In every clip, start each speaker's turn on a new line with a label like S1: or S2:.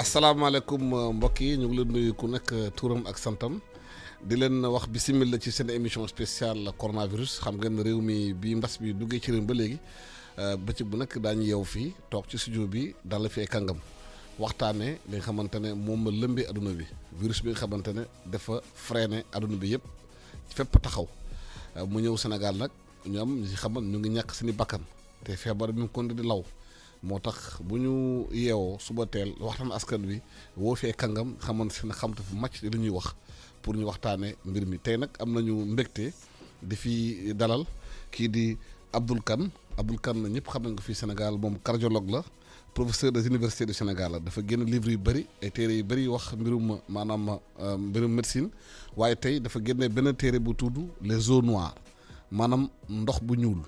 S1: asalaamaaleykum mbokk yi ñu ngi leen nuyu ku nekk turam ak santam di leen wax bisimila ci seen émission spéciale coronavirus xam ngeen réew mi bi mbas bi duggee ci réew ba léegi bëccëg bu nekk daañu yeew fii toog ci studio bi dal fi ay kàngam waxtaanee li nga xamante ne moom la lëmbee adduna bi virus bi nga xamante ne dafa freiné adduna bi yëpp fépp taxaw mu ñëw Sénégal nag ñoom ñi xaman ñu ngi ñàkk seeni bakkan te feebar bi mu kon di law moo tax bu ñu yeewoo suba teel waxtaan askan wi woo fee kàngam xamante ne xamte fu màcc li ñuy wax pour ñu waxtaanee mbir mi tey nag am nañu mbégte di fi dalal kii di Abdoul Kane ñëpp xam nañ ko fii Sénégal moom cardiologue la professeur des universités du Sénégal la dafa génn livre yu bëri ay téere yu bëri wax mbirum médecine waaye tey dafa génne benn téere bu tudd les eaux noires maanaam ndox bu ñuul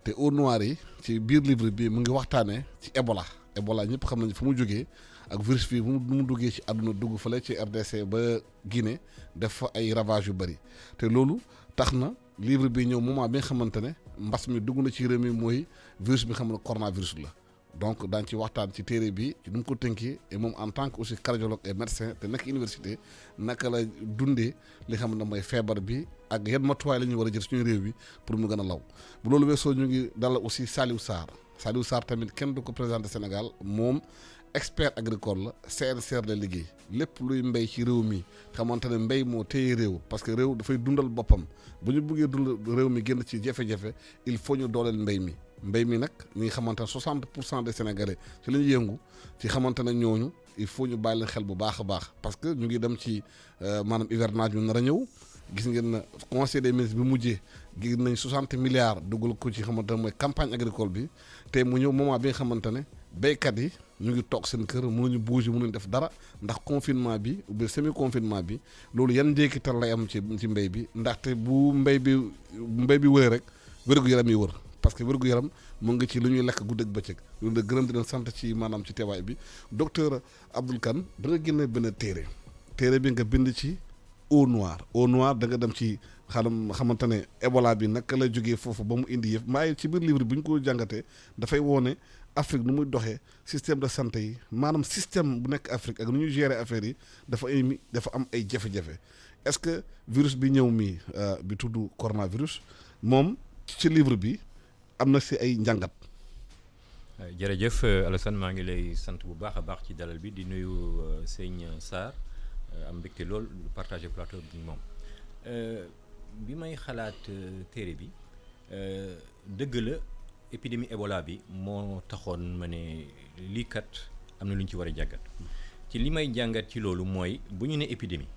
S1: te eaux noires yi ci biir livre bi mu ngi waxtaanee ci Ebola ñëpp xam nañ fu mu jógee ak virus bi mu duggee ci àdduna dugg fële ci RDC ba Guinée def fa ay ravage yu bëri te loolu tax na livre bi ñëw moment bi nga xamante ne mbas mi dugg na ci réew mi mooy virus bi nga xam ne coronavirus la donc daañ ci waxtaan ci téere bi ci nu mu ko tënkee et moom en tant que aussi cardiologue et médecin te nekk université naka la dundee li xam ne mooy feebar bi ak yan matuwaay la ñu war a jël suñu réew bi pour mu gën a law bu loolu weesoo ñu ngi dalal aussi Saliou Sarr tamit kenn du ko présenté Sénégal moom expert agricole la CNCR la liggéey lépp luy mbéy ci réew mi xamante ne mbéy moo téye réew parce que réew dafay dundal boppam bu ñu bëggee dundal réew mi génn ci jafe-jafe il faut ñu dooleel mbéy mi nag ñi nga xamante ne 60% des Sénégalais ci la ñu yëngu ci xamante ne ñooñu il faut ñu bàyyi leen xel bu baax a baax parce que ñu ngi dem ci maanaam hivernage ñu nar a ñëw gis ngeen na conseil des ministres bi mujjee gis nañ 60 milliards dugal ko ci xamante ne mooy campagne agricole bi te mu ñëw moment bi nga xamante ne béykat yi ñu ngi toog seen kër mënuñu bouger mënuñu def dara ndax confinement bi ou bien semi confinement bi loolu yan njeekital lay am ci mbéy bi ndaxte bu mbéy bi wëree rek wér-gu-yaram yi wër parce que wér-gu-yaram mu ngi ci lu ñuy lekk guddeeg bëccëg loolu da gërëm di leen sant ci maanaam ci teewaay bi docteur Abdoul Kane da nga génne benn téere bi nga bind ci eau noire da nga dem ci xamante ne Ebola bi naka la jógee foofu ba mu indi yëf maaye ci biir livre bi ñu ko jàngatee dafay woone Afrique nu muy doxee système de santé yi maanaam système bu nekk Afrique ak nu ñuy gérer affaires yi dafa am ay jafe-jafe est-ce que virus bi ñëw mi bi tudd coronavirus moom ci livre bi am na si ay njàngat.
S2: jërëjëf Alassane maa ngi lay sant bu baax a baax ci dalal bi di nuyu sëñ Sarr am mbégte lool partager plateau bi moom bi may xalaat téere bi dëgg la épidémie Ebola bi moo taxoon ma ne lii kat am na lu ñu ci war a jàngat ci li may jàngat ci loolu mooy bu ñu ne épidémie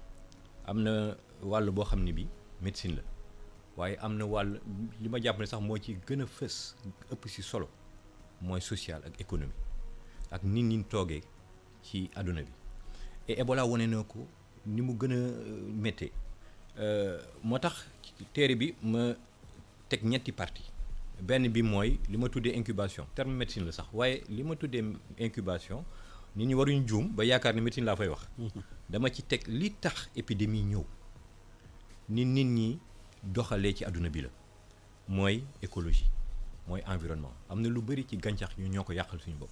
S2: am na wàll boo xam ne bi médecine la waaye am na wàll li ma jàpp ne sax moo ci gën a fës ëpp ci solo mooy social ak économie ak nit ñi toogee ci àdduna bi et Ebola wane na ko ni mu gën a méttee moo tax téere bi ma teg ñetti partie benn bi mooy li ma tuddee incubation terme médecine la sax waaye li ma tuddee incubation nit ñi waruñu juum ba yaakaar ne médecine laa fay wax dama ci teg li tax épidémie ñëw nit ñi doxalee ci àdduna bi la mooy écologie mooy environnement am na lu bëri ci gàncax ñu ñoo ko yàqal suñu bopp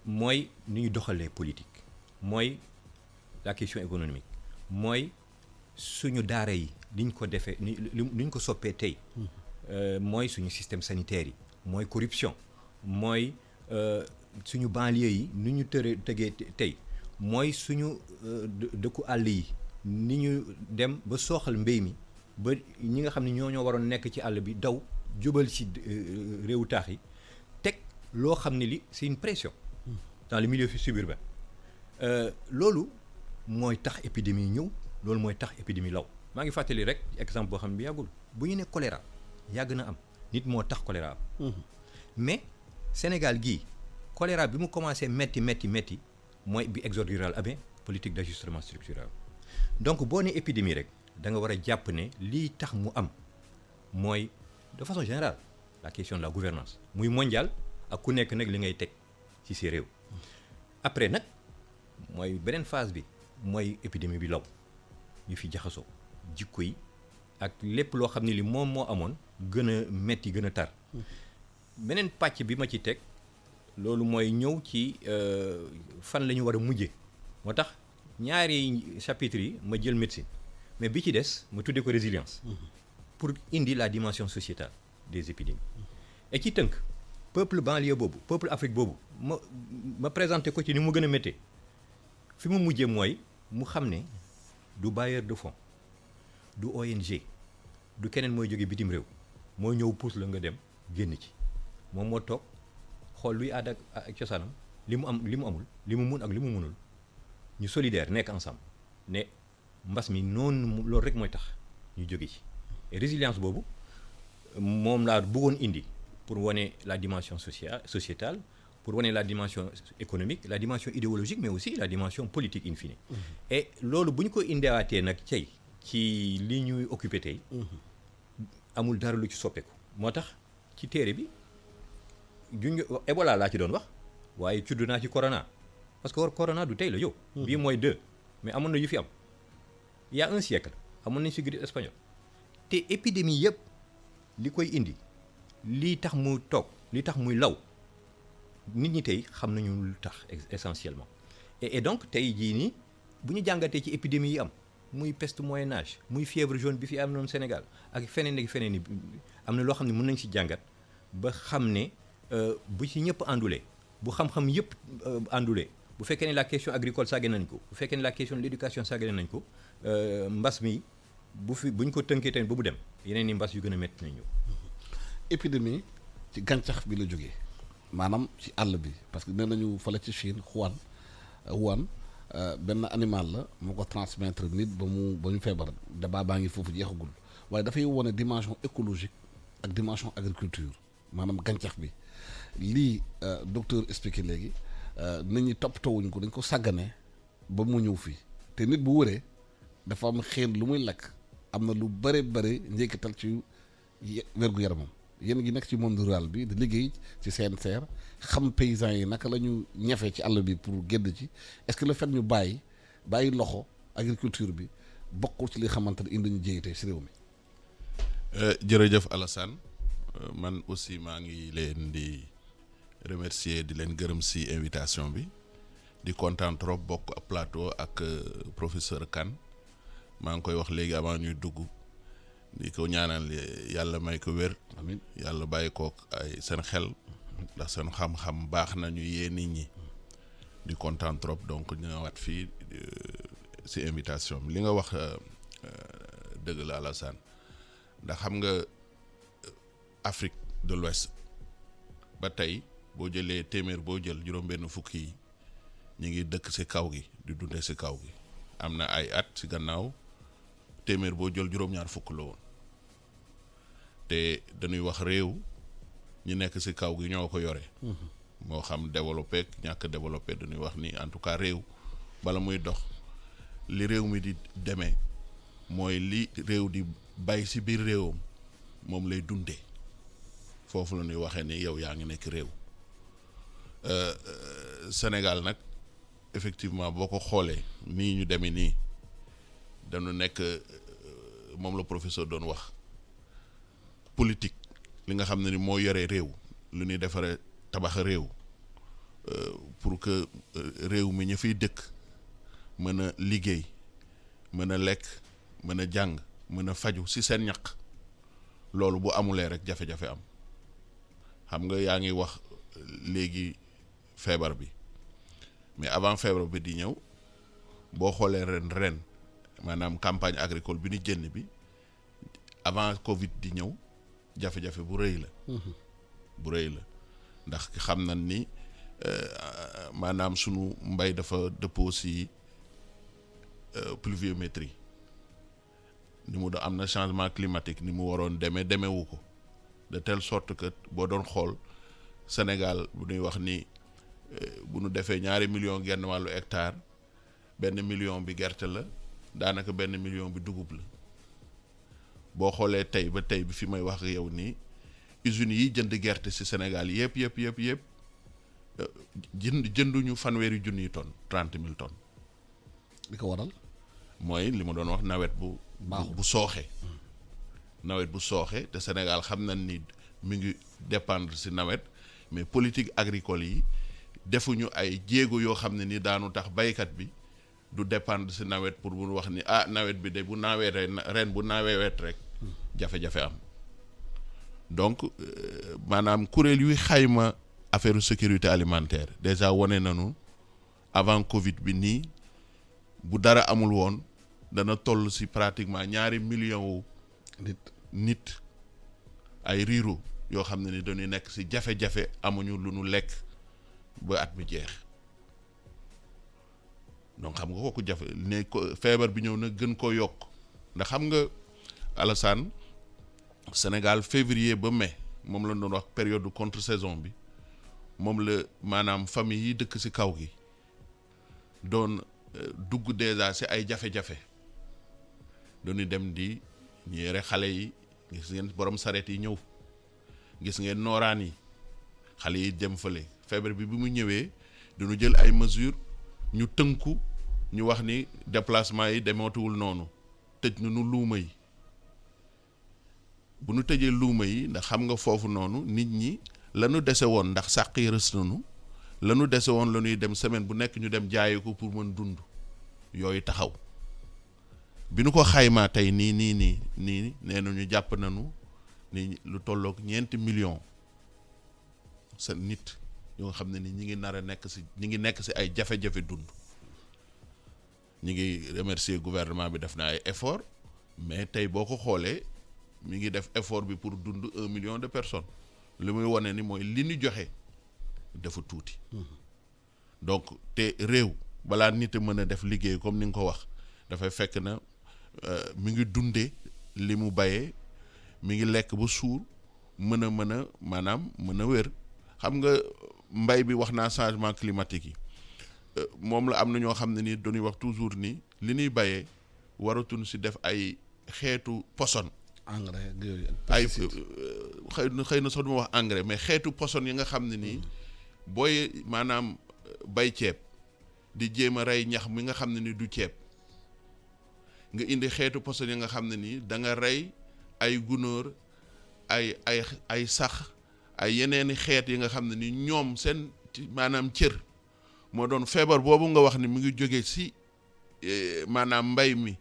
S2: mooy ni ñu doxalee politique mooy la question économique mooy suñu daara yi liñ ko defee ni ñu ko soppee tey mooy suñu système sanitaire yi mooy corruption mooy suñu banlieue yi ni ñu tëgee tey mooy suñu dëkku àll yi ni ñu dem ba sooxal mbéy mi ba ñi nga xam ne ñoo waroon nekk ci àll bi daw jubal ci réewu taax yi teg loo xam ne li c'est une pression dans le milieu suburbain loolu mooy tax épidémie ñëw loolu mooy tax épidémie law maa ngi fàttali rek exemple boo xam ne bi yàggul bu ñu ne choléra yàgg na am nit moo tax choléra am mais Sénégal gii choléra bi mu commencé métti mooy bi exode rural amee politique d'ajustement structurel donc boo ne épidémie rek da nga war a jàpp ne lii tax mu am mooy de façon générale la question de la gouvernance muy mondial ak ku nekk nag li ngay teg ci sa réew après nag mooy beneen phase bi mooy épidémie bi law ñu fi jaxasoo jikko yi ak lépp loo xam ne li moom moo amoon gën a metti gën a tar beneen pàcc bi ma ci teg loolu mooy ñëw ci fan la ñu war a mujjee moo tax ñaari chapitres yi ma jël médecine mais bi ci des ma tuddee ko résilience pour indi la dimension sociétale des épidémies et ci tënk peuple banlieue boobu peuple Afrique boobu ma présenté ko ci ni mu gën a méttee fi mu mujjee mooy mu xam ne du bailleur de fonds du ONG du keneen mooy jóge bitim réew moo ñëw pousse la nga dem génn ci moom moo toog xool luy aada ak cosaanam li mu am li mu amul li mu mun ak li mu munul ñu solidaire nekk ensemble ne mbas mi noonu loolu rek mooy tax ñu jóge ci et résilience boobu moom laa bëggoon indi pour wane la dimension sociétale pour wane la dimension économique la dimension idéologique mais aussi la dimension politique in fine et loolu bu ñu ko indiwaatee nag cey ci li ñuy occupé tey amul dara lu ci soppeeku moo tax ci téere bi juñ Ebola laa ci doon wax waaye tudd naa ci corona parce que corona du tey la yow bii mooy 2 mais amoon na yu fi am il y a un siècle amoon nañ fi grippe espagnole te épidémie yëpp li koy indi lii tax mu toog li tax muy law nit ñi tey xam nañu lu tax essentiellement et donc tey jii nii bu ñu jàngatee ci épidémie yi am muy peste moyen âge muy fièvre jaune bi fi am noonu Sénégal ak feneen yi am na loo xam ne mën nañ si jàngat ba xam ne bu ci ñëpp àndulee bu xam-xam yëpp àndulee bu fekkee ne la question agricole sàggane nañ ko bu fekkee ne la question de l'éducation sàggane nañ ko mbas mi buñ ko tënkee tamit ba mu dem yeneen ni mbas yu gën a métti nañ ñëw.
S1: épidémie ci gàncax bi la jógee maanaam ci àll bi parce que nee nañu fale ci Chine Wuhan benn animal la moo ko transmettre nit ba ñu feebar débat baa ngi foofu jeexagul waaye dafay wone dimension écologique ak dimension agriculture maanaam gàncax bi lii docteur expliqué léegi nit ñi toppatoowuñ ko dañ ko sàggane ba mu ñëw fii te nit bu wëree dafa am xeen lu muy lekk am na lu bëri njëkkatal ci wérgu yaramam yéen gi nekk ci monde rural bi di liggéey ci CNCR xam paysans yi naka la ñu ñefe ci àll bi pour génn ci est-ce que le fait ñu bàyyi loxo agriculture bi bokkul ci li xamante ne indi ñu jéyite si réew mi.
S3: jërëjëf Alassane man aussi maa ngi leen di remercier di leen gërëm si invitation bi di kontaan trop bokk ab plateau ak professeur Kane maa ngi koy wax léegi avant ñuy dugg di ko ñaanal yàlla may ko wér. amiin yàlla bàyyi ko ay seen xel ndax seen xam-xam baax na ñu yee nit ñi di kontaan trop donc ñu ñëwaat fii si invitation bi li nga wax dëgg la Alassane ndax xam nga Afrique de l'Ouest ba tey boo jëlee téeméer boo jël juróom-benn fukki yi ñu ngi dëkk si kaw gi di dundee si kaw gi am na ay at si gannaaw téeméer boo jël juróom-ñaar fukk la woon te dañuy wax réew ñi nekk si kaw gi ñoo ko yore. moo xam développé ak ñàkk développé dañuy wax ni en tout cas réew bala muy dox li réew mi di demee mooy li réew di bay si biir réewam moom lay dundee foofu la ñuy waxee ni yow yaa ngi nekk réew Sénégal nag effectivement boo ko xoolee nii ñu demee nii dañu nekk moom la professeur doon wax politique li nga xam ne ni moo yore réew lu ñuy defaree tabax réew pour que réew mi ñu fiy dëkk mën a liggéey mën a lekk mën a jàng mën a faju ci seen ñaq loolu bu amulee rek jafe-jafe am xam nga yaa ngi wax léegi feebar bi mais avant feebar bi di ñëw boo xoolee ren maanaam campagne agricole bi ni génn bi avant Covid di ñëw jafe-jafe bu rëy la. bu rëy la ndax xam nañ ni maanaam sunu mbay dafa dëppoo si pluviométrie ni mu am na changement climatique ni mu waroon demewu ko de telle sorte que boo doon xool Sénégal bu ñuy wax ni bu nu defee 2 millions genn wàllu hectare 1 million bi gerte la daanaka 1 million bi dugub la boo xoolee tey ba tey bi fi may wax ak yow nii usines yi jënd gerte ci Sénégal yëpp jënduñu 1,000 tonnes 30,000 tonnes.
S1: li ko waral.
S3: mooy li ma doon wax nawet bu sooxe. nawet bu sooxe te Sénégal xam nañ ni mi ngi dépendre ci nawet mais politique agricole yi defuñu ay jéego yoo xam ne ni daanu tax baykat bi du dépendre si nawet pour bu wax ni nawet bi de bu naawee ren bu naawee wet rek jafe-jafe am donc maanaam kuréel yuy xayma affaire sécurité alimentaire déjà wane nañu avant Covid bi nii bu dara amul woon dana toll si pratiquement 2 millions wu nit ay riiru yoo xam ne ni dañuy nekk si jafe-jafe amuñu lu nu lekk ba at mi jeex donc xam nga kooku jafe ne ko feebar bi ñëw na gën koo yokk ndax xam nga Alassane Sénégal février ba mai moom la doon wax période de contre-saison bi moom la maanaam famille yi dëkk ci kaw gi doon dugg déjà ci ay jafe-jafe doon dem di ñu yore xale yi gis ngeen borom sareet yi ñëw gis ngeen nooraan yi xale yi dem fële feebar bi mu ñëwee dañu jël ay mesures ñu tënku ñu wax ni déplacement yi demootuwul noonu tëj nu luuma yi bu nu tëjee luuma yi ndax xam nga foofu noonu nit ñi lanu dese woon ndax sàq yi rës nañu lanu dese woon la ñuy dem semaine bu nekk ñu dem jaayi ko pour mën dund yooyu taxaw bi nu ko xaymaa tey nii nee nañu jàpp nañu ni lu tolloog 4 millions sa nit yoo xam ne ni ñi ngi nekk ci ay jafe-jafe dund ñi ngi remercier gouvernement bi def na ay effort mais tey boo ko xoolee mi ngi def effort bi pour dund 1 million de personnes li muy wane ni mooy li ñu joxe dafa tuuti donc te réew balaa nit a mën a def liggéey comme ni nga ko wax dafay fekk na mi ngi dundee li mu bayee mi ngi lekk ba suur mën a maanaam mën a wér xam nga mbay bi wax naa changement climatique yi moom la am na ñoo xam ne ni dañuy wax toujours ni li ñuy bayee waratuñ si def ay xeetu poson
S1: engrais
S3: ay xëy na sax du ma wax engrais mais xeetu poson yi nga xam ne nii booy maanaam bay ceeb di jéem a rey ñax mi nga xam ne ni du ceeb nga indi xeetu poson yi nga xam ne nii da nga rey ay gunóor ay sax ay yeneeni xeet yi nga xam ne ni ñoom seen maanaam cër moo doon feebar boobu nga wax ni mu ngi jóge ci maanaam mbay mi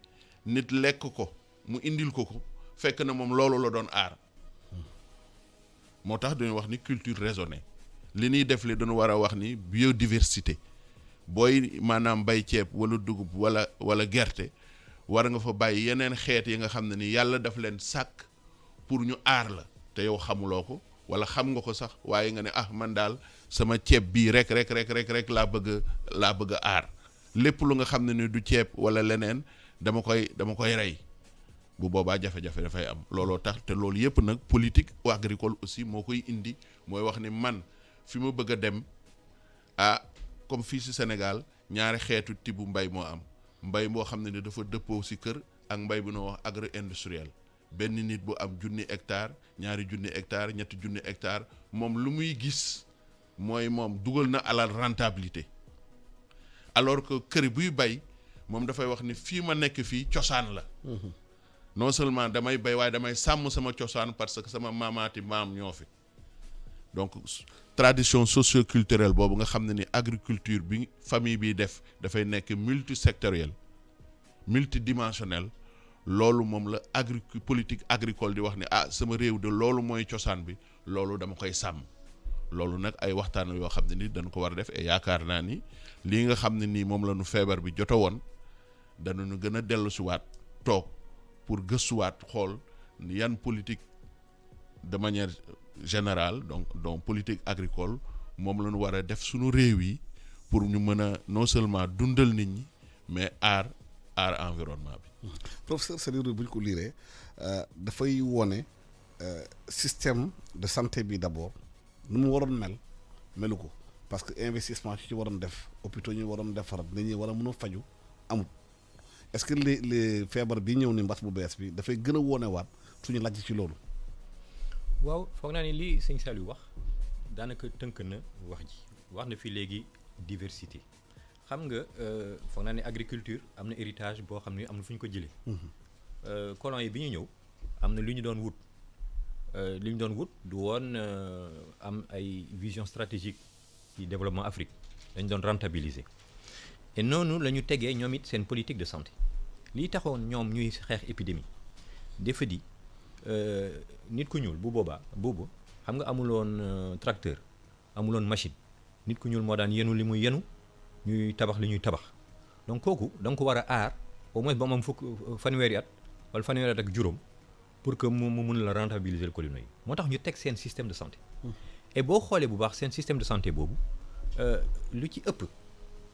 S3: nit lekk ko mu indil ko fekk na moom loolu la doon aar moo tax dañuy wax ni culture raisonnée li ñuy def li dañu war a wax ni biodiversité booy maanaam bay ceeb wala dugub wala gerte war nga fa bàyyi yeneen xeet yi nga xam ne ni yàlla daf leen sàkk pour ñu aar la te yow xamuloo ko wala xam nga ko sax waaye nga ne man daal sama ceeb bii rek laa bëgg a aar lépp lu nga xam ne ni du ceeb wala leneen dama koy rey bu boobaa jafe-jafe dafay am looloo tax te loolu yëpp nag politique agricole aussi moo koy indi mooy wax ni man fi ma bëgg a dem comme fii ci Sénégal ñaari xeetu tibu mbay moo am mbay boo xam ne ni dafa dëppoo ci kër ak mbay bu noo wax agro-industriel benn nit bu am 1,000 hectares 2,000 hectares 3,000 hectares moom lu muy gis mooy moom dugal na alal rentabilité alors que kër buy bay moom dafay wax ni fii ma nekk fii cosaan la non seulement damay bay waaye damay sàmm sama cosaan parce que sama maamaati maam ñoo fi donc tradition socio-culturelle boobu nga xam ne ni agriculture bi famille bi def dafay nekk multisectorielle multidimensionnelle loolu moom la politique agricole di wax ni sama réew de loolu mooy cosaan bi loolu dama koy sàmm loolu nag ay waxtaan yoo xam ne ni dañ ko war a def et yaakaar naa ni lii nga xam ne nii moom la ñu feebar bi joto woon danañu gën a dellu si waat toog pour gëstuwaat xool yan politique de manière générale donc politique agricole moom la ñu war a def suñu réew yi pour ñu mën a non seulement dundal nit ñi mais aar environnement bi.
S1: professeur sa livre bu ñu ko liiree dafay wone système de santé bi d'abord nu mu waroon melu ko parce que investissement ci waroon def hôpitaux ñu waroon defar nit ñi war a mën a faju amut est-ce que les feebar bi ñëw ni mbas bu bees bi dafay gën a wonewaat suñu laaj ci loolu.
S2: waaw foog naa ni lii sëñ Saliou wax daanaka tënk na wax ji wax na fi léegi diversité xam nga foog naa ne agriculture am na héritage boo xam ne am na fu ñu ko jëlee. colons yi bi ñu ñëw am na lu ñu doon wut li ñu doon wut du woon am ay vision stratégique ci développement Afrique dañ doon rentabiliser et noonu la ñu tegee ñoom it seen politique de santé lii taxoon ñoom ñuy xeex épidémie dafa di nit ku ñuul bu boobaa boobu xam nga amuloon tracteur amuloon machine nit ku ñuul moo daan yenu li muy yenu ñuy tabax li ñuy tabax donc kooku da nga ko war a aar au moins ba mu am fanweeri at wala fanweeri at ak juróom pour que mu mun la rentabiliser le colonie yi moo tax ñu teg seen système de santé et boo xoolee bu baax seen système de santé boobu lu ci ëpp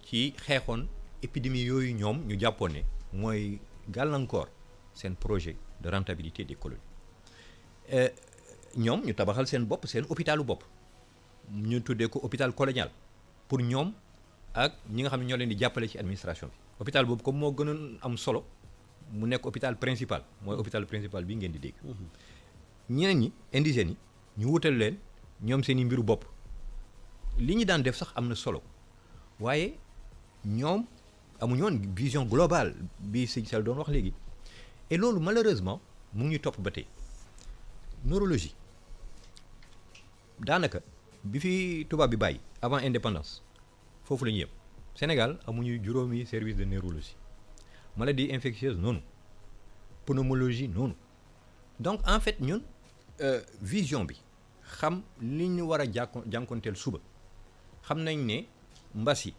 S2: ci xeexoon épidémie yooyu ñoom ñu jàppoon ne mooy gàllankoor seen projet de rentabilité des colonies ñoom ñu tabaxal seen bopp seen hôpitalu bopp ñu tuddee ko hôpital colonial pour ñoom ak ñi nga xam ne ñoo leen di jàppale ci administration bi hôpital boobu comme moo gënoon am solo mu nekk hôpital principal mooy hôpital principal bi ngeen di dégg ñeneen ñi indigènes yi ñu wutal leen ñoom seen i mbiru bopp li ñu daan def sax am na solo waaye ñoom amuñu woon vision globale bi sëñ Sall doon wax léegi et loolu malheureusement mu ngi ñu topp ba tey neurologie daanaka bi fi tubaab bi bàyyi avant indépendance foofu la ñu yem Sénégal amuñu juróomi service de neurologie maladie infectieuse noonu pneumologie noonu donc en fait ñun vision bi xam li ñu war a jànkonteel suba xam nañ ne mbas yi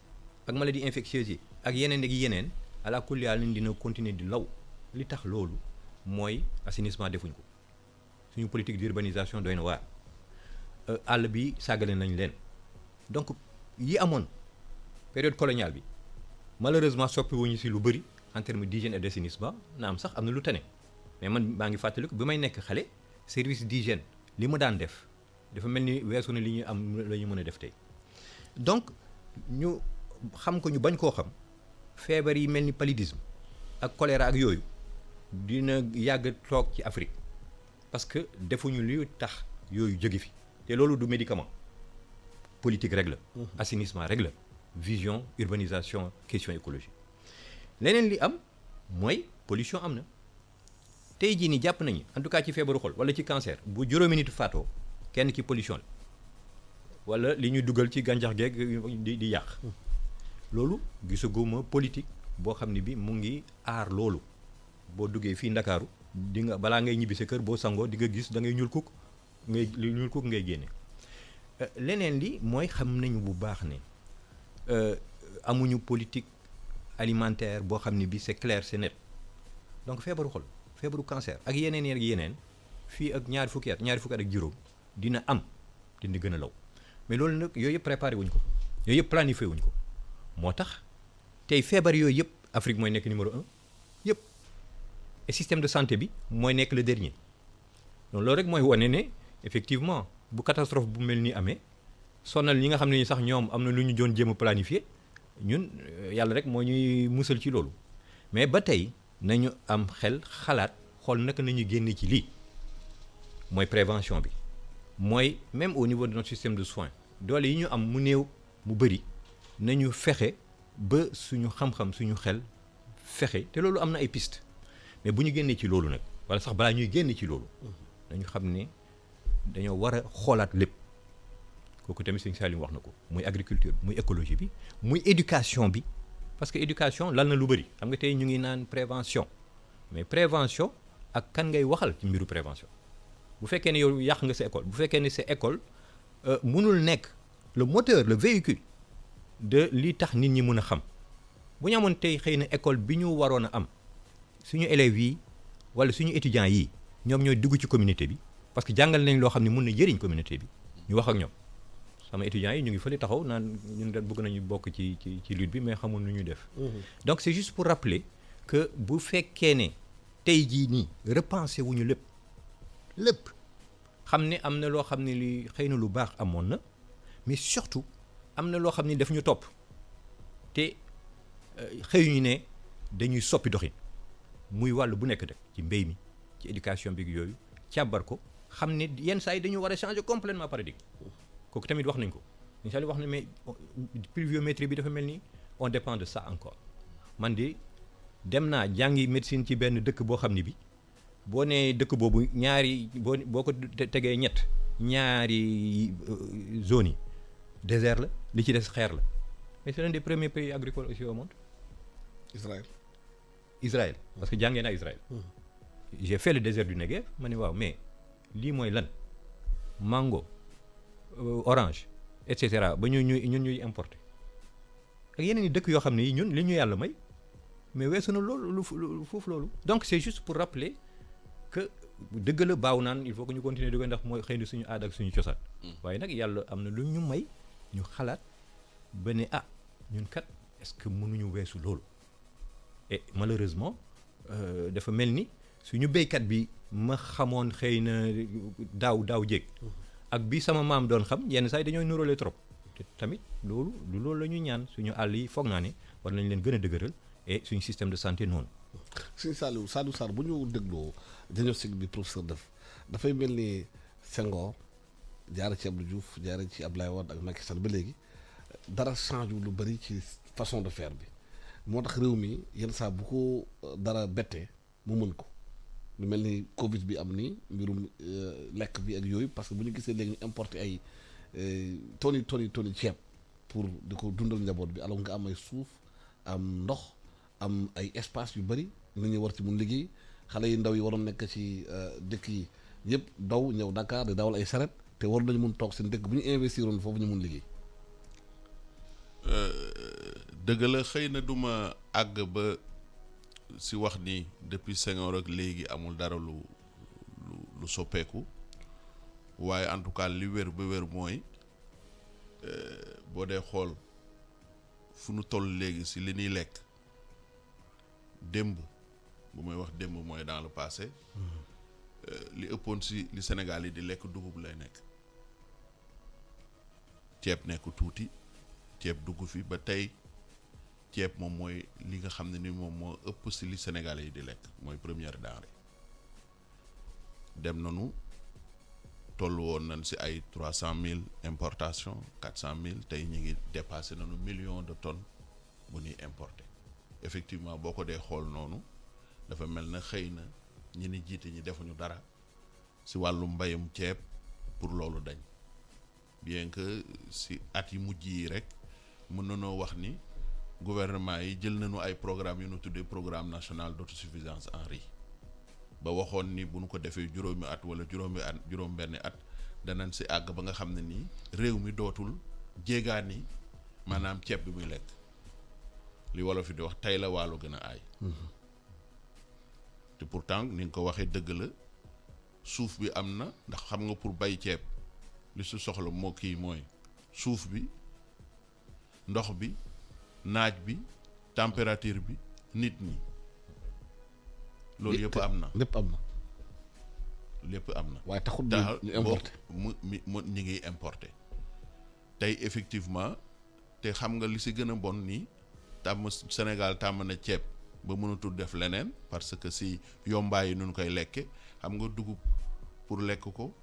S2: ak maladie infectieuse yi ak yeneen ala kulli haal dina continuer di law li tax loolu mooy assainissement defuñ ko suñu politique d'urbanisation doy na waar àll bi sàggale nañ leen donc yi amoon période coloniale bi malheureusement soppi wuñu si lu bëri en termes d'hygiène et d'assainissement na am sax am na lu tane mais man maa ngi fàttaliku bi may nekk xale service d'hygiène li mu daan def dafa mel ni weesu na li ñu am la ñu mën a def tey donc ñu xam ko ñu bañ koo xam feebar yi mel ni paludisme ak choléra ak yooyu dina yàgg toog ci Afrique parce que defuñu li tax yooyu jóge fi te loolu du médicament politique rek la assainissement rek la vision urbanisation question écologie leneen li am mooy pollution am na tey jii nii jàpp nañu en tout cas ci feebaru xol wala ci cancer bu juróomi nit faatoo kenn ki pollution la wala li ñuy dugal ci gàncax geeg di yàq loolu gisaguma politique boo xam ne bi mu ngi aar loolu boo duggee fii Ndakaaru di nga balaa ngay ñibbi sa kër boo sangoo di nga gis da ngay ñuul kuk ngay génne leneen li mooy xam nañu bu baax ne amuñu politique alimentaire boo xam ne bi c'est clair c'est net donc feebaru xol feebaru cancer ak yeneen fii ak ñaari fukki at ak juróom dina am dina gën a law mais loolu nag yooyu yëpp préparé wuñ ko yooyu yëpp planifié wuñ ko moo tax tey feebar yooyu yëpp Afrique mooy nekk numéro 1 yëpp et système de santé bi mooy nekk le dernier donc loolu rek mooy wane ne effectivement bu catastrophe bu mel ni amee sonal ñi nga xam ne ni sax ñoom am na lu ñu doon jéem a planifié ñun yàlla rek moo ñuy musal ci loolu mais ba tey nañu am xel xalaat xool naka nañu génne ci lii mooy prévention bi mooy même au niveau de notre système de soins doole yi ñu am mu néew mu bëri nañu fexe ba suñu xam-xam suñu xel fexe te loolu am na ay piste mais bu ñu génnee ci loolu nag wala sax balaa ñuy génne ci loolu nañu xam ne dañoo war a xoolaat lépp kooku tamit sëñ Salim wax na ko muy agriculture bi muy écologie bi muy éducation bi parce que éducation lal na lu bëri xam nga tey ñu ngi naan prévention mais prévention ak kan ngay waxal ci mbiru prévention bu fekkee ne yow yàq nga sa école bu fekkee ne sa école mënul nekk le moteur le véhicule de li tax nit ñi mën a xam bu ñu amoon tey xëy na école bi ñu waroon a am suñu élèves yi wala suñu étudiants yi ñoom ñooy dugg ci communauté bi parce que jàngal nañ loo xam ne mën na jëriñ communauté bi ñu wax ak ñoom sama étudiants yi ñu ngi fële taxaw naan ñun dañ bëgg nañu bokk ci lutte bi mais xamul nu ñuy def donc c'est juste pour rappeler que bu fekkee ne tey jii nii repenser wuñu lépp xam ne am na loo xam ne li xëy na lu baax amoon na mais surtout am na loo xam ne daf ñu topp te xëyuñu ne dañuy soppi doxin muy wàllu bu nekk rek ci mbéy mi ci éducation bi yooyu càbbar ko xam ne yenn saa yi dañu war a changer complètement paradigme kooku tamit wax nañ ko incha allah wax na mais pluviométrie bi dafa mel ni on dépend de ça encore man de dem naa jàngi médecine ci benn dëkk boo xam ne bi boo nee dëkk boobu ñaari boo ko tegee ñett ñaari zones yi désert la li ci des xeer la mais c'est l'un des premiers pays agricoles aussi au monde. Israël parce que jàngee naa Israël. J'ai fait le désert du Negev ma ne waaw mais lii mooy lan mango orange et cetera ba ñuy importer ak yeneen i dëkk yoo xam ne yi ñun li ñu yàlla may mais weesu na loolu foofu loolu. donc c'est juste pour rappeler que dëgg la baaw naan il faut que ñu continuer di ko ndax mooy xëy na suñu aada ak suñu cosaan. waaye nag yàlla am na lu ñu may ñu xalaat ba ne ñun kat est-ce que mënuñu weesu loolu et malheureusement dafa mel ni suñu béykat bi ma xamoon xëy na daaw jéeg ak bi sama maam doon xam yenn saa yi dañooy nuróole trop te tamit loolu la ñuy ñaan suñu àll yi foog naa ne war nañ leen gën a dëgëral et suñu système de santé noonu.
S1: suñu Saliou Sarr bu ñu dégloo diagnostic bi professeur dafay mel ni Senghor jaare ci Abdou Diouf jaare ci Abdoulaye Wade ak Macky Sall ba léegi dara change lu bari ci façon de faire bi moo tax réew mi yenn saa bu ko dara bettee mu mën ko lu mel ni Covid bi am ni mbirum lekk bi ak yooyu parce que bu ñu gisee léegi ñu importer ay toni ceeb pour di ko dundal njaboot bi alors nga am ay suuf am ndox am ay espace yu bari nit ñi war ci mun liggéey xale yi ndaw yi waroon nekk ci dëkk yi yëpp daw ñëw Dakar di dawal ay saret te war nañu mun toog seen dëkk bu ñu investiroon foofu ñu mun liggéey.
S3: dëgg la xëy na duma àgg ba si wax ni depuis Senghor ak léegi amul dara lu soppeeku waaye en tout cas li wér ba wér mooy boo dee xool fu nu toll léegi si li ñuy lekk démb bu may wax démb mooy dans le passé li ëppoon si li Sénégal yi di lekk dugub lay nekk ceeb nekk tuuti ceeb dugg fi ba tey ceeb moom mooy li nga xam ne ni moom moo ëpp si li Sénégal yi di lekk mooy première denrée dem nañu toll woon nañ si ay 300,000 importation 400,000 tey ñu ngi dépassé nañu millions de tonnes bu ñuy importé effectivement boo ko dee xool noonu dafa mel na xëy na ñi ni jiite ñi defuñu dara si wàllu mbayum ceeb pour loolu dañ bien que si at yi mujj yi rek mën nañoo wax ni gouvernement yi jël nañu ay programme yu ñu tuddee programme national d'autosuffisance en riz ba waxoon ni bu ñu ko defee juróomi at wala juróom benni at danañ si àgg ba nga xam ne nii réew mi dootul jéegaani maanaam ceeb bi muy lekk li wolof yi di wax tey la waalo gën a aay te pourtant ni nga ko waxee dëgg la suuf bi am na ndax xam nga pour bay ceeb li su soxla moo kii mooy suuf bi ndox bi naaj bi température bi nit ñi loolu yëpp am na lépp am na
S1: waaye taxul ñu importé
S3: mu ñi ngi importé tey effectivement te xam nga li si gën a bon nii Sénégal tàmm na ceeb ba mënatul def leneen parce que si yombaay yi nu koy lekke xam nga dugub pour lekk ko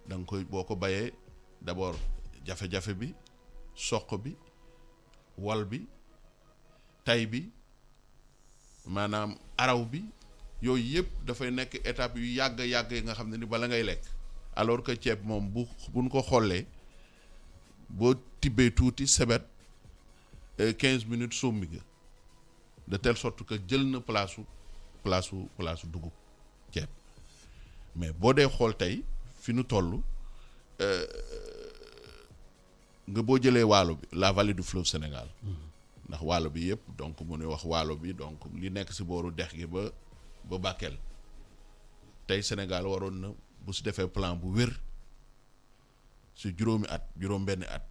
S3: da nga koy boo ko bayee d'abord jafe-jafe bi soq bi wal bi tay bi maanaam araw bi yooyu yëpp dafay nekk étape yu yàgg yi nga xam ne ni bala ngay lekk alors que ceeb moom buñ ko xollee boo tibbee tuuti sebet 15 minutes sommi nga de telle sorte que jël na place dugub ceeb mais boo dee xool tey fi nu toll nga boo jëlee waalo bi la vallée du fleuve Sénégal ndax waalo bi yëpp donc mu ne wax waalo bi donc li nekk si booru dex gi ba Bakel tey Sénégal waroon na bu si defee plan bu wér si juróom benni at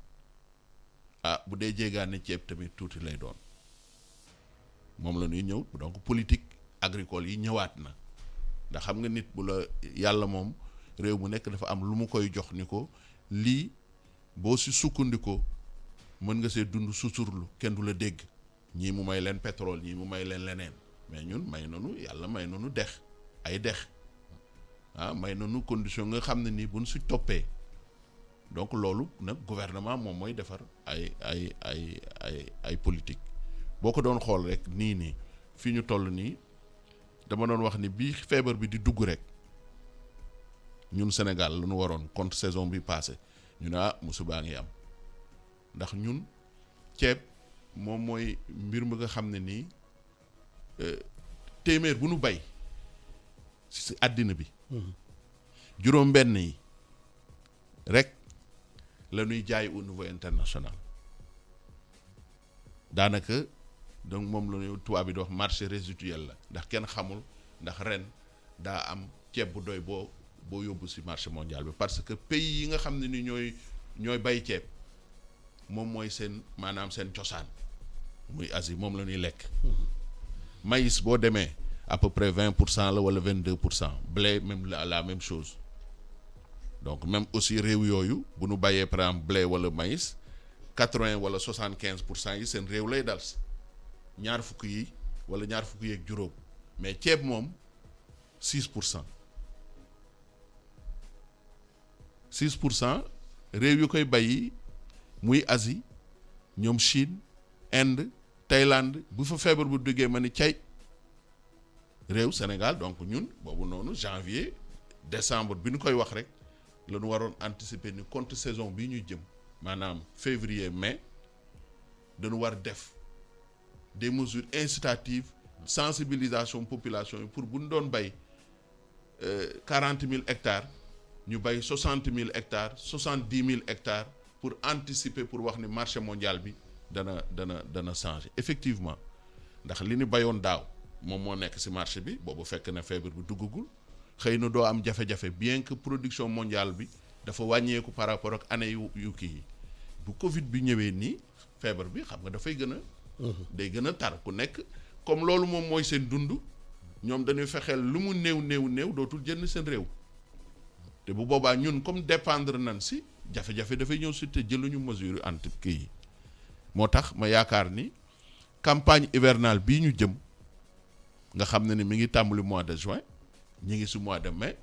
S3: bu dee jéegaane ceeb tamit tuuti lay doon moom la ñuy ñëw donc politique agricole yi ñëwaat na ndax xam nga nit bu la yàlla moom réew mu nekk dafa am lu mu koy jox ni ko lii boo si sukkandikoo mën nga see dund suturlu kenn du la dégg ñii mu may leen pétrole ñii mu may leen leneen mais ñun may nanu yàlla may nanu dex ay dex may nanu condition nga xam ne nii buñ si toppee donc loolu nag gouvernement moom mooy defar ay politique boo ko doon xool rek nii fi ñu toll nii dama doon wax ni bii feebar bi di dugg rek ñun Sénégal lu ñu waroon contre saison bi passé ñu ne musibaa ngi am ndax ñun ceeb moom mooy mbir mi nga xam ne nii téeméer bu nu bay si àddina bi juróom benn yi rek la ñuy jaay au niveau international daanaka donc moom la ñuy tubaab bi di wax marché résiduel la ndax kenn xamul ndax ren daa am ceeb bu doy boo yóbbu si marché mondial bi parce que pays yi nga xam ne ni ñooy bay ceeb moom mooy seen maanaam seen cosaan muy Asie moom la ñuy lekk maïs boo demee à peu près 20% la wala 22%, blé même la même chose. Donc même aussi réew yooyu bu nu bàyyee par exemple blé wala maïs 80 wala 75% yi seen réew lay dal ñaar fukk yi wala ñaar fukk yeeg juróom mais ceeb moom 6%. 6% réew yu koy bàyyi muy Asie ñoom Chine Inde Thaïlande bu fa feebar bu duggee ma ni cay réew Sénégal donc ñun boobu noonu janvier décembre bi ñu koy wax rek la ñu waroon anticiper ni contre saison bi ñu jëm maanaam février mai dañu war def des mesures incitatives sensibilisation population yi pour bu ñu doon bay 40 000 hectares ñu bay 60 000 hectares 70 000 hectares pour anticiper pour wax ni marché mondial bi dana changer effectivement ndax li ñu bayoon daaw moom moo nekk ci marché bi boobu fekk na feebar bi duggagul xëy na doo am jafe-jafe bien que production mondiale bi dafa wàññeeku par rapport ak année yu kii yi bu Covid bi ñëwee nii feebar bi xam nga dafay gën a. day gën a tar ku nekk comme loolu moom mooy seen dund ñoom dañuy fexeel lu mu néew dootul jënd seen réew te bu boobaa ñun comme dépendre nañ ci jafe-jafe dafay ñëw ci te jëluñu mesure anti kii yi moo tax ma yaakaar ni campagne hivernale bii ñu jëm nga xam ne ni mi ngi tàmbali mois de juin ñi ngi ci mois de mai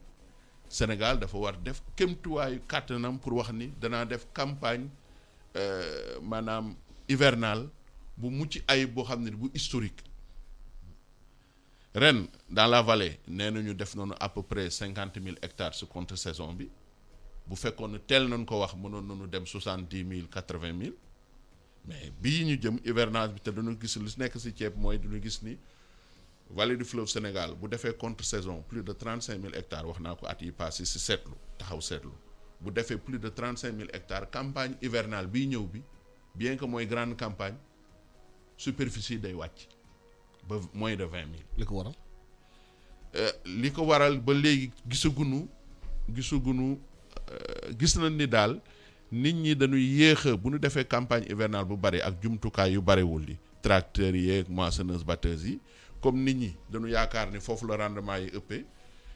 S3: Sénégal dafa war def kémtuwaayu kàttanam pour wax ni danaa def campagne maanaam hivernale bu mucc ayib boo xam ne bu historique ren dans la vallée nee nañu def noonu à peu près 50 000 hectares ci contre saison bi bu fekkoon ne teel nañ ko wax mënoon nañu dem 70 000 80 000 mais bii ñu jëm hivernage bi te dañu gis lu nekk ci ceeb mooy dañu gis ni vallée du fleuve Sénégal bu defee contre saison plus de 35 000 hectares wax naa ko at yi passé ci seetlu taxaw seetlu bu defee plus de 35 000 hectares campagne hivernale bii ñëw bi bien que mooy grande campagne superficie day wàcc ba moins de 20 000.
S1: li ko waral.
S3: li ko waral ba léegi gisagunu gis nañ ni daal nit ñi dañuy yéex a bu ñu defee campagne hivernale bu bari ak jumtukaay yu bariwul yi tracteurs yi ak moissonneuses batteuses yi comme nit ñi dañu yaakaar ni foofu la rendement yi ëppee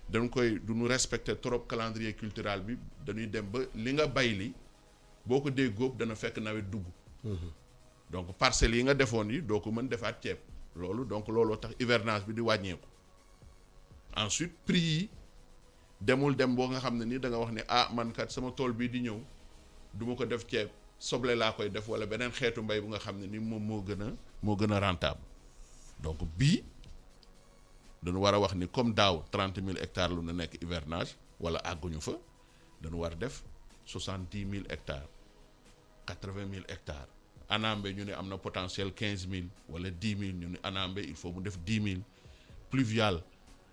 S3: duñu respecter trop calendrier cultural bi dañuy dem ba li nga bay li boo ko dee góob dana fekk nawet dugg. donc parcelles yi nga defoon yi doo ko mën defaat ceeb loolu donc looloo tax hivernage bi di wàññeeku ensuite prix yi dem boo nga xam ne ni da nga wax ne man kat sama tool bii di ñëw du ma ko def ceeb soble laa koy def wala beneen xeetu mbay bu nga xam ne ni moom moo gën a rentable donc bii dañu war a wax ni comme daaw 30 000 hectares lu na nekk hivernage wala àgguñu fa dañu war def 70 000 hectares 80 000 hectares Anambé ñu ne am na potentiel 15 000 wala 10 000 ñu ne Anambé il faut mu def 10 000 pluvial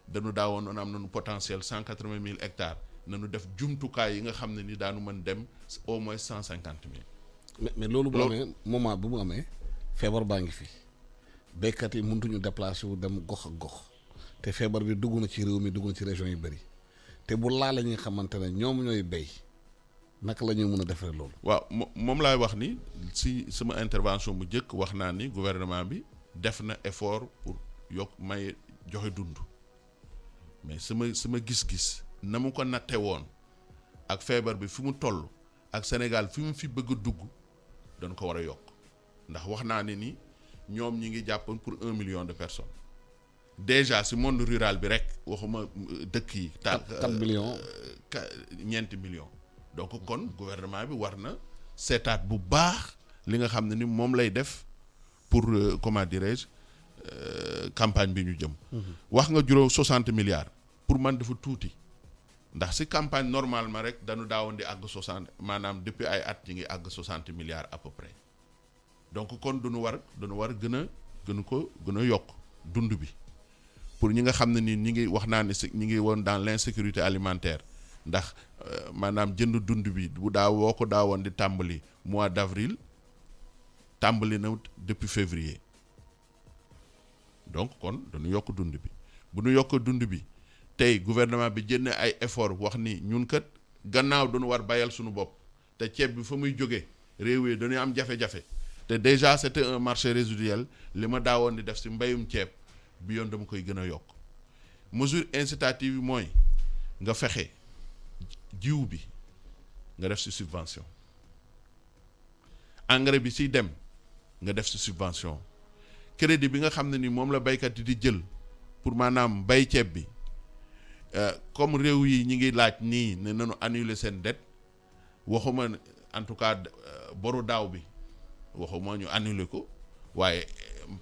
S3: dañu daawoon am nañu potentiel 180 000 hectares nañu def jumtukaay yi nga xam ne ni daanu mën dem au moins 150 000.
S1: mais loolu bu amee moment bu mu amee feebar baa ngi fi béykat yi mëntuñu déplacé wu dem gox ak gox te feebar bi dugg na ci réew mi dugg na ci région yu bëri te bu laale ñi nga xamante ne ñoom ñooy béy naka la ñuy mën a defaree loolu.
S3: waaw moom laay wax ni si sama intervention bu njëkk wax naa ni gouvernement bi def na effort pour may joxe dund mais sama gis-gis na mu ko natte woon ak feebar bi fi mu toll ak Sénégal fi mu fi bëgg a dugg dañ ko war a yokk ndax wax naa ne ni ñoom ñi ngi jàppoon pour 1 million de personnes déjà si monde rural bi rek waxuma dëkk yi.
S1: 4 millions.
S3: ñeenti millions. donc kon gouvernement bi war na seetaat bu baax li nga xam ne ni moom lay def pour comment dirais-je campagne bi ñu jëm. wax nga juróom 60 milliards pour man dafa tuuti ndax si campagne normalement rek dañu daawoon di àgg 60 maanaam depuis ay at ñi ngi àgg 60 milliards à peu près donc kon duñu war gën a yokk dund bi pour ñi nga xam ne ni ñi ngi wax naa ne ñi ngi woon dans l'insécurité alimentaire ndax maanaam jënd dund bi bu woo ko daawoon di tàmbali mois d'avril tàmbali na depuis février donc kon dañu yokk dund bi bu ñu yokk dund bi tey gouvernement bi jënd ay effort wax ni ñun kat gannaaw dañu war bayal suñu bopp te ceeb bi fa muy jóge réew yi dañuy am jafe-jafe te déjà c'était un marché résiduel li ma daawoon di def ci mbayum ceeb bi yoon dama koy gën a yokk mesure incitative yi mooy nga fexe jiw bi nga def ci subvention engrais bi ciy dem nga def ci subvention crédit bi nga xam ne ni moom la baykat yi di jël pour maanaam bay ceeb bi comme réew yi ñi ngi laaj nii ne nañu annuler seen dette waxuma en tout cas boru daaw bi waxuma ñu annuler ko waaye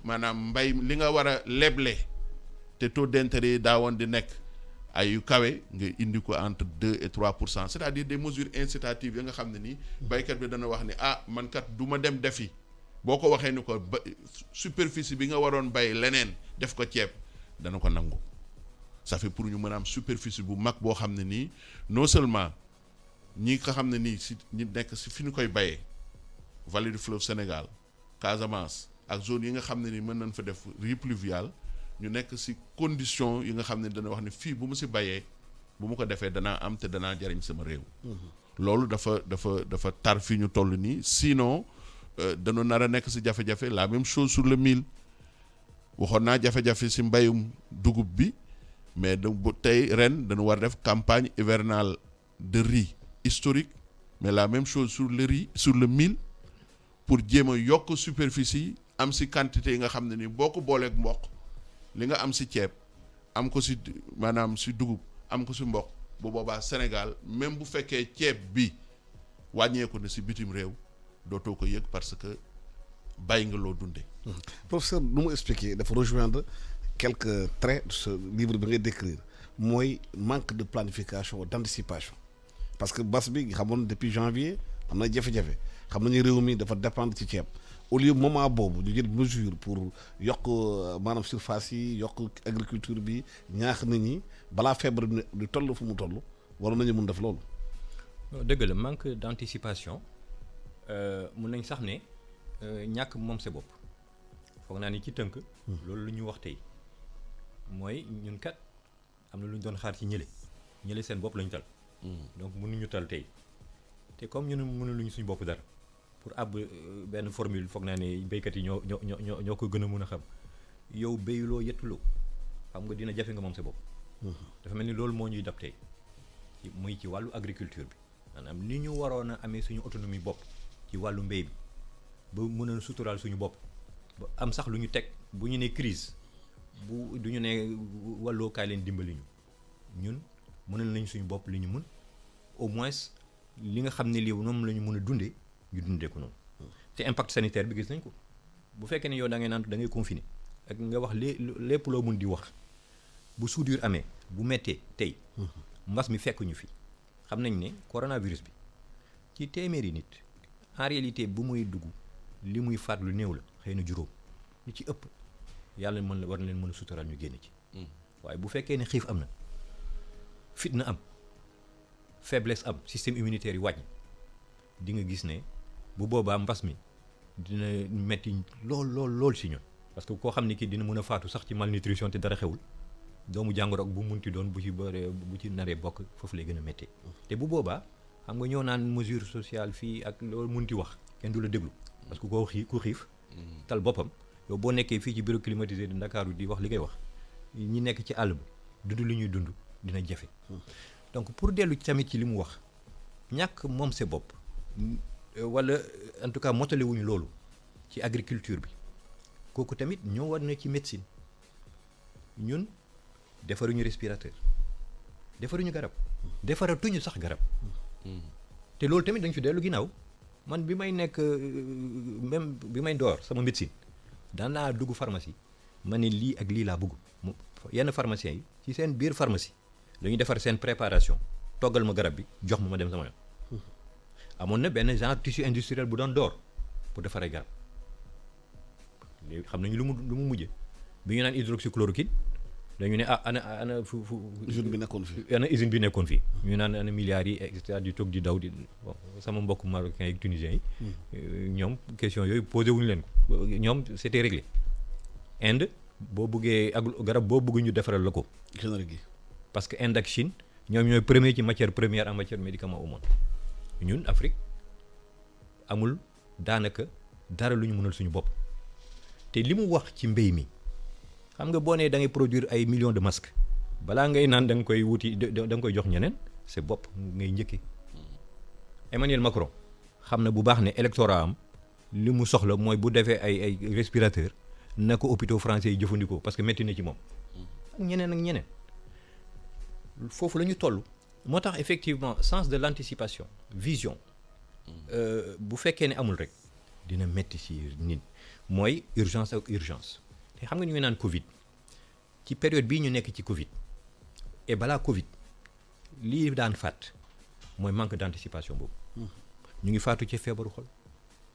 S3: maanaam mbay li nga war a leble te taux d'intérêt yi daawoon di nekk ay yu kawe nga indi ko entre 2 et 3%, c'est-à-dire des mesures incitatives yi nga xam ne nii baykat bi dana wax ni man kat du ma dem defi boo ko waxee ni ko superficie bi nga waroon bay leneen def ko ceeb dana ko nangu. Ça fait pour ñu mën a am superficie bu mag boo xam ne nii non seulement ñi nga xam ne nii si ñi nekk si fi ñu koy bayee vallée du fleuve Sénégal Casamance ak zone yi nga xam ne nii mën nañ fa def riz pluvial ñu nekk si condition yi nga xam ne dana wax ne fii bu mu si bayee bu mu ko defee danaa am te danaa jariñ sama réew. loolu dafa tar fii ñu toll nii sinon dañoo nar a nekk si jafe-jafe la même chose sur le mil waxoon naa jafe-jafe si mbayum dugub bi. mais tey ren dañu war def campagne hivernale de riz historique mais la même chose sur le riz sur le mil pour jéem a yokk superficie am si quantité yi nga xam ne ni boo ko booleeg mboq li nga am si ceeb am ko si maanaam si dugub am ko si mboq bu boobaa Sénégal même bu fekkee ceeb bi wàññeeku na si bitim réew dootoo ko yëg parce que bàyyi nga loo dundee.
S1: Professeur nu mu expliquer dafa rejoindre quelques traits de ce livre bi ngay décrire mooy manque de planification d'anticipation parce que bas bi xamoon depuis janvier am na jafe-jafe xam nañu réew mi dafa dépendre ci ceeb au lieu moment boobu ñu jël mesure pour yokk maanaam surface yi yokk agriculture bi ñaax nit ñi balaa feebar bi di toll fu mu toll waroon nañu mun def loolu.
S2: dëgg la manque d'anticipation mun nañ sax ne ñàkk moom sa bopp foog naa ni ci tënk. loolu lu ñu wax tey. mooy ñun kat am na lu ñu doon xaar ci ñële seen bopp lañu tal. donc mënuñu tal tey te comme ñun mënuluñu suñu bopp dara pour ab benn formule foog naa ne béykat yi ñoo ko gën a mën a xam yow béyuloo yettuloo xam nga dina jafe nga moom sa bopp. dafa mel ni loolu moo ñuy dab tey muy ci wàllu agriculture bi maanaam ni ñu waroon a amee suñu autonomie bopp ci wàllu mbéy bi ba mën a suturaal suñu bopp ba am sax lu ñu teg bu ñu nee crise bu du ñu ne wàlloo kaay leen dimbali ñun mënal nañ suñu bopp li ñu mën au moins li nga xam ne lii moom la ñu mën a dundee ñu dundee ko noonu te impact sanitaire bi gis nañ ko bu fekkee ne yow da ngay naan da ngay confiné ak nga wax lépp loo mun di wax bu soudure amee bu méttee tey mbas mi fekk ñu fi xam nañ ne coronavirus bi ci téeméeri nit en réalité bu muy dugg li muy faat lu néew la xëy na juróom li ci ëpp yàlla mën la war na leen mën a suturaal ñu génn ci waaye bu fekkee ne xiif am na fitna am faiblesse am système immunitaire yi wàññi di nga gis ne bu boobaa mbas mi dina metti lool si ñun parce que koo xam ne kii dina mën a faatu sax ci malnutrition te dara xewul doomu jàngoro ak bu munti doon bu ci naree bokk foofu lay gën a méttee te bu boobaa xam nga ñoo naan mesure sociale fii ak loolu munti wax kenn du la déglu parce que ku xiif tal boppam yow boo nekkee fii ci bureau climatisé de Ndakaaru di wax li ngay wax ñi nekk ci àll bi dund li ñuy dund dina jafe donc pour dellu tamit ci li mu wax ñàkk moom sa bopp wala en tout cas motale wuñu loolu ci agriculture bi kooku tamit ñoo war na ci médecine ñun defaruñu respirateur defaruñu garab defaratuñu sax garab te loolu tamit dañ fi dellu ginnaaw man bi may nekk même bi may door sama médecine daan naa dugg pharmacie ma ne lii ak lii laa bëgg yenn pharmaciens yi ci seen biir pharmacie dañuy defar seen préparation toggal ma garab bi jox ma dem sama yoon. amoon na benn genre tissu industriel bu doon door pour defaree garab léegi xam nañu lu mu mujjee bi ñu naan hydroxychloroquine dañu ne ana
S1: usine bi nekkoon fii.
S2: ana usine bi nekkoon fii. ñu naan ana milliards yi et cetera di toog di daw di bon sama mbokk marocains yi tunisiens yi. ñoom question yooyu posé wuñu leen ko ñoom c'était réglé. Inde boo bëggee ak garab boo bëgg ñu defaral la ko.
S1: générique gi.
S2: parce que Inde ak Chine ñoom ñooy premier ci matière première en matière médicament au monde ñun Afrique amul daanaka dara lu ñu mënal suñu bopp te li mu wax ci mbéy mi xam nga boo nee da ngay produire ay millions de masques balaa ngay naan da nga koy wuti da nga koy jox ñeneen c'est bopp ngay njëkkee. Emmanuel Macron xam na bu baax ne électorat am li mu soxla mooy bu defee ay respirateur na ko hôpitaux français yi jëfandikoo parce que métti na ci moom ak ñeneen foofu la ñu toll moo tax effectivement sens de l'anticipation vision bu fekkee ne amul rek dina métti ci nit mooy urgence ak urgence te xam nga ñu ngi naan Covid ci période bii ñu nekk ci Covid et balaa Covid lii daan faat mooy manque d'anticipation boobu ñu ngi faatu ci feebaru xol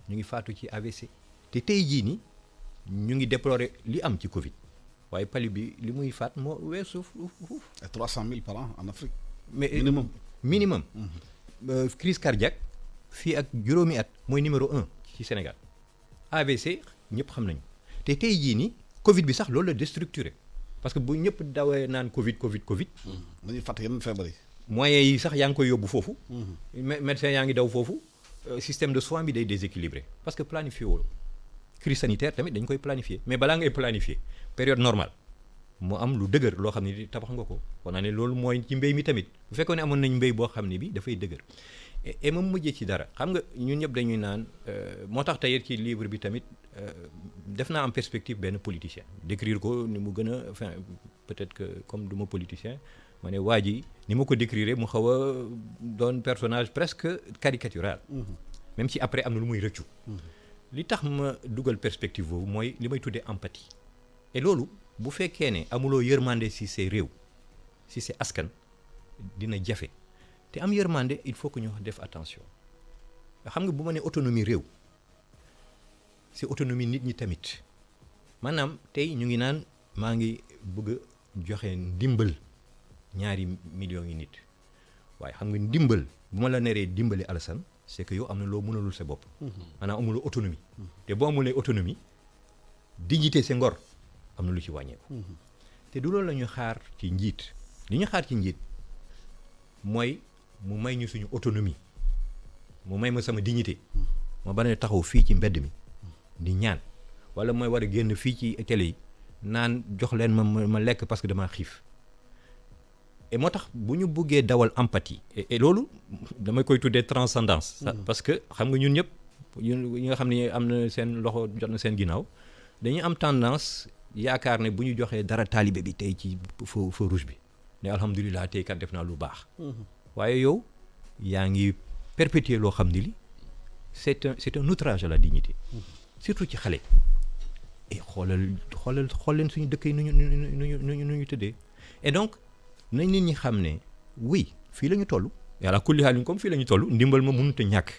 S2: ñu ngi faatu ci AVC te tey jii ni ñu ngi déplorer li am ci Covid waaye pali bi li muy faat moo weesu fuuf.
S1: 300 000 par an en Afrique.
S2: mais
S1: minimum.
S2: Crise cardiaque fii ak juróomi at mooy numéro 1 ci Sénégal AVC ñëpp xam nañu te tey jii ni Covid bi sax loolu la déstructuré parce que bu ñëpp dawee naan Covid.
S1: dañuy fàtte yeneen feebar yi.
S2: moyens yi sax yaa ngi koy yóbbu foofu. médecin yaa ngi daw foofu système de soins bi day déséquilibré parce que planifié woo crise sanitaire tamit dañ koy planifier mais balaa ngay planifier période normale mu am lu dëgër loo xam ne di tabax nga ko kon naa ne loolu mooy ci mbéy mi tamit bu fekkoon ne amoon nañ mbéy boo xam ne bi dafay dëgër et ma mujjee ci dara xam nga ñun ñëpp dañuy naan moo tax tey ci livre bi tamit def naa am perspective benn politicien décrire ko ni mu gën a enfin peut-être que comme du ma politicien ma ne waa ji ni ma ko décrire mu xaw a doon personnage presque caricatural même si après am na lu muy rëccu li tax ma dugal perspective boobu mooy li may tuddee empathie et loolu bu fekkee ne amuloo yërmande ci say réew ci say askan dina jafe te am yërmande il faut que ñu def attention xam nga bu ma nee autonomie réew c'est autonomie nit ñi tamit maanaam tey ñu ngi naan maa ngi bëgg a joxe ndimbal 2 millions yi nit waaye xam nga ndimbal bu ma la neree dimbali Alassane c'est que yow am na loo mënalul sa bopp maanaam amuloo autonomie te boo amulee autonomie dignité sa ngor am na lu ci wàññeeku te du loolu la ñu xaar ci njiit li ñu xaar ci njiit mooy mu may ñu suñu autonomie mu may ma sama dignité ma ba ne taxaw fii ci mbedd mi di ñaan wala mooy war a génn fii ci télé yi naan jox leen ma lekk parce que damaa xiif et moo tax bu ñu buggee dawal empathie et loolu damay koy tuddee transcendance parce que xam nga ñun ñëpp ñi nga xam ne am na seen loxo jot na seen ginnaaw dañuy am tendance yaakaar ne bu ñu joxee dara taalibe bi tey ci feu rouge bi ne alhamdulilah tey kat def naa lu baax waaye yow yaa ngi perpétuer loo xam ne li c'est un outrage à la dignité surtout ci xale et xool leen suñu dëkk yi nu ñu tëddee et donc nañ nit ñi xam ne oui fii la ñu toll yàlla kulli xaalin comme fii la ñu toll ndimbal ma mënut a ñàkk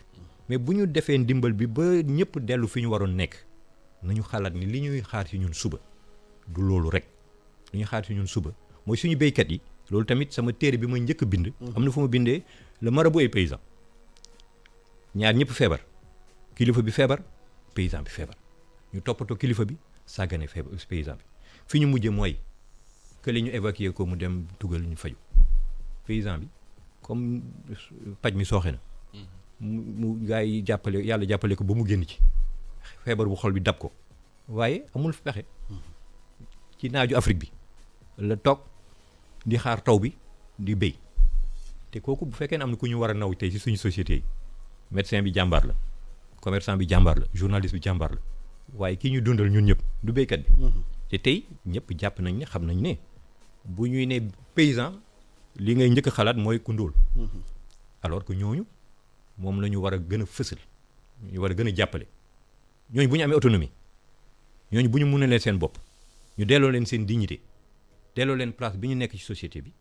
S2: mais bu ñu defee ndimbal bi ba ñëpp dellu fi ñu waroon nekk nañu xalaat ni li ñuy xaar ci ñun suba du loolu rek li ñuy xaar ci ñun suba mooy suñu béykat yi loolu tamit sama téere bi ma njëkk a bind am na fu ma bindee le marabout et paysan ñaar ñëpp feebar kilifa bi feebar paysan bi feebar ñu toppatoo kilifa bi sàggane feebar paysan bi fi ñu mujje mooy que li ñu évacuer ko mu dem tugal ñu faju paysan bi comme paj mi sooxe na mu gaa yi jàppale yàlla jàppale ko ba mu génn ci feebar bu xol bi dab ko waaye amul pexe ci naaju Afrique bi la toog di xaar taw bi di béy te kooku bu fekkee ne am na ku ñu war a naw tey ci suñu société yi médecin bi jàmbaar la commerçant bi jàmbaar la journaliste bi jàmbaar la waaye kii ñu dundal ñun ñëpp du béykat bi te tey ñëpp jàpp nañ ne xam nañ ne bu ñuy ne paysan li ngay njëkk a xalaat mooy ku ndóol alors que ñooñu moom la ñu war a gën a fësal ñu war a gën a jàppale ñooñu bu ñu amee autonomie ñooñu bu ñu mënalee seen bopp ñu delloo leen seen dignité delloo leen place bi ñu nekk ci société bi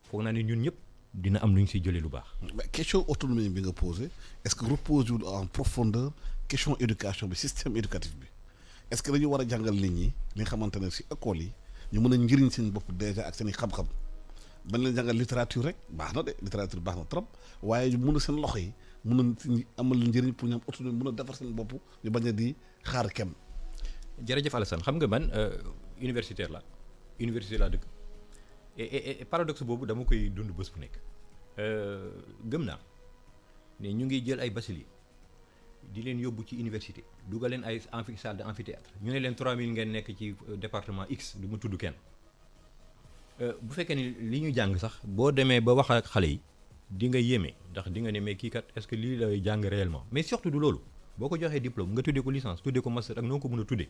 S2: foog naa ne ñun ñëpp dina am lu ñu siy jëlee lu baax.
S1: mais question autonomie bi nga posé est-ce que repose en profondeur question éducation bi système éducatif bi est-ce que dañu war a jàngal nit ñi li nga xamante ne si école yi ñu mën a njëriñ seen bopp déjà ak seen i xam-xam bañ leen jàngal littérature rek baax na de littérature baax na trop waaye ñu mën a seen loxo yi mën a amal njëriñ pour ñu am autonomie mën a defar seen bopp ñu bañ a di xaar kenn.
S2: jërëjëf Alassane xam nga man universitaire la université laa dëkk et paradoxe boobu dama koy dund bés bu nekk gëm naa ne ñu ngi jël ay bacheliers di leen yóbbu ci université dugal leen ay salle de amphithéâtre ñu ne leen 3000 ngeen nekk ci département X du ma tudd kenn bu fekkee ni li ñu jàng sax boo demee ba wax ak xale yi di nga yéeme ndax di nga ne mais kii kat est-ce que lii lay jàng réellement mais surtout du loolu boo ko joxee diplôme nga tuddee ko licence tuddee ko master ak noo ko mën a tuddee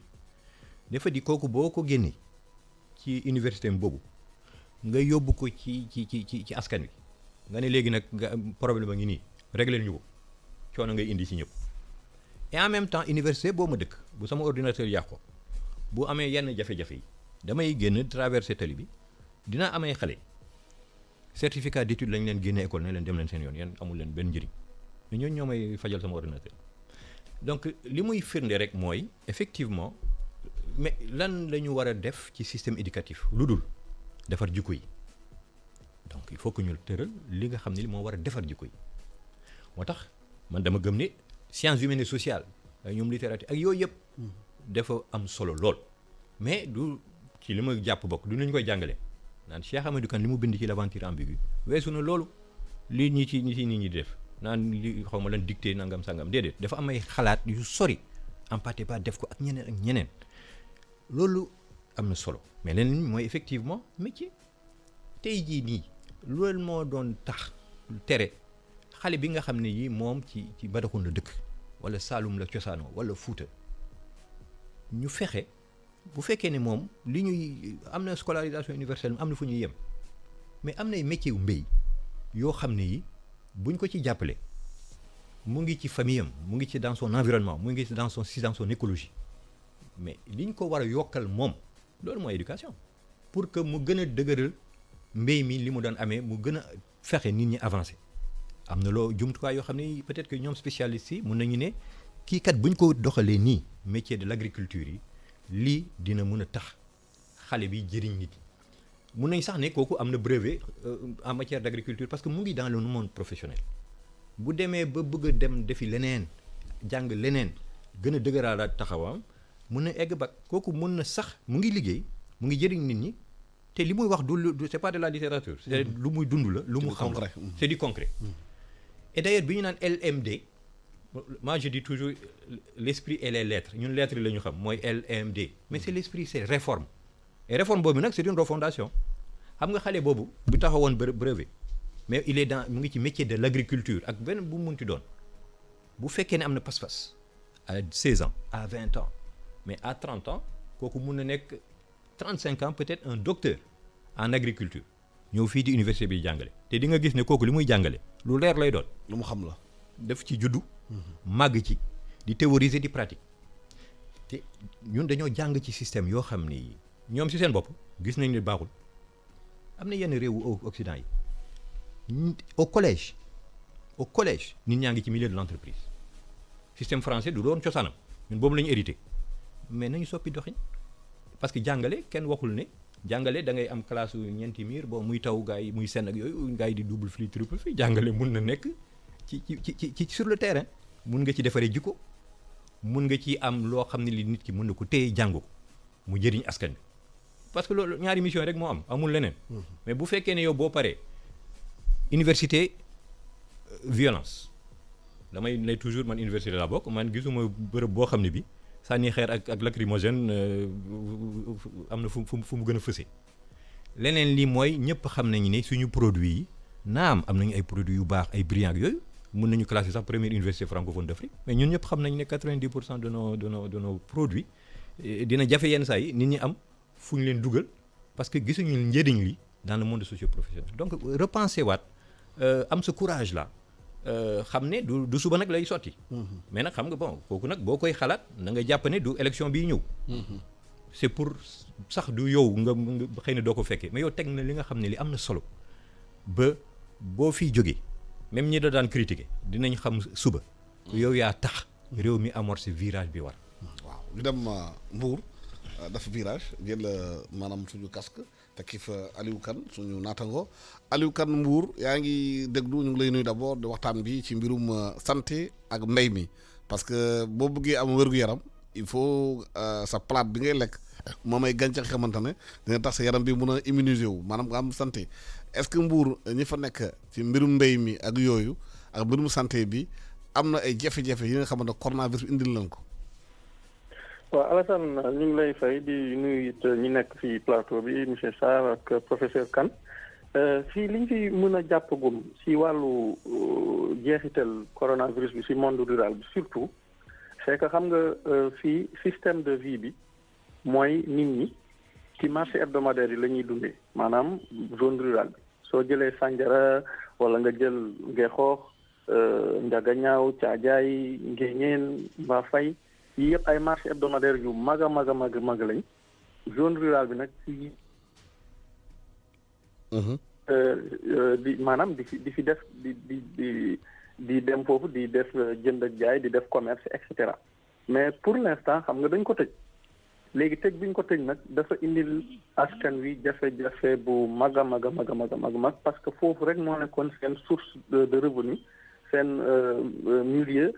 S2: dafa di kooku boo ko génnee ci université boobu nga yóbbu ko ci askan wi nga ne léegi nag nga problème a ngi nii réglé ñu ko coono ngay indi ci ñëpp et en même temps université boo ma dëkk bu sama ordinateur yàqu ko bu amee yenn jafe-jafe yi damay génn traversé tali bi dinaa amee xale certificat d'étude lañ leen génne école ne leen dem leen seen yoon yéen amul leen benn njëriñ mais ñooñu ñoo may fajal sama ordinateur donc li muy firnde rek mooy effectivement mais lan la ñu war a def ci système éducatif lu dul defar jikko yi donc il faut que ñu tëral li nga xam ne li moo war a defar jikko yi moo tax man dama gëm ne sciences humaines et sociales ñoom littérature ak yooyu yëpp dafa am solo lool mais du ci li ma jàpp bokk du ñu koy jàngale naan Cheikh Hamidou Kane li mu bind ci l'aventure ambiguë weesu na loolu li nit ñi di def naan li xaw ma lan dicté nangam sangam déedéet dafa am ay xalaat yu sori empathé ba def ko ak ñeneen loolu am na solo mais leneen mooy effectivement métier tey jii nii loolu moo doon tax tere xale bi nga xam ne yi moom ci Badaxun la dëkk wala Saalum la cosaanoo wala Fuuta ñu fexe bu fekkee ne moom li ñuy am na scolarisation universelle am na fu ñuy yem mais am nay métier yu mbéy yoo xam ne yi buñ ko ci jàppale mu ngi ci famille am mu ngi ci dans son environnement mu ngi ci dans son écologie mais liñ ko war a yokkal moom loolu mooy éducation pour que mu gën a dëgëral mbéy mi li mu doon amee mu gën a fexe nit ñi avancer am na loo jumtukaay yoo xam ne peut-être que ñoom spécialistes yi mun nañu ne kii kat buñ ko doxalee nii métier de l'agriculture yi lii dina mën a tax xale bi jëriñ nit mun nañ sax ne kooku am na brevet en matière d'agriculture parce que mu ngi dans le monde professionnel bu demee ba bëgg a dem defi leneen jàng leneen gën a dëgëraalaat taxawaam mun na egg bac kooku mun na sax mu ngi liggéey mu ngi jëriñ nit ñi te li muy wax du c'est pas de la littérature c'est lu muy dund la lu mu xam la c'est du concret et d'ailleurs bi ñu naan LMD moi je dis toujours l'esprit et les lettres ñun lettres yi la ñu xam mooy LMD mais c'est l'esprit c'est réforme et réforme boobu nag c'est une refondation xam nga xale boobu bu taxawoon brevet mais il est dans mu ngi ci métier de l'agriculture ak benn bu mu munti doon bu fekkee ne am na pas-pas à 16 ans à 20 ans mais à 30 ans kooku mun na nekk 35 ans peut-être un docteur en agriculture ñëw fii di université bi jàngale te di nga gis ne kooku li muy jàngale lu leer lay doon
S1: lu mu xam la
S2: def ci juddu màgg ci di théoriser di pratique te ñun dañoo jàng ci système yoo xam ni ñoom ci seen bopp gis nañ ne baaxul am na yenn réewu Occident yi au collège nit ñaa ngi ci milieu de l'entreprise système français du doon cosaanam ñun boobu la ñu hérité mais nañu soppi doxin parce que jàngale kenn waxul ne jàngale da ngay am classe ñeenti miir bon muy taw gars yi muy senn ak yooyu gars yi di double flux triple flux jàngale mun na nekk ci sur le terrain mun nga ci defaree jikko mun nga ci am loo xam ne li nit ki mun na ko téye jàng ko mu jëriñ askan bi parce que loolu ñaari mission rek moo amul leneen mais bu fekkee ne yow boo paree université violence damay ne toujours man université la bokk man gisuma bërëb boo xam ne bi sànni xeer ak lacrymogène am na fu mu gën a fëse leneen lii mooy ñëpp xam nañu ne suñu produit yi naam am nañu ay produits yu baax ay brillants ak yooyu mun nañu classer sax première université francophone d'Afrique mais ñun ñëpp xam nañu ne 90% de nos produits dina jafe yenn saa yi nit ñi am fu ñu leen dugal parce que gisuñu njëriñ li dans le monde socio-professionnel donc repenser waat am ce courage là xam ne du suba nag lay sotti mais nag xam nga bon kooku nag boo koy xalaat na nga jàpp ne du élection bii ñëw c'est pour sax du yow nga xëy na doo ko fekkee mais yow teg na li nga xam ne li am na solo ba boo fiy jógee même ñi da daan critiquer dinañ xam suba yow yaa tax réew mi amorcé virage bi war.
S1: waaw ñu dem Mbour dafa virage jël maanaam suñu casque te kii fa Aliou Kane suñu naatango Aliou Kane Mbour yaa ngi déglu ñu ngi lay nuyu d'abord di waxtaan bi ci mbirum santé ak mbay mi parce que boo bëggee am wér-gu-yaram il faut sa plate bi ngay lekk moom ay gàncax xamante ne dina tax sa yaram bi mun a immuniser wu maanaam nga am santé est-ce que Mbour ñi fa nekk ci mbirum mbay mi ak yooyu ak mbirum santé bi am na ay jafe-jafe yi nga xamante ne coronavirus indil leen ko.
S4: waaw Alassane ñu ngi lay fay di nuyu it ñi nekk fii plateau bi monsieur Sarr ak professeur Kane fii liñ fi mën a jàppagum si wàllu jeexital coronavirus bi si monde rural bi surtout c'est que xam nga fii système de vie bi mooy nit ñi ci marché hebdomadaire yi la ñuy dundee maanaam zone rurale bi soo jëlee Sandiara wala nga jël Ngexoox Njagañaaw Caajaay Ngéñeen Mbafay yii yëpp ay marché hebdomadaire yu mag a mag a mag lañ zone rurale bi nag ci di maanaam di fi def di dem foofu di def jënd ak jaay di def commerce et cetera mais pour l'instant xam nga dañ ko tëj léegi tëj bi ñu ko tëj nag dafa indil askan wi jafe-jafe bu mag a mag a mag a mag a mag parce que foofu rek moo nekkoon seen source de revenu seen milieu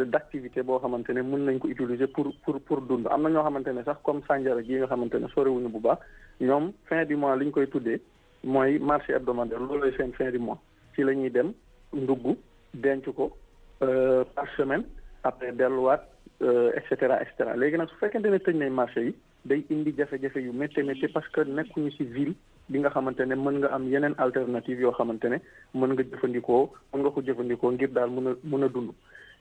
S4: d'activité boo xamante ne mën nañ ko utiliser pour dund am na ñoo xamante ne sax comme Sandiara gi nga xamante ne soriwuñu bu baax ñoom fin du mois li ñu koy tuddee mooy marché hebdomadaire loolooy seen fin du mois ci la ñuy dem ndugg denc ko par semaine après delluwaat et cetera léegi nag su fekkente ne tëj nañ marché yi day indi jafe-jafe yu métti parce que nekkuñu ci ville bi nga xamante ne mën nga am yeneen alternative yoo xamante ne mën nga ko jëfandikoo ngir daal mën a dund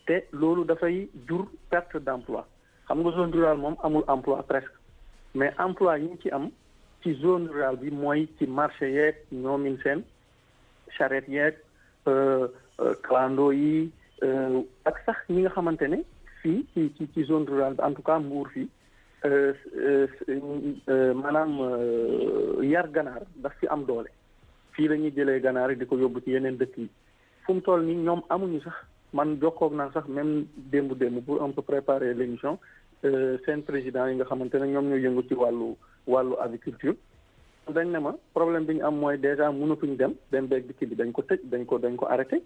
S4: te loolu dafay jur perte d'emploi xam nga zone rurale moom amul emploi presque mais emploi yi ñu ci am ci zone rurale bi mooy ci marché yeeg ñoomin seen charrette yeeg clando yi ak sax ñi nga xamante ne fii ci zone rurale bi en tout cas Mbour fii maanaam yar ganaar daf fi am doole fii la ñuy jëlee ganaar yi di ko yóbbu ci yeneen dëkk yi fu mu toll nii ñoom amuñu sax man jokkoog naa sax même démb pour un peu préparer l'émission seen président yi nga xamante ne ñoom ñoo yëngu ci wàllu agriculture dañ ne ma problème bi ñu am mooy déjà mënatuñ dem beeg dikk bi dañ ko tëj dañ ko arrêté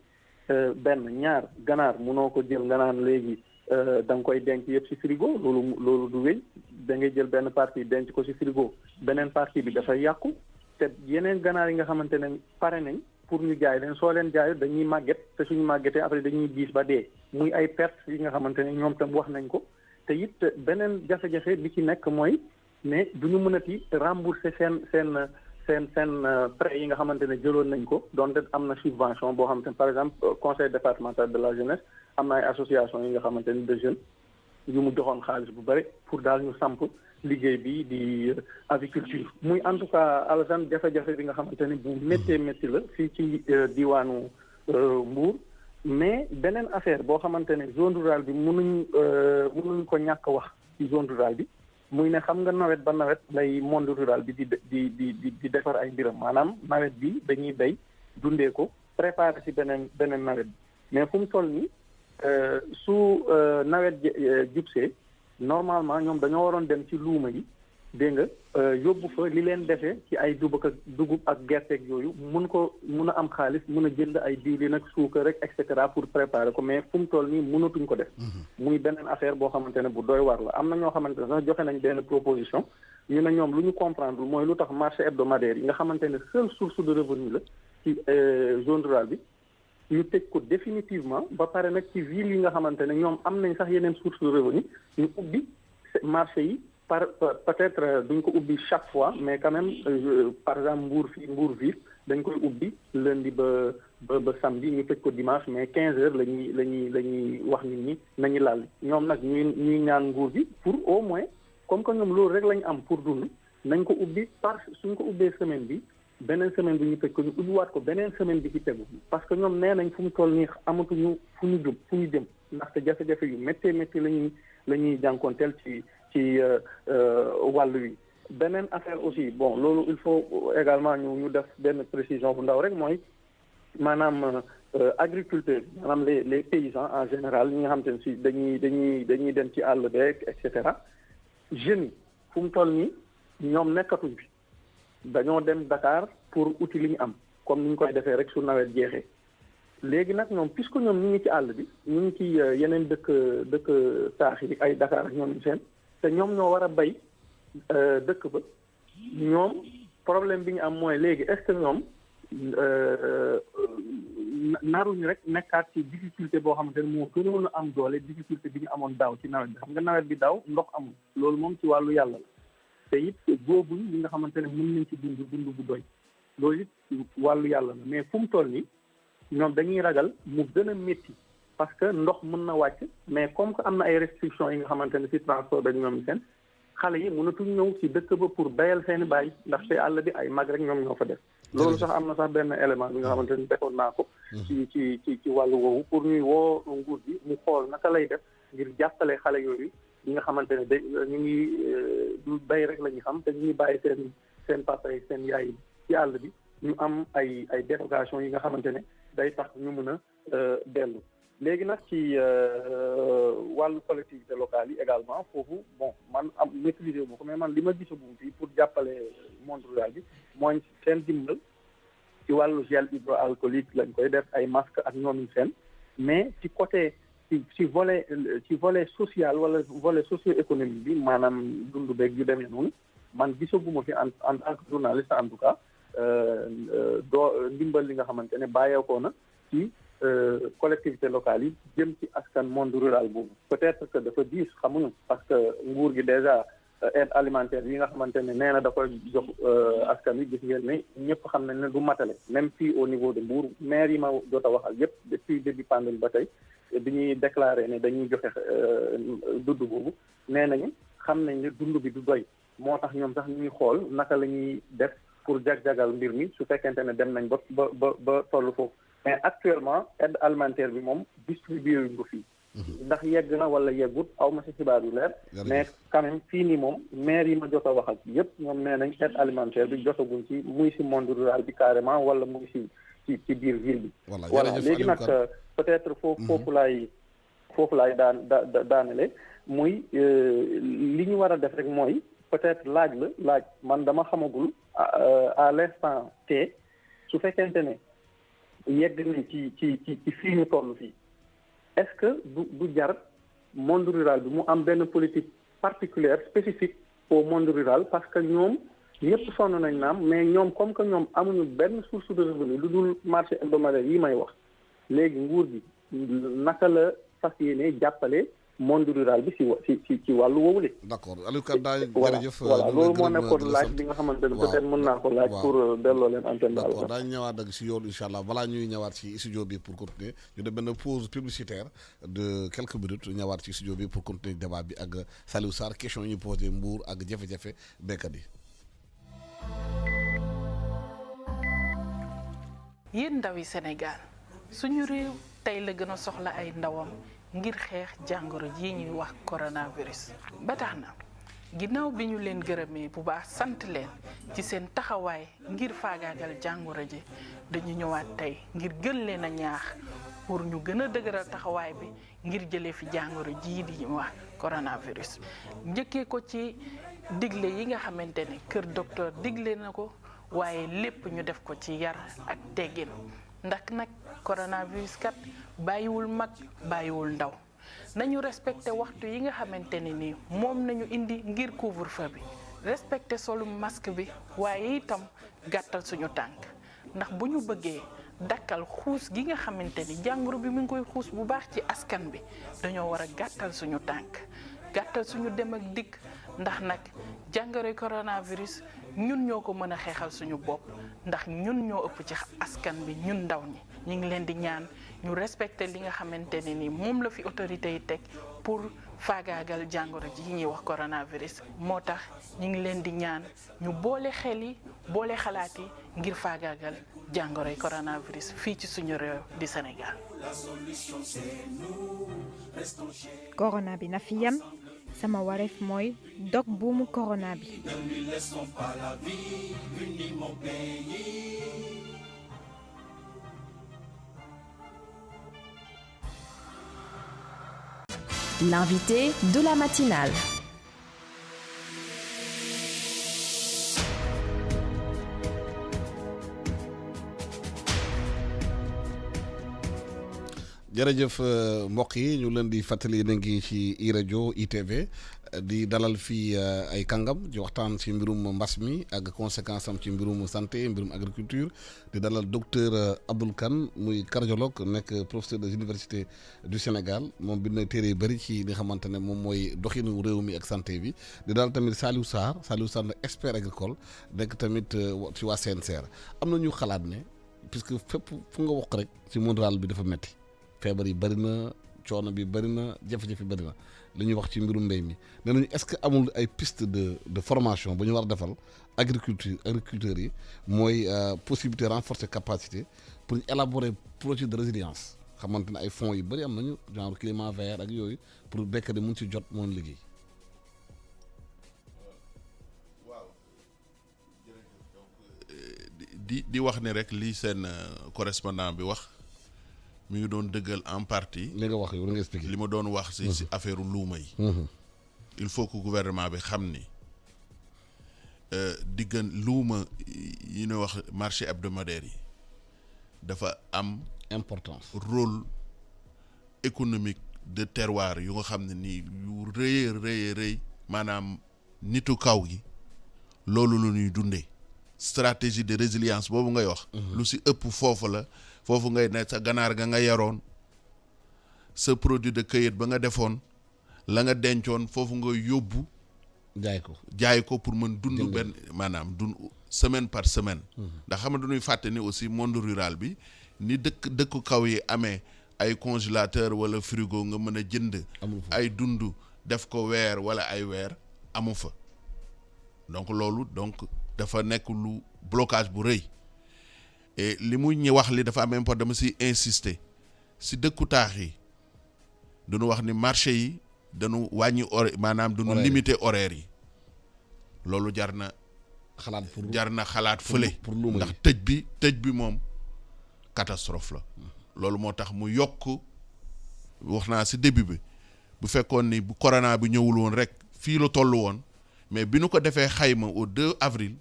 S4: benn ñaar ganaar mënoo ko jël nga naan léegi da nga koy denc yëpp ci frigo loolu du wéy da ngay jël benn partie denc ko ci frigo beneen partie bi dafay yàqu te yeneen ganaar yi nga xamante ne pare nañ pour ñu jaay leen soo leen jaayut dañuy màgget te suñu màggetee après dañuy diis ba dee muy ay perte yi nga xamante ne ñoom tam wax nañ ko te it beneen jafe-jafe li ci nekk mooy ne du ñu mënati rembourser seen prêt yi nga xamante ne jëloon nañ ko donte am na subvention boo xamante ne par exemple conseil départemental de la jeunesse am na ay association yi nga xamante ne de jeunes yu mu joxoon xaalis bu bëri pour daal ñu samp liggéey bi di aviculture muy en tout cas Alassane jafe-jafe bi nga xamante ne bu métti la fii ci diwaanu Mbour mais beneen affaire boo xamante ne zone rurale bi mënuñ ko ñàkk wax ci zone rurale bi muy ne xam nga nawet ba nawet lay monde rural bi di defar ay mbiram maanaam nawet bi dañuy béy dundee ko préparer ci beneen nawet bi mais fu mu toll nii su nawet jubsee normalement ñoom dañoo waroon dem ci luuma yi dégg nga yóbbu fa li leen defee ci ay dugub ak gerteeg yooyu mun a am xaalis mun a jënd ay diwlin ak suukar rek et cetera pour préparer ko mais fu mu toll nii mënatuñ ko def. muy beneen affaire boo xamante ne bu doy war la am na ñoo xamante ne sax joxe nañ benn proposition ñu ne ñoom lu ñu comprendre mooy lu tax marché hebdomadaire yi nga xamante ne seule source de revenu la ci zone rurale bi ñu tëj ko définitivement ba pare nag ci ville yi nga xamante ne ñoom am nañ sax yeneen source de revenu ñu ubbi marché yi. peut-être duñ ko ubbi chaque fois mais quand même par exemple Mbour ville dañ koy ubbi lundi ba samedi ñu tëj ko dimanche mais 15 heures la ñuy wax nit ñi nañu laal ñoom nag ñuy ñaan nguur bi pour au moins comme que ñoom loolu rek la ñu am pour dund nañ ko ubbi suñ ko ubbee semaine bi beneen semaine bi ñu tëj ko ñu ubbiwaat ko beneen semaine bi ci tegu parce que ñoom nee nañ fu mu toll nii amatuñu fu ñu jëm ndaxte jafe-jafe yu métti la ñuy jànkoonteel ci wàll wi. beneen affaire aussi bon loolu il faut également ñu def benn précision bu ndaw rek mooy maanaam agriculteurs maanaam les paysans en général ñi nga xam te ne si dañuy dem ci àll beeg et cetera jeunes yi fu mu toll nii ñoom nekkatuñ fi dañoo dem Dakar pour uti li ñu am comme ni ñu koy defee rek su nawet jeexee léegi nag ñoom puisque ñoom ñu ngi ci àll bi ñu ngi ci yeneen dëkk taax yi ay Dakar ak ñoom seen te ñoom ñoo war a bay dëkk ba ñoom problème bi ñu am mooy léegi est-ce que ñoom naruñu rek nekkaat ci difficulté boo xamante ne moo gënoon a am doole difficulté bi ñu amoon daaw ci nawet bi xam nga nawet bi daaw ndox amul loolu moom ci wàllu yàlla la te it góobuñ li nga xamante ne mën nañ ci dund bu doy loolu it wàllu yàlla la mais fu mu toll nii ñoom dañuy ragal mu gën a métti parce que ndox mën na wàcc mais comme que am na ay restrictions yi nga xamante ne ci transport dañ ñoom seen xale yi mënatuñ ñëw ci dëkk ba pour bayal seeni baay ndax te àll bi ay mag rek ñoom ñoo fa def loolu sax am na sax benn élément bi nga xamante ni defoon naa ko ci wàllu woowu pour ñuy woo nguur gi mu xool naka lay def ngir jàppale xale yooyu yi nga xamante ne ñu ngi du bay rek la ñu xam te ñu ngi bàyyi seen papa yi seen yaay ci àll bi ñu am ay dérogation yi nga xamante ne day tax ñu mën a dellu léegi nag ci wàllu collectivité locale yi également foofu bon man am maîtriser wu ko mais man li ma gisagum fii pour jàppale monde rural bi mooy seen dimbal ci wàllu gel hydroalcoolique lañ koy def ay masque ak ñoomin seen mais ci côté ci volet social wala volet socio-économique bi maanaam dundu beeg yu demee noonu man gisaguma fi en tant que journaliste en tout cas ndimbal li nga xamante ne bàyyeekoo na ci collectivité locale yi jëm ci askan monde rural boobu peut-être que dafa diis xamuñu parce que nguur gi déjà aide alimentaire yi nga xamante ne nee na da koy jox askan wi gis ngeen ne ñëpp xam nañ ne du matale même fii au niveau de Mbour maire yi ma jot a waxal yëpp depuis début pandémie ba tey bi ñuy déclaré ne dañuy joxe dund boobu nee nañu xam nañ ne dund bi du doy moo tax ñoom sax ñuy xool naka la ñuy def pour jag-jagal mbir mi su fekkente ne dem nañ ba toll foofu mais actuellement aide alimentaire bi moom distribué wuñ ko fii ndax yegg na wala yeggut aw ma si xibaar yu leer mais quand même fii nii moom maire yi ma jot a waxal yëpp ñoom nee nañ aide alimentaire bi jotaguñ ci muy si monde rural bi carrément wala muy ci biir ville bi voilà léegi nag peut-être foofu laay daanele muy li ñu war a def rek mooy peut-être laaj man dama xamagul à l'instant T su fekkente ne yegg nañ ci fii ñu toll fii est-ce que du jar monde rural bi mu am benn politique particulière spécifique au monde rural parce que ñoom ñëpp sonn nañ naam mais ñoom comme que ñoom amuñu benn source de revenu lu dul marché hebdomadaire yi may wax léegi nguur gi naka la fas yéene jàppale monde rural bi ci wàllu woowu de.
S1: d'accord Aliou Kane daa jërëjëf.
S4: voilà loolu moo nekkoon laaj bi nga xamante ne peut-être mën naa ko laaj. pour delloo leen antenne daal.
S1: d'accord daañu ñëwaat ak si yoon incha allah balaa ñuy ñëwaat ci studio bi pour continuer ñu def benn pause publicitaire de quelques minutes ñëwaat ci studio bi pour continuer débat bi ak Saliou Sarr question yi ñu posé Mbour ak jafe-jafe béykat yi.
S5: yéen ndaw yi Sénégal suñu réew tey la gën a soxla ay ndawam. ngir xeex jàngoro ji ñuy wax coronavirus ba tax na ginnaaw bi ñu leen gërëmee bu baax sant leen ci seen taxawaay ngir faagaagal jàngoro ji dañu ñëwaat tey ngir gën leen a ñaax pour ñu gën a dëgëral taxawaay bi ngir jëlee fi jàngoro jii di ñu wax coronavirus njëkkee ko ci digle yi nga xamante ne kër docteur digle na ko waaye lépp ñu def ko ci yar ak teggin ndax nag coronavirus kat bàyyiwul mag bàyyiwul ndaw nañu respecté waxtu yi nga xamante ne nii moom nañu indi ngir couvre-feu bi respecté solu masque bi waaye itam gàttal suñu tànk ndax bu ñu bëggee dakkal xuus gi nga xamante ni jàngoro bi mu ngi koy xuus bu baax ci askan bi dañoo war a gàttal suñu tànk gàttal suñu dem ak dikk ndax nag jàngoroy coronavirus ñun ñoo ko mën a xeexal suñu bopp ndax ñun ñoo ëpp ci askan bi ñun ndaw ñi ñu ngi leen di ñaan ñu respecté li nga xamante ne ni moom la fi autorité yi teg pour faagaagal jàngoro ji ñuy wax coronavirus moo tax ñu ngi leen di ñaan ñu boole xel yi boole xalaat yi ngir faagaagal jàngoroy coronavirus fii ci suñu réew di Sénégal.
S6: corona bi na fi yem sama wareef mooy dog buumu corona bi.
S7: L'invité de la matinale.
S1: jërëjëf mbokk yi ñu leen di fàttali na ngi ci iRadio ITV di dalal fii ay kàngam di waxtaan ci mbirum mbas mi ak conséquence am ci mbirum santé mbirum agriculture di dalal docteur Abdoul Kane muy cardiologue nekk professeur des universités du Sénégal moom bind na téere yu bëri ci li nga xamante ne moom mooy doxinu réew mi ak santé bi di dalal tamit Saliou Sarr na expert agricole nekk tamit ci waa CNCR am na ñu xalaat ne puisque fépp fu nga wax rek ci monde rural bi dafa metti feebar yi bëri na coono bi bëri na jafe-jafe bëri na li ñuy wax ci mbirum mbéy mi nee nañu est-ce que amul ay piste de formation ba ñu war a defal agriculteurs yi mooy possibilité renforcer capacité pour ñu élaborer projet de résilience xamante ne ay fonds yu bëri am nañu genre climat vert ak yooyu pour béykat yi mun ci jot moon liggéey.
S3: waaw di wax ne rek lii seen correspondant bi wax. mi ngi doon dëggal en partie.
S1: li nga wax yow li nga expliqué.
S3: li ma doon wax si affaire luuma yi. il faut que gouvernement bi xam ni luuma yi ñuy wax marché hebdomadaire yi dafa am.
S1: importance
S3: rôle économique de terroir yu nga xam ne nii yu rëy maanaam nitu kaw gi loolu lu ñuy dundee. stratégie de résilience boobu ngay wax. lu si ëpp foofu la. foofu ngay ne sa ganaar ga nga yaroon sa produit de cueillette ba nga defoon la nga dencoon foofu nga yóbbu jaay ko pour mën dund benn maanaam dund semaine par semaine ndax xam nga duñuy fàtte ni aussi monde rural bi ni dëkku kaw yi amee ay congélateur wala frigo nga mën a jënd ay dund def ko weer wala ay weer amu fa donc loolu dafa nekk lu blocage bu rëy et li mu ñu wax li dafa am import dama si insister si dëkku taax yi dañu wax ni marché yi dañu wàññi maanaam duñu limiter horaire yi loolu jar na xalaat fële ndax tëj bi moom catastrophe la loolu moo tax mu yokk wax naa si début bi bu fekkoon ni bu corona bi ñëwul woon rek fii la toll woon mais bi nu ko defee xayma au 2 avril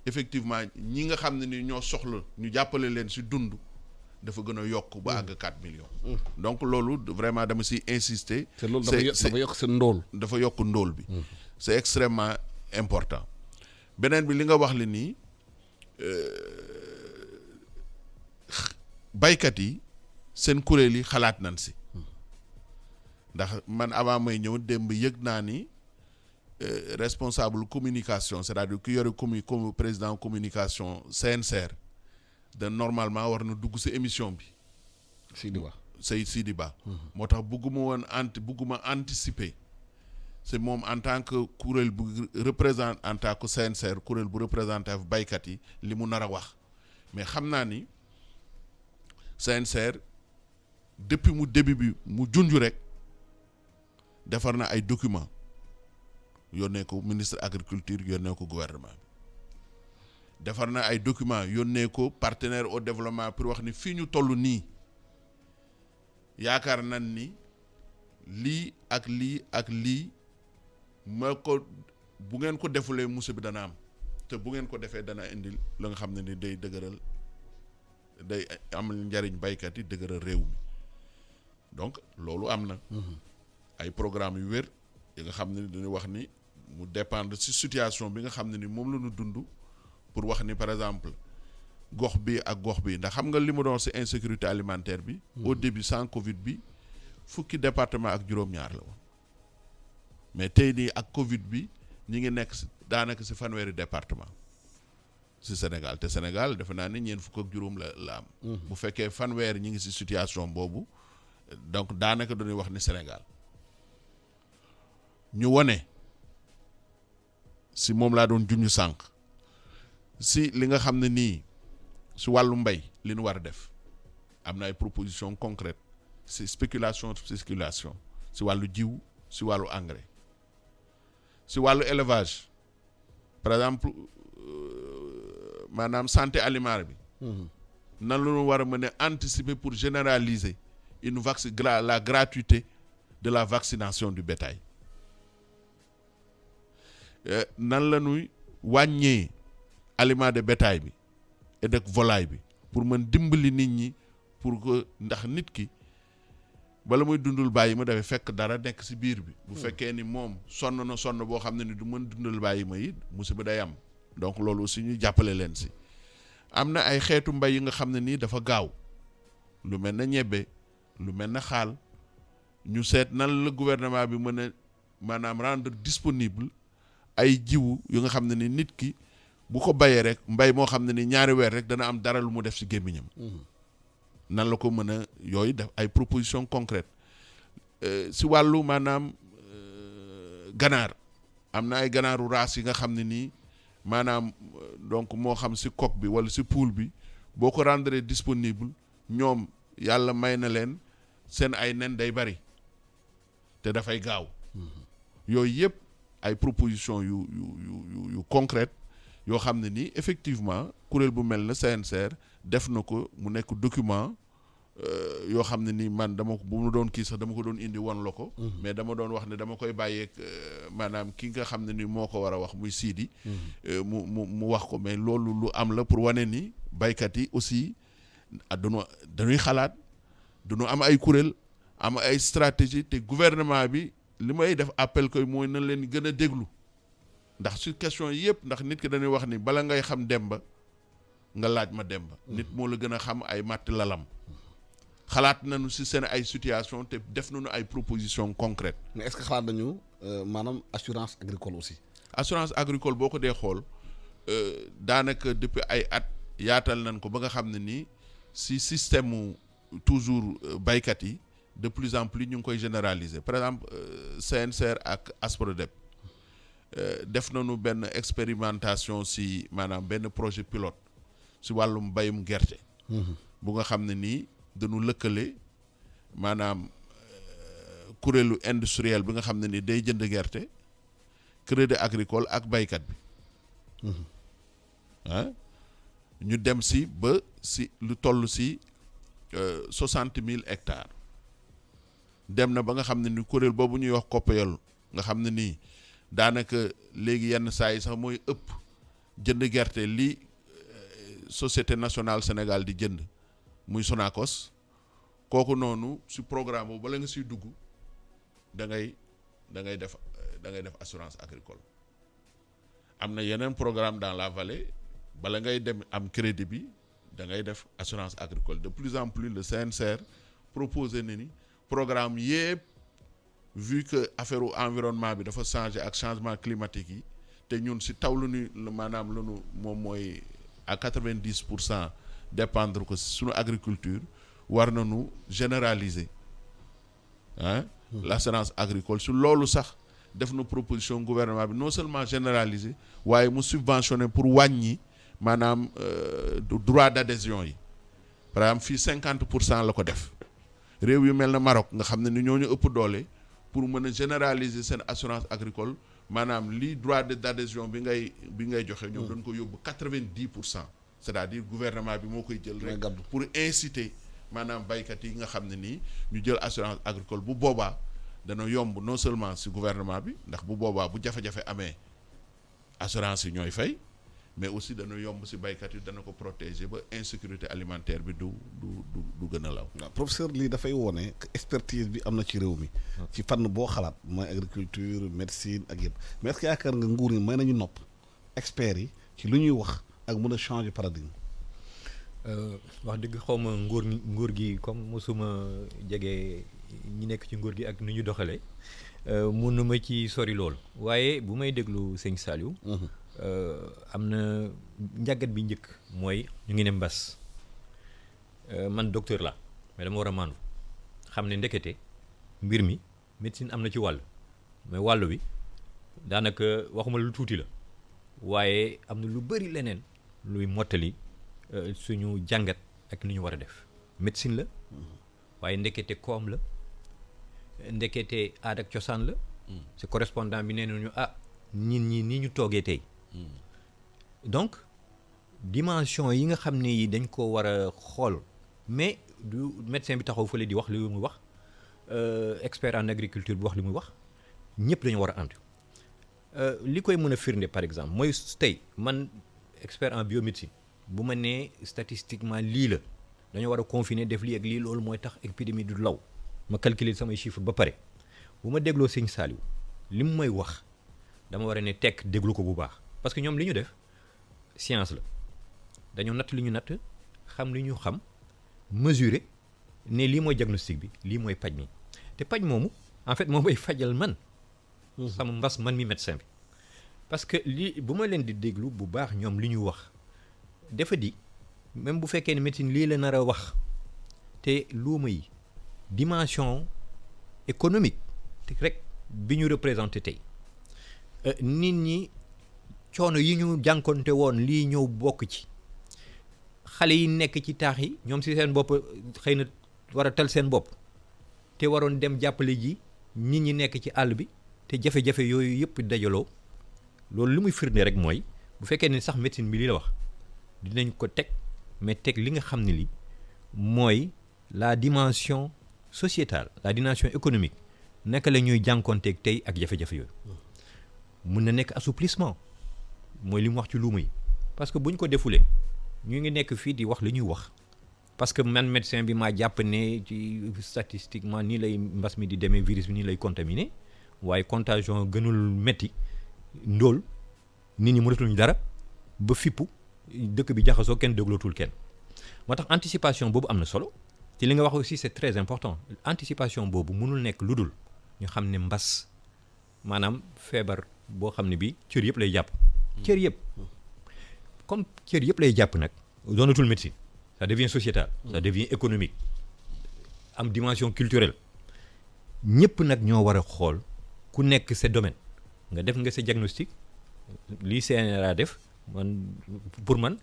S3: effectivement ñi nga xam ne ni ñoo soxla ñu jàppale leen si dund dafa gën a yokk ba àgg 4 millions. donc loolu vraiment dama si insister.
S1: te loolu dafa yokk seen ndóol.
S3: dafa yokk ndóol bi. c'est extrêmement important. beneen bi li nga wax li nii baykat yi seen kuréel yi xalaat nañ si. ndax man avant may ñëw démb yëg naa ni. Responsable communication c'est-à-dire ki yore comme président communication CNCR de normalement war na dugg ci émission bi. Sidi Ba. moo tax bugguma anticiper c'est moom en tant que kuréel bu représente en tant que CNCR kuréel bu représentatif baykat yi li mu nar a wax mais xam naa ni CNCR depuis mu début bi mu junj rek defar na ay documents. yónnee ko ministre agriculture yónnee ko gouvernement bi defar na ay documents yónnee ko partenaire au développement pour wax ni fii ñu toll nii yaakaar nañ ni lii ak lii ma ko bu ngeen ko defulee musiba bi dana am te bu ngeen ko defee dana indil la nga xam ne ni day amal njariñ baykat yi dëgëral réew mi donc loolu am na. ay programme yu wér yi nga xam ne ni dañuy wax ni mu dépendre ci situation bi nga xam ne ni moom la ñu dund pour wax ni par exemple gox bi ak gox bi ndax xam nga li mu doon ci insécurité alimentaire bi. au début sans Covid bi fukki département ak juróom-ñaar la woon mais tey nii ak Covid bi ñi ngi nekk daanaka ci fanweeri département ci Sénégal te Sénégal defe naa ni ñeent fukk ak juróom la am. bu fekkee fanweeri ñi ngi ci situation boobu donc daanaka dañuy wax ni Sénégal. ñu wone si moom laa doon junj sànq si li nga xam ne nii si wàllu mbay li ñu war a def am na ay propositions concrètes si spéculation si wàllu jiw si wàllu engrais si wàllu élevage par exemple maanaam santé alimentaire bi nan la ñu war a mën a anticiper pour généraliser la gratuité de la vaccination du bétail nan la ñuy wàññee aliment de bétail bi et de volaille bi pour mën dimbali nit ñi pour que ndax nit ki bala muy dundul bàyyi ma dafay fekk dara nekk si biir bi bu fekkee ni moom sonn boo xam ne ni du mën dundal bàyyi ma yi musiba day am donc loolu aussi ñu jàppale leen si am na ay xeetu mbay yi nga xam ne nii dafa gaaw lu mel na ñebbe lu mel na xaal ñu seet nan la gouvernement bi mën a maanaam rendre disponible ay jiwu yu nga xam ne ni nit ki bu ko bayee rek mbay moo xam ne ni ñaari weer rek dana am dara lu mu def si gémmiñam nan la ko mën a yooyu def ay proposition concrète si wàllu maanaam ganaar am na ay ganaaru race yi nga xam ne nii maanaam donc moo xam si coq bi wala si poule bi boo ko rendre disponible ñoom yàlla may na leen seen ay nen day bari te dafay gaaw yooyu yëpp ay proposition yu concrète yoo xam ne nii effectivement kuréel bu mel na CNCR def na ko mu nekk document yoo xam ne nii man dama ko bu mu doon kii sax dama ko doon indi won la ko mais dama doon wax ne dama koy bàyyeeg maanaam ki nga xam ne ni moo ko war a wax muy Sidi mu wax ko mais loolu lu am la pour wane ni baykat yi aussi dañuy xalaat dañu am ay kuréel am ay stratégie te gouvernement bi li may def appel koy mooy na leen gën a déglu ndax su question yëpp ndax nit ki dañuy wax ni bala ngay xam Demba nga laaj ma Demba nit moo la gën a xam ay matt lalam xalaat nañu si seen ay situation te def nañu ay proposition concrète
S1: mais est-ce que xalaat nañu maanaam assurance agricole aussi
S3: assurance agricole boo ko dee xool daanaka depuis ay at yaatal nañ ko ba nga xam ne nii si système toujours baykat yi de plus en plus ñu ngi koy généraliser par exemple CNCR ak ASPRODEP def nañu benn expérimentation si maanaam benn projet pilote si wàllum bayum gerte bu nga xam ne nii dañu lëkkale maanaam kuréelu industriel bi nga xam ne ni day jënd gerte crédit agricole ak baykat bi ñu dem si ba si lu toll si 60,000 hectares dem na ba nga xam ne ni kuréel boobu ñuy wax COPEOL nga xam ne nii daanaka léegi yenn saa yi sax mooy ëpp jënd gerte li Société nationale Sénégal di jënd muy Sonacos kooku noonu si programme boobu bala nga siy dugg da ngay def assurance agricole am na yeneen programme dans la vallée bala ngay dem am crédit bi da ngay def assurance agricole de plus en plus le CNCR proposé na ni programme yëpp vu que affaire environnement bi dafa changé ak changement climatique yi te ñun si taw lu ñu maanaam lu ñu moom mooy à 90% dépendre ko suñu agriculture war nañu généraliser l'assurance agricole su loolu sax def na proposition gouvernement bi non seulement généraliser waaye mu subventionner pour wàññi maanaam droit d'adhésion yi par exemple fii 50% la ko def réew yu mel na Maroc nga xam ne ni ñooñu ëpp doole pour mën a généraliser seen assurance agricole maanaam lii droit d'adhésion bi ngay joxe ñoom dañ ko yóbbu 90%. c'est-à-dire gouvernement bi moo koy jël rek pour inciter maanaam baykat yi nga xam ne nii ñu jël assurance agricole bu boobaa dana yomb non seulement ci gouvernement bi ndax bu boobaa bu jafe-jafe amee assurance yi ñooy fay mais aussi dana yomb ci baykat yi dana ko protéger ba insécurité alimentaire bi du gën a law.
S1: waaw professeur lii dafay wone expertise bi am na ci réew mi ci fànn boo xalaat mooy agriculture médecine ak yëpp mais est-ce que yaakaar nga nguur ñi may nañu nopp experts yi ci lu ñuy wax ak mën a changer paradigme.
S2: wax dëgg xaw ma nguur gi comme mosuma jege ñi nekk ci nguur gi ak nu ñu doxalee mënuma ci sori lool waaye bu may déglu sëñ Saliou. am na njàngat bi njëkk mooy ñu ngi ne mbas man docteur la mais dama war a maandu xam ne ndekete mbir mi médecine am na ci wàll mais wàll wi daanaka waxuma lu tuuti la waaye am na lu bari leneen luy mottali suñu jàngat ak li ñu war a def médecine la waaye ndekete koom la ndekete aada ak cosaan la si correspondant bi nee nañu nit ñi ni ñu toogee tey donc dimension yi nga xam ne yi dañ ko war a xool mais du médecin bi taxaw fële di wax li muy wax expert en agriculture bi wax li muy wax ñëpp dañu war a ànd li koy mën a firnde par exemple mooy tey man expert en biomédecine bu ma nee statistiquement lii la dañoo war a confiner def lii ak lii loolu mooy tax épidémie du law ma calculer samay chiffres ba pare bu ma dégloo sëñ Saliou li mu may wax dama war a ne tekk déglu ko bu baax parce que ñoom li ñu def science la dañoo natt li ñu natt xam li ñu xam mesurer ne lii mooy diagnostic bi lii mooy paj mi te paj moomu en fait moom mooy fajal man sama mbas man mi médecin bi parce que lii bu ma leen di déglu bu baax ñoom li ñu wax dafa di même bu fekkee ne médecine lii la nar a wax te luuma yi dimension économique te rek bi ñu représenté tey nit ñi coono yi ñu jànkonte woon lii ñëw bokk ci xale yi nekk ci taax yi ñoom si seen bopp xëy na war a tal seen bopp te waroon dem jàppale ji nit ñi nekk ci àll bi te jafe-jafe yooyu yëpp dajaloo loolu li muy firnde rek mooy bu fekkee ne sax médecine bi lii la wax dinañ ko teg mais teg li nga xam ne li mooy la dimension sociétale la dimension économique naka la ñuy jànkonteeg tey ak jafe-jafe yooyu mun na nekk assouplissement mooy li mu wax ci luuma yi parce que bu ñu ko defulee ñu ngi nekk fii di wax li ñuy wax parce que man médecin bi maa jàpp ne ci statistiquement nii lay mbas mi di demee virus bi nii lay contaminé waaye contagion gënul metti ndóol nit ñi mënatuñu dara ba fippu dëkk bi jaxasoo kenn déglootul kenn moo tax anticipation boobu am na solo te li nga wax aussi c'est très important anticipation boobu mënul nekk lu dul ñu xam ne mbas maanaam feebar boo xam ne bi cër yëpp lay jàpp cër yëpp comme cër yëpp lay jàpp nag doonatul médecine ça devient sociétal ça devient économique am dimension culturelle ñëpp nag ñoo war a xool ku nekk sa domaine nga def nga sa diagnostic lii CNRA def man pour man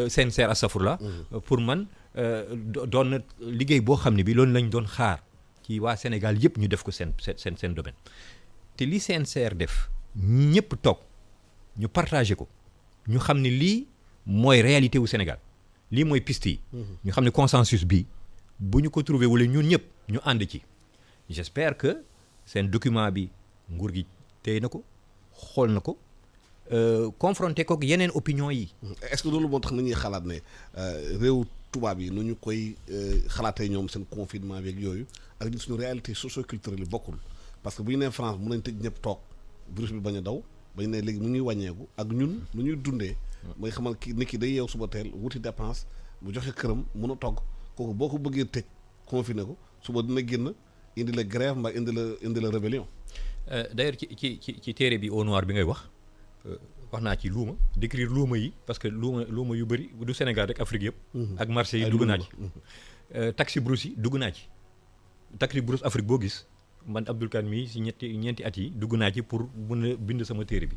S2: CNCR astafurlah pour man doon na liggéey boo xam ne bi loolu lañ doon xaar ci waa Sénégal yëpp ñu def ko seen domaine te lii CNCR def ñëpp toog ñu partagé ko ñu xam ne lii mooy réalité wu Sénégal lii mooy piste yi ñu xam ne consensus bi bu ñu ko trouvé wala ñun ñëpp ñu ànd ci j'espère que seen document bi nguur gi téye na ko xool na ko confronté ko ak yeneen opinion yi.
S1: est-ce que loolu moo tax nit ñuy xalaat ne réew tubaab yi nu ñu koy xalaatee ñoom seen confinement beeg yooyu ak ñun suñu réalité socio-culturelle yi bokkul parce que bu ñu nee France mën nañ tëj ñëpp toog virus bi bañ a daw bañ ne léegi mu ñuy wàññeeku ak ñun nu ñuy dundee. mooy xamal ki nit ki day yeew suba teel wuti dépense bu joxe këram mën a togg kooku boo ko bëggee tëj confiné ko suba dina génn indi la grève mbaa indi la rébellion.
S2: d'ailleurs ci téere bi au noir bi ngay wax naa ci luuma décrire luuma yi parce que luuma yu bëri du Sénégal rek Afrique yëpp. ak marché yi dugg naa ci. taxi brousse yi dugg naa ci. taxi brousse Afrique boo gis man Abdoul Kane mii si ñeenti at yi dugg naa ci pour mën a bind sama téere bi.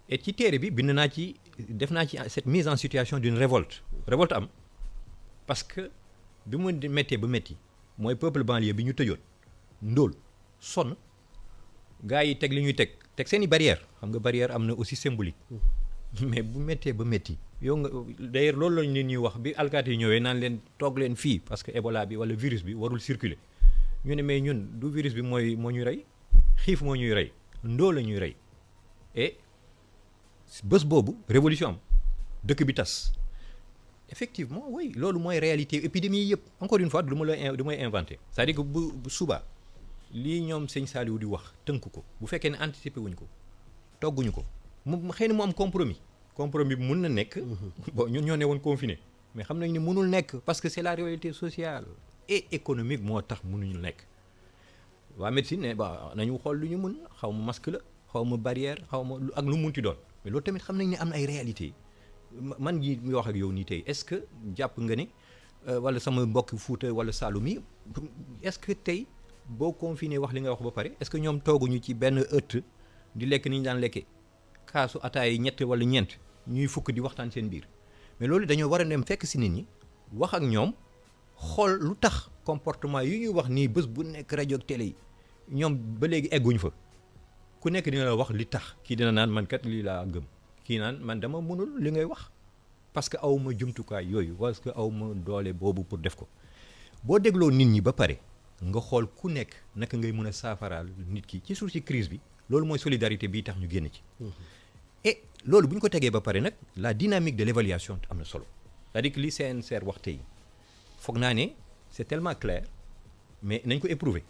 S2: et ci téere bi bind naa ci def naa ci cette mise en situation d'une révolte am parce que bi mu méttee ba métti mooy peuple banlieue bi ñu tëjoon ndóol sonn gars yi teg li ñuy teg seen i barrière xam nga barrière am na aussi symbolique mais bu méttee ba métti yow nga d'ailleurs loolu lañ leen ñuy wax bi alkaati yi ñëwee naan leen toog leen fii parce que Ebola bi wala virus bi warul circuler ñu ne mais ñun du virus bi moo ñuy rey xiif moo ñuy rey ndóol la ñuy rey et bés boobu révolution am dëkk bi tas effectivement oui loolu mooy réalité épidémie yëpp encore une fois du may inventé c'est-à-dire que bu suba lii ñoom sëñ Saliou di wax tënk ko bu fekkee ne anticiper wuñ ko togguñu ko mu xëy na mu am compromis bi mun na nekk bon ñun ñoo ne woon confiné mais xam nañ ne mënul nekk parce que c'est la réalité sociale et économique moo tax mënuñu nekk waa médecine ne ba nañu xool lu ñu mun xaw ma masque la xaw ma barrière xaw ma ak lu munti doon mais loolu tamit xam nañ ne am na ay réalité man gi muy wax ak yow nii tey est-ce que jàpp nga ne wala sama mbokk Fuuta wala Saloum yi est-ce que tey boo confiné wax li nga wax ba pare est-ce que ñoom tooguñu ci benn ëtt di lekk ni ñu daan lekkee kaasu ataay yi ñett wala ñeent ñuy fukk di waxtaan seen biir mais loolu dañoo war a dem fekk si nit ñi wax ak ñoom xool lu tax comportement yi ñuy wax nii bés bu nekk rajo ak télé yi ñoom ba léegi egguñ fa ku nekk dina la wax li tax kii dina naan man kat lii laa gëm kii naan man dama mënul li ngay wax parce que aw ma jumtukaay yooyu parce que aw ma doole boobu pour def ko boo dégloo nit ñi ba pare nga xool ku nekk naka ngay mën a saafaraal nit ki ci suuf si crise bi loolu mooy solidarité bii tax ñu génn ci. et loolu bu ñu ko tegee ba pare nag la dynamique de l'évaluation am na solo c'est-à-dire que li CNCR wax tey foog naa ne c'est tellement clair mais nañ ko éprouver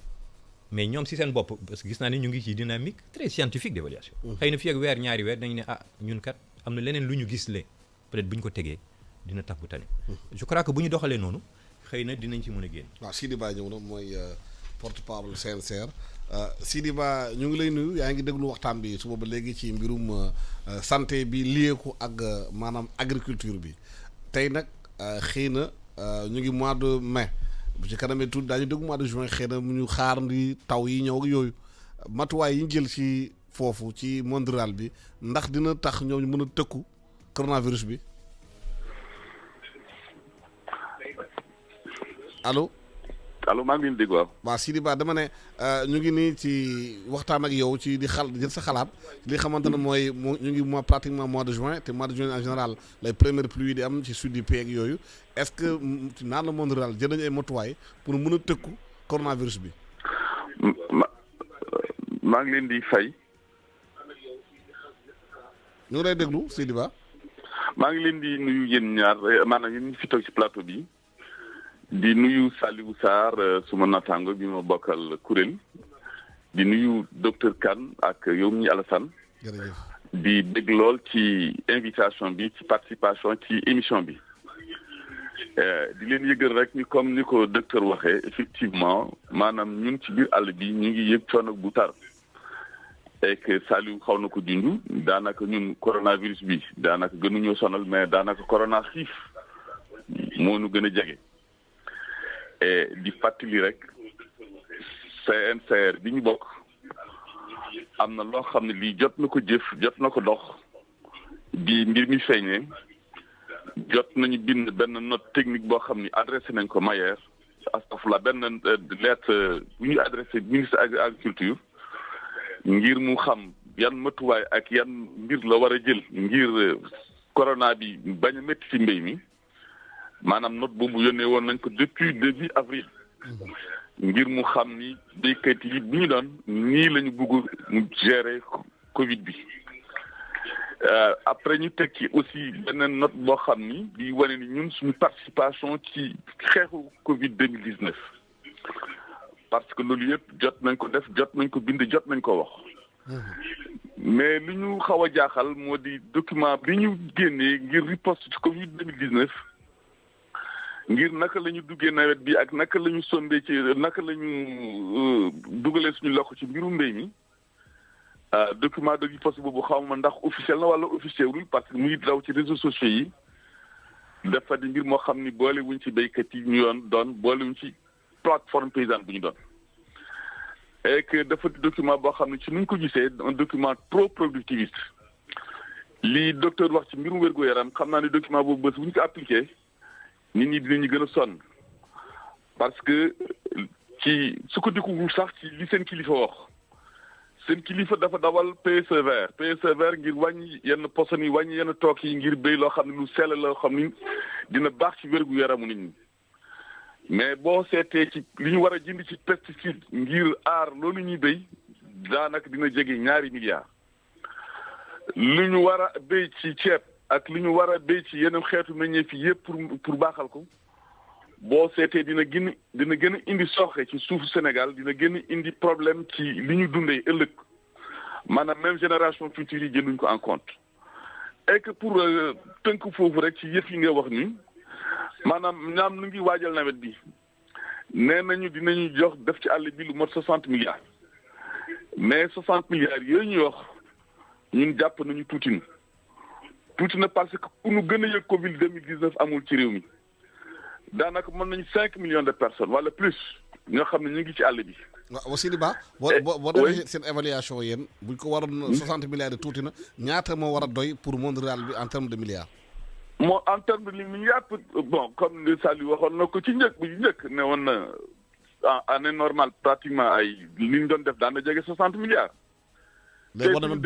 S2: mais ñoom si seen bopp parce que gis naa ne ñu ngi ci dynamique très scientifique d'évaluation. xëy na fii ak weer ñaari weer dañu ne ñun kat am na leneen lu ñu gis le peut-être bu ñu ko tegee dina tax bu tane. je crois que bu ñu doxalee noonu xëy na dinañ ci mën a génn.
S1: waaw Sidi Ba ñëw na mooy porte-parole CNCR Sidi Ba ñu ngi lay nuyu yaa ngi déglu waxtaan bi suba ba léegi ci mbirum santé bi lié ko ak maanaam agriculture bi tey nag xëy na ñu ngi mois de mai bu ci kanamee tuuti daañu dégg mois de juin xëy na mu ñu xaar ndi taw yi ñëw ak yooyu matuwaay yi ñu jël ci foofu ci monde rural bi ndax dina tax ñoom ñu mën a tëkku coronavirus bi allo.
S8: allo maa ngi leen di dégg waaw.
S1: waaw Sidi Ba dama ne ñu ngi nii ci waxtaan ak yow ci di jël sa xalaat li xamante ne mooy ñu ngi pratiquement mois de juin te mois de juin en général les premières pluies di am ci sud du pays ak yooyu est-ce que naan le monde rural jël nañu ay matuwaay pour mën a tëkku coronavirus bi.
S8: maa ngi leen di fay.
S1: ñu ngi lay déglu Sidi Ba.
S8: maa ngi leen di nuyu yéen ñaar maanaam yéen ñi fi toog ci plateau bi. di nuyu Saliou Sarr suma naataango bi ma bokkal kuréel di nuyu docteur Kane ak yow mi Alassane di dégg lool ci invitation bi ci participation ci émission bi di leen yëgal rek ni comme ni ko docteur waxee effectivement maanaam ñun ci biir àll bi ñu ngi yëg coono bu tar et que Saliou xaw na ko junj daanaka ñun coronavirus bi daanaka gënuñoo sonal mais daanaka corona xiif moo nu gën a jege. et di fàttali rek CNCR bi ñu bokk am na loo xam ne lii jot na ko jëf jot na ko dox di mbir mi feeñee jot nañu bind benn note technique boo xam ni adressé nañ ko Mayer astafurlah benn lettre bu ñu adressé ministre agriculture ngir mu xam yan matuwaay ak yan mbir la war a jël ngir corona bi bañ a métti ci mbéy mi maanaam note boobu yónnee woon nañ ko depuis début avril ngir mu xam ni béykat yi bi ñu doon nii la ñu bëgg mu gérer Covid bi après ñu teg ci aussi beneen note boo xam ni di wane ni ñun suñu participation ci xeexu Covid 2019 parce que loolu yëpp jot nañ ko def jot nañ ko bind jot nañ ko wax mais li ñu xaw a jaaxal moo di document bi ñu génnee ngir riposte ci Covid 2019 ngir naka la ñu duggee nawet bi ak naka la ñu sondee ci naka la ñu dugalee suñu loxo ci mbiru mbéy mi document de riposte boobu xaw ma ndax officiel na wala officiel wul parce que muy daw ci réseaux sociaux yi dafa di mbir moo xam ni boole wuñ ci béykat yi ñu doon boole wuñ ci plateforme paysanne bu ñu doon et que dafa di document boo xam ne ci nuñ ko gisee un document trop productiviste lii docteur wax ci mbirum wér-gu-yaram xam naa ne document boobu bés bu ñu ko appliqué nit ñi dinañu gën a sonn parce que ci sukkandikuwul sax ci li seen kilifa wax seen kilifa dafa dawal PSE vert ngir wàññi yenn poson yi wàññi yenn took yi ngir béy loo xam ne lu sell la xam ni dina baax ci wérgu yaramu nit ñi mais boo seetee ci li ñu war a jënd ci pesticide ngir aar loolu ñuy béy daanaka dina jege $2 milliards li ñu war a béy ci ceeb ak li ñu war a béy ci yeneen xeetu meññeef yi yëpp pour baaxal ko boo seetee dina gën a indi soxe ci suufu Sénégal dina gën a indi problème ci li ñu dundee ëllëg maanaam même génération future yi jënduñ ko en compte et que pour tënk foofu rek ci yëf yi nga wax ni maanaam ñaam nu ngi waajal nawet bi nee nañu dinañu jox def ci àll bi lu mot 60 milliards mais 60 milliards yooyu ñuy wax ñun jàpp nañu tuuti na parce que pour nu gën a yëg Covid 2019 amul ci réew mi daanaka mën nañu 5 millions de personnes wala plus ñoo xam ne ñu ngi ci àll bi.
S1: waaw Sidi Ba. boo defee seen évaluation yéen buñ ko waroon 60 milliards yi tuuti na ñaata moo war a doy pour monde rural bi en terme de milliards.
S8: moo en terme de milliards bon comme li Saliou waxoon na ko ci njëkk ne woon na en année normale pratiquement ay li ñu doon def daan na jege 60 milliards
S1: léegi boo demee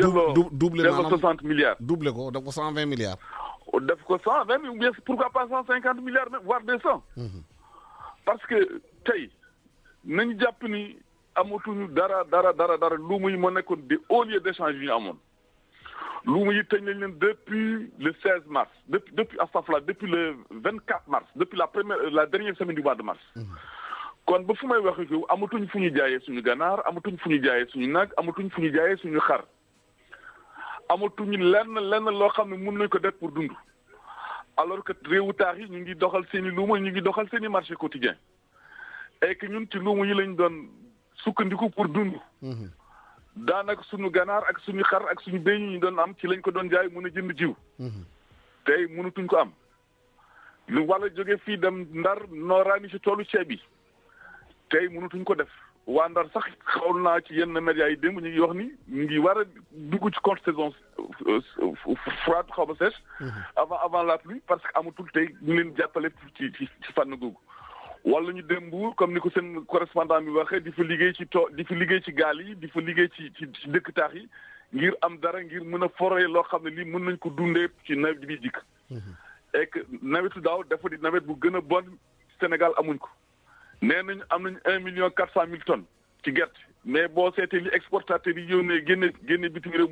S1: doublé
S8: maanaam 60 milliards.
S1: doublé ko def ko 120 milliards.
S8: def ko 120 ou bien pourquoi pas 150 milliards même voire 200. parce que tey nañu jàpp ni amatuñu dara luuma yi moo nekkoon des hauts lieux d'échange yu ñu amoon. luuma yi tëj nañ leen depuis le 16 mars depuis astafurlah depuis le 24 mars depuis la dernière semaine du mois de mars. kon ba fu may wax ak yow amatuñ fu ñu jaayee suñu ganaar amatuñ fu ñu jaayee suñu nag amatuñ fu ñu jaayee suñu xar amatuñu lenn loo xam ne mën nañ ko def pour dund alors que réewu taax yi ñu ngi doxal seen i luuma ñu ngi doxal seen i marché quotidien et que ñun ci luuma yi lañ doon sukkandiku pour dund. daanaka suñu ganaar ak suñu xar ak suñu béy ñu doon am ci lañ ko doon jaay mën a jënd jiw. tey mënatuñ ko am. lu wala jóge fii dem Ndar nooraani ci toolu ceeb bi. tey mënatuñ ko def waa Ndar sax xaw naa ci yenn médias yi démb ñu ngi wax ni ñu ngi war a dugg ci contre saison froide xaw ma sèche avant la pluie parce que amatul tey ñu leen jàppale ci fànn googu wala ñu dem Mbuur comme ni ko seen correspondant bi waxee di fa liggéey ci gaal yi di fa liggéey ci dëkk taax yi ngir am dara ngir mën a foree loo xam ne lii mën nañ ko dundee ci nawet bi jikk et que nawetu daaw dafa di nawet bu gën a bon Sénégal amuñ ko nee nañ am nañ 1,4 million tonnes ci gerte mais boo seetee li exportateurs yi yónnee génne bitim réew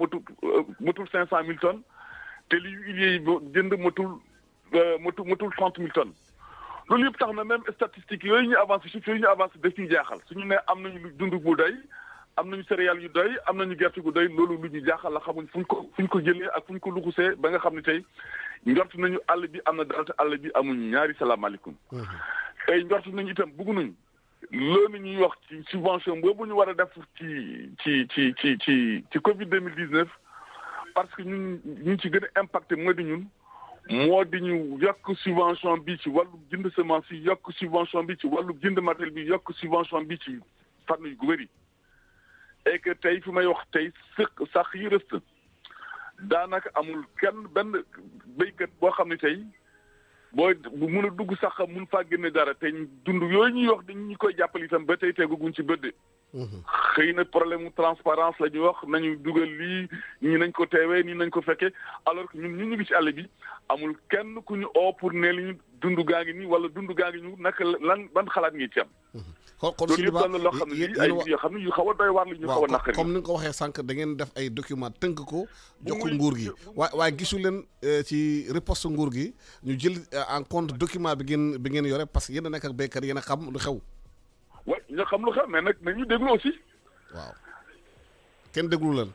S8: matul 500 000 tonnes te li huiliers yi jënd matul 30 000 tonnes loolu yëpp tax na même statistiques yooyu ñu avancé chiffres yooyu ñu avancé daf ñuy jaaxal suñu ne am nañu dund bu doy am nañu céréales yu doy am nañu gerte gu doy loolu lu ñu jaaxal la xamuñ fuñ ko jëlee ak fuñ ko luxusee ba nga xam ne tey njort nañu àll bi am na dara te àll bi amuñ ñaari salaamaaleykum. tey njort nañu itam bëgg nañu loolu ñuy wax ci subvention boobu ñu war a def ci Covid 2019 parce que ñu ci gën a impacté moo di ñu yokk subvention bi ci wàllu jënd semence yi yokk subvention bi ci wàllu jënd matériel bi yokk subvention bi ci fànn yu bëri et que tey fi may wax tey sax yi rëst daanaka amul benn béykat boo xam ne tey booy bu mun a dugg sax mun faa génne dara te dund yooyu ñuy wax dañu koy jàppale itam ba tey teguguñ ci bëdde xëy na problème mu transparence la ñuy wax nañu dugal lii ñii nañ ko teewee nii nañ ko fekkee alors que ñun ñu ngi ci àll bi amul kenn ku ñu oo pour ne li ñu dund gaa ngi nii wala dund gaa ngi ñu naka ban xalaat ngi ci am.
S1: kon
S8: loolu yëpp doon na loo xam ne lii ay yoo xam ne yu xaw a doy waar la ñu xaw a naqari.
S1: comme ni nga ko waxee sànq da ngeen def ay document tënk ko jox ko nguur gi waaye gisu leen ci riposte nguur gi ñu jël en compte document bi ngeen yore parce que yéen a nekk ak béykat yéen a xam lu xew.
S8: waaw ñu xam lu xam mais nag nañu déglu aussi.
S1: waaw kenn déglu leen.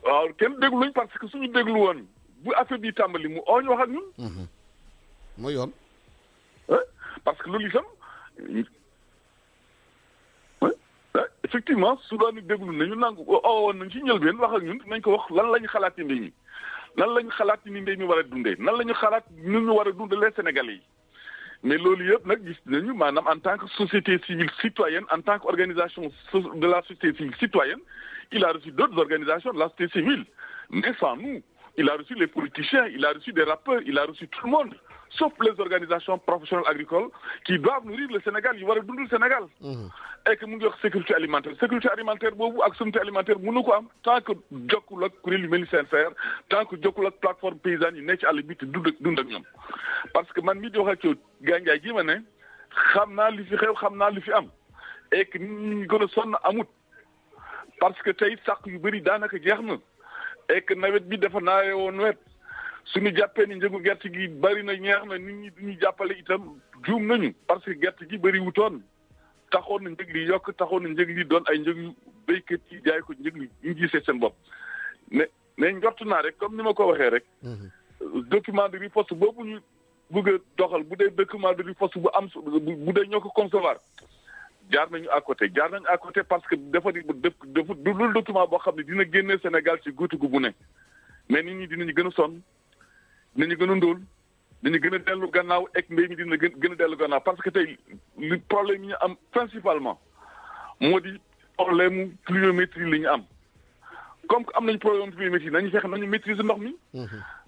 S8: waaw kenn déglu lañ parce que suñu déglu woon bu affaire bi tàmbali mu oo ñu wax ak ñun.
S1: mooy yoon.
S8: parce que loolu itam effectivement su doon déglu nañu nangu oo woon nañ ci njëlbeen wax ak ñun nañ ko wax lan la ñu xalaat ci mbéy mi nan la ñu xalaat ni mbéy mi war a dundee nan la ñu xalaat ñun ñu war a dundalee Sénégalais yi. mais loolu yëpp nag gis nañu maanaam en tant que société civile citoyenne en tant qu'organisation de la société civile citoyenne il a reçu d'autres organisations de la société civile mais sans nous il a reçu les politiciens il a reçu des rappeurs il a reçu tout le monde sauf les organisations professionnelles agricoles qui doivent nourrir le Sénégal yu war a dundal Sénégal et que mu ngi wax sécurité alimentaire boobu ak souveraineté alimentaire mënu ko am tant que jokkul ak kuréel yu mel ni CNCR tant que jokkul ak plateforme paysanne yi nekk ci àll bi te dund ak ñoom parce que man mii di wax ak yow gàncax gi ma ne xam naa li fi xew xam naa li fi am et que nit ñi gën a sonn amut parce que tey sàq yu bëri daanaka jeex na et que nawet bi dafa naawee woon nawet suñu jàppee ni njëgu gerte gi bëri na ñeex na nit ñi duñu jàppale itam juum nañu parce que gerte gi bëri wutoon taxoon na njëg li yokk taxoon na njëg li doon ay njëg yu béykat yi jaay ko njëg li ñu gisee seen bopp mais njort naa rek comme ni ma ko waxee rek document de riposte boobu ñu bëgg a doxal bu dee document de riposte bu am bu dee ñoo ko concevoir jaar nañu à côté parce que dafa du document boo xam ne dina génnee Sénégal ci guutu gu bu ne mais nit ñi dinañu gën a sonn dinañu gën a ndóol dañu gën a dellu gannaaw ek mbéy mi dina gën a dellu gannaaw parce que tey li problème yi ñu am principalement moo di problème mu pluviométrie li ñu am comme que am nañu problème pluviométrie nañu fexe nañu maîtriser ndox mi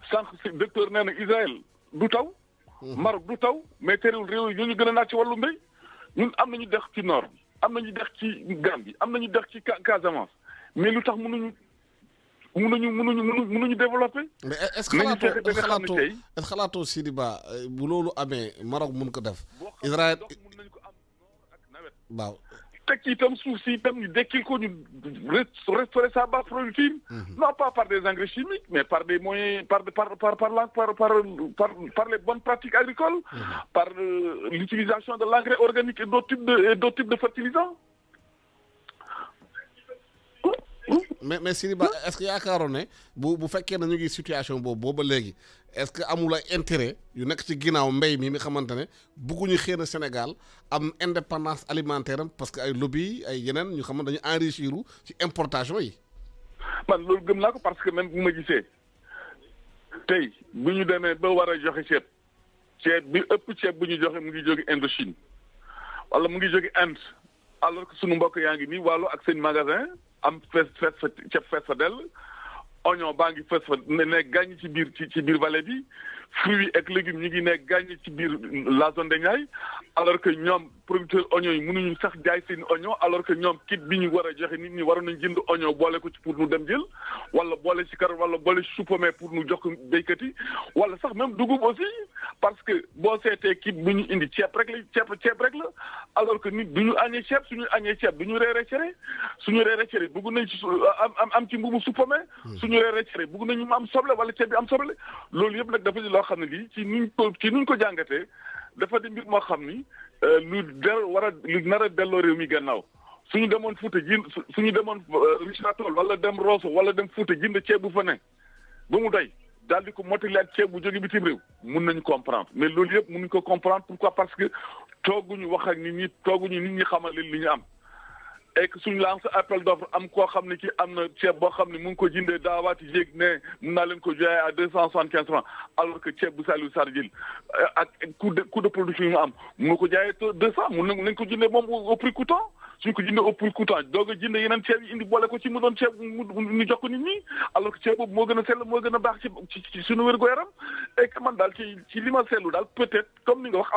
S8: sànq si docteur nee na Israël du taw Maroc du taw mais terewul réew yi ñooñu gën a naat ci wàllu mbéy ñun am nañu dex ci nord bi am nañu dex ci Gambie am nañu dex ci Casamance mais lu tax mënuñu mënuñu développer.
S1: mais est-ce que xalaatoo Sidi Ba bu loolu amee Maroc mun ko def. Israël
S8: mën nañu ko am ak nawet.
S1: waaw.
S8: teg ci itam suuf si itam ñu dekkil ko ñu restaurer sa base productive. non pas par des engrais chimiques mais par des moyens par les bonnes pratiques agricoles. par l'utilisation de l'engrais organique et d'autres types de fertilisants.
S1: mais Sidi Ba est-ce que yaakaaroon ne bu fekkee ne ñu ngi situation boobu ba léegi est-ce que amul ay intérêt yu nekk ci ginnaaw mbéy mi xamante ne bëgguñu xëy na Sénégal am indépendance alimentaire am parce que ay lobby ay yeneen ñu xam ne dañu enrichir ci importation yi.
S8: man loolu gëm naa ko parce que même bu ma gisee tey bu ñu demee ba war a joxe ceeb bi ëpp ceeb bu ñu joxe mu ngi jóge Indochine wala mu ngi jóge Inde alors que sunu mbokk yaa ngi nii wàllu ak seen magasin. am ceeb fees fa dell oignon baa ngi fees fa ne gàññ ci biir vallée bi fruits ak légumes ñu ngi ne gàññ ci biir la zone de Niayes alors que ñoom producteurs oignons yi mënuñu sax jaay seen oignon alors que ñoom kit bi ñu war a joxe nit ñi waroon nañ jënd oignon boole ko ci pour ñu dem jël wala boole ci carotte wala boole ci chou-pommé pour ñu jox ko béykat yi wala sax même dugub aussi parce que boo seetee kit bi ñu indi ceeb rek la alors que nit du ñu añee ceeb suñu añee ceeb du ñu reeree cere suñu reeree cere bëgg nañ ci am ci mbubu chou-pommé suñu reeree cere bëgg nañu mu am soble wala ceeb bi am soble loolu yëpp nag dafa di loo xam ne lii ci nuñ ko jàngatee dafa di mbir moo xam ni lu nar a delloo réew mi gannaaw suñu demoon Fuuta suñu demoon Richard Toll wala dem Rosso wala dem Fuuta jënd ceeb bu fa ne ba mu doy daal di ko mottali ak ceeb bu jóge bitim réew mun nañu comprendre mais loolu yëpp mënuñu ko comprendre pourquoi parce que tooguñu wax ak nit ñi xamal leen li ñu am et que suñu lancé appel d'offre am koo xam ne ki am na ceeb boo xam ne mu ngi ko jëndee daawaati jéeg ne mun naa leen ko joxe à 275 francs alors que ceeb bu Saliou Sarr jël ak coût de production yi mu am mun nga ko jaayee 200 mun nañ ko jëndee moom au prix coûtant suñ ko jëndee au prix coûtant doog a jëndee yeneen ceeb yi indi boole ko ci mu doon ceeb ñu jox ko nit ñi alors que ceeb boobu moo gën a sell moo gën a baax ci suñu wér-gu-yaram et que man daal ci li ma seetlu daal peut-être comme ni nga wax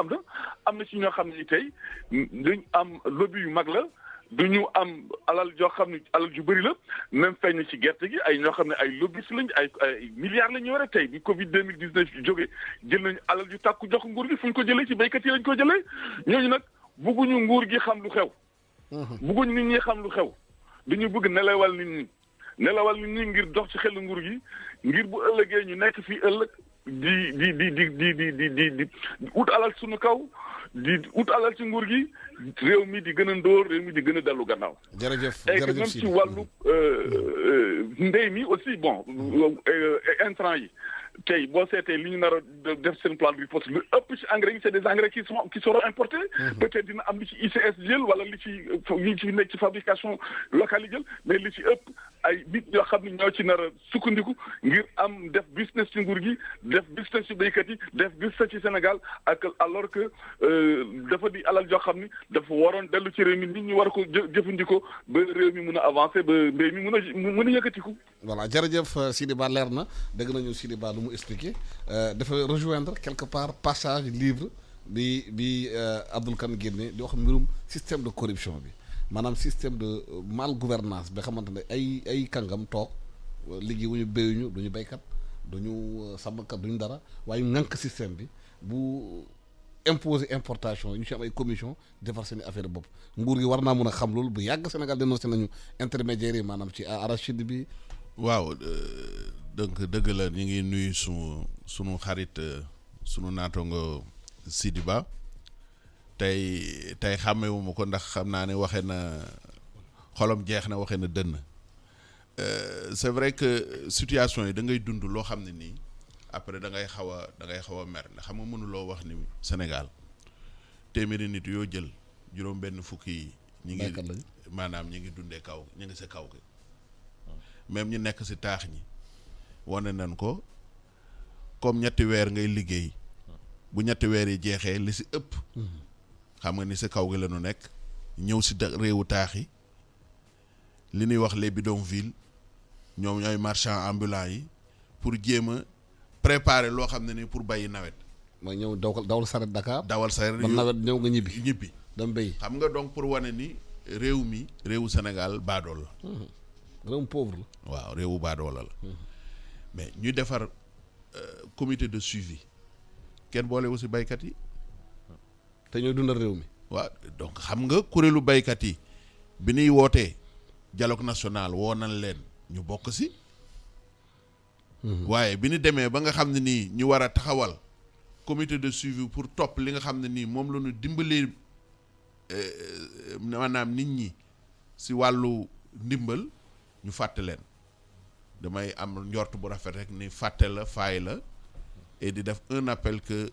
S8: am na ci ñoo xam ne ni tey duñ am lobby yu mag la du ñu am alal joo xam ne alal ju bëri la même feeñ ci gerte gi ay ñoo xam ne ay lobbyistes lañ ay milliards la ñu yore tey bi Covid 2019 jógee jël nañu alal ju tàkku jox nguur gi fu ñu ko jëlee ci béykat yi lañ ko jëlee ñooñu nag bëgguñu nguur gi xam lu xew. bëgguñu nit ñi xam lu xew dañu bëgg nelawal nit ñi ngir dox ci xelu nguur gi ngir bu ëllëgee ñu nekk fii ëllëg di ut alal suñu kaw. di ut alal ci nguur gi réew mi di gën a ndóor réew mi di gën a dellu gannaaw.
S1: jërëjëf
S8: et que même ci wàllu mbéy mi aussi bon intrants yi tey boo seetee li ñu nar a def seen plan de riposte lu ëpp ci engrais yi c'est des engrais qui seront importés. peut-être dina am li ci ICS jël wala li ci nekk ci fabrication locale yi jël mais li ci ëpp ay nit ñoo xam ne ñoo ci nar a sukkandiku ngir am def business ci nguur gi def business ci béykat yi def business ci Sénégal ak alors que dafa di alal joo xam ni dafa waroon dellu ci réew mi nit ñi war ko jëfandikoo ba réew mi mun a avancer ba mbéy mi mun a yëkkatiku.
S1: voilà jërëjëf Sidi Ba leer na dégg nañu Sidi Ba lu mu expliqué dafa rejoindre quelque part passage livre bi Abdoul Kane génne di wax mbirum système de corruption bi maanaam système de mal gouvernance bi xamante ne ay kàngam toog liggéey wu ñu béyuñu duñu béykat duñu sàmmkat duñu dara waaye ŋànk système bi bu imposer importation ñu ci am ay commission defar seen affaire bopp nguur gi war naa mun a xam loolu bu yàgg Sénégal dénoncé nañu intermédiaire yi maanaam ci arachide bi.
S3: waaw donc dëgg la ñu ngi nuyu sunu xarit sunu naatongo Sidi Ba tey xàmmewuma ko ndax xam naa ne waxee na xolam jeex na waxee na dënn c'est vrai que situation yi da ngay dund loo xam ne nii après da ngay xaw a mer ndax xam nga mënuloo wax ni Sénégal téeméeri nit yoo jël juróom benn fukki yi ñi ngi maanaam ñi ngi dundee kaw ñi ngi si kaw gi même ñu nekk si taax ñi wane nañ ko comme ñetti weer ngay liggéey bu ñetti weer yi jeexee li si ëpp xam nga ni si kaw gi la ñu nekk ñëw si réewu taax yi li ñuy wax les bidonvilles ñoom ñooy marchands ambulants yi pour jéem a préparer loo xam ne ni pour bàyyi nawet.
S1: mooy ñëw dawal saret Dakar.
S3: dawal saret
S1: ba nawet ñëw nga ñibbi. dem béy
S3: xam nga donc pour wane ni réew Sénégal baadool la.
S1: réewum pauvre la.
S3: waaw réewu baadoola la. mais ñu defar comité de suivi kenn boole wu si baykat yi.
S1: te ñooy dundal réew mi.
S3: waaw donc xam nga kuréelu baykat yi bi ñuy wootee dialogue national woo nañ leen ñu bokk si. waaye bi ñu demee ba nga xam ne nii ñu war a taxawal comité de suivi pour topp li nga xam ne nii moom la ñu dimbalee maanaam nit ñi si wàllu ndimbal ñu fàtte leen damay am njort bu rafet rek ni fàtte la faay la et di def un appel que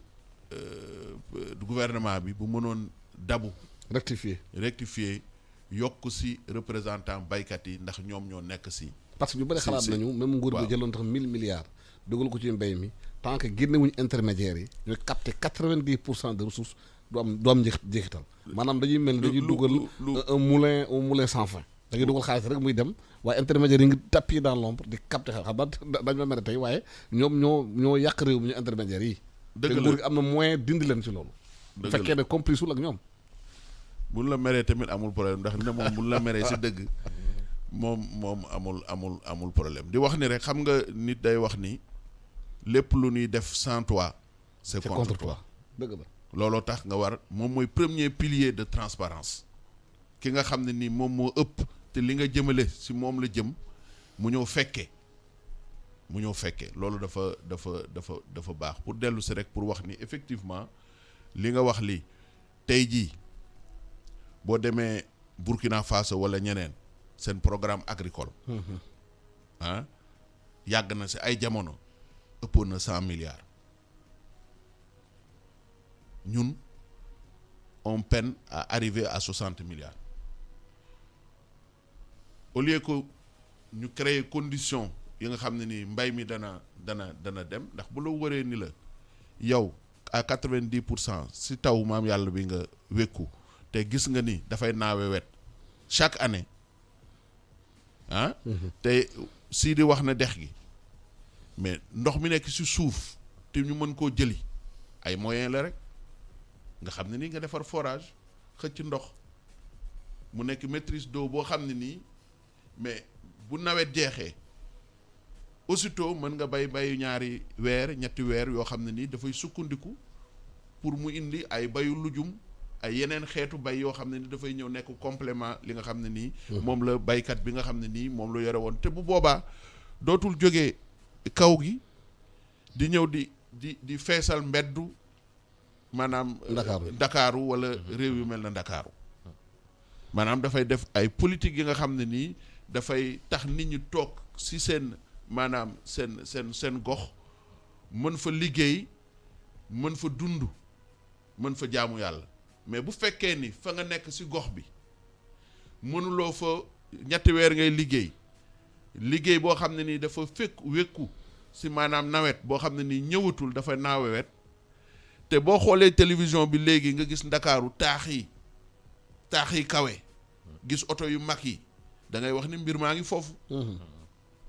S3: gouvernement bi bu mënoon dabu. rectifier yokk si représentant baykat yi ndax ñoom ñoo nekk si.
S1: parce que ñu bëri xalaat nañu même nguur bi jëloon tax 1000 milliards dugal ko ci mbéy mi tant que génnewuñu intermédiaires yi ñooy capter 90% de ressources du am jeexital maanaam dañuy mel ni dañuy dugal un moulin sans fin da ngay dugal xaalis rek muy dem waaye intermédiaires yi ngi tapis dans l'ombre di capter xel xam nga dañ ma mere tey waaye ñoom ñoo yàq réew mi ñu intermédiaires yi.
S3: dëgg la
S1: te nguur gi am na moyen dindi leen ci loolu. bu fekkee ne complice wul ak ñoom.
S3: buñ la meree tamit amul problème ndax ne moom buñ la meree si dëgg. moom amul problème di wax ni rek xam nga nit day wax ni lépp lu ñuy def sans toi c'est contre toi.
S1: dëgg la
S3: looloo tax nga war moom mooy premier pilier de transparence ki nga xam ne ni moom moo ëpp te li nga jëmale si moom la jëm mu ñëw fekkee loolu dafa baax pour dellu si rek pour wax ni effectivement li nga wax li tey jii boo demee Burkina Faso wala ñeneen seen programme agricole yàgg na si ay jamono ëppoon na 100 milliards ñun on peine à arriver à 60 milliards au lieu que ñu créer condition yi nga xam ne ni mbay mi dana dem ndax bu la wëree ni la yow à 90% si taw maam yàlla bi nga wékku te gis nga ni dafay naawe wet chaque année te sii di wax na dex gi mais ndox mi nekk ci suuf te ñu mën koo jëli ay moyen la rek nga xam ne nii nga defar forage xëcc ndox mu nekk maîtrise d'eau boo xam ne nii mais bu nawet jeexee aussitôt mën nga bayu ñaari weer ñetti weer yoo xam ne nii dafay sukkandiku pour mu indi ay bayu lujum ay yeneen xeetu bay yoo xam ne ni dafay ñëw nekk complément li nga xam ne nii moom la baykat bi nga xam ne nii moom la yore woon te bu boobaa dootul jógee kaw gi di ñëw di feesal mbeddu maanaam Ndakaaru wala réew yu mel na Ndakaaru maanaam dafay def ay politique yi nga xam ne nii dafay tax nit ñi toog si seen maanaam seen gox mën fa liggéey mën fa dund mën fa jaamu yàlla mais bu fekkee ni fa nga nekk ci gox bi mënuloo fa ñetti weer ngay liggéey boo xam ne nii dafa wékku ci maanaam nawet boo xam ne nii ñëwatul dafa naawewet te boo xoolee télévision bi léegi nga gis Ndakaaru taax yi kawe gis oto yu mag yi da ngay wax ni mbir maa ngi foofu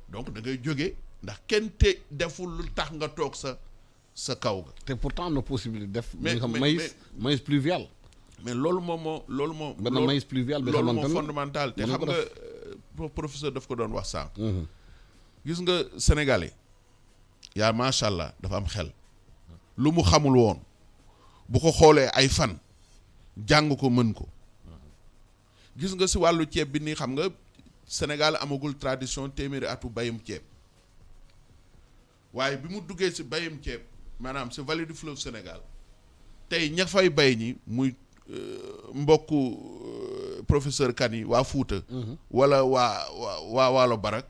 S3: donc da ngay jóge ndax kenn te deful lu tax nga toog sa kaw ga te
S1: pourtant am na possibilité def mais maïs pluvial
S3: mais loolu moo
S1: benn maïs pluvial bi
S3: loolu moo fondamental te xam nga professeur daf ko doon wax sànq gis nga sénégalais yaa macha allah dafa am xel lu mu xamul woon bu ko xoolee ay fan jàng ko mën ko gis nga si wàllu ceeb bi nii xam nga Sénégal amagul tradition téeméeri atu bayum ceeb waaye bi mu duggee si bayum ceeb maanaam si vallée du fleuve Sénégal tey ña fay bay ñi muy mbokku professeur Kani waa Fuuta wala waa Waalo Barak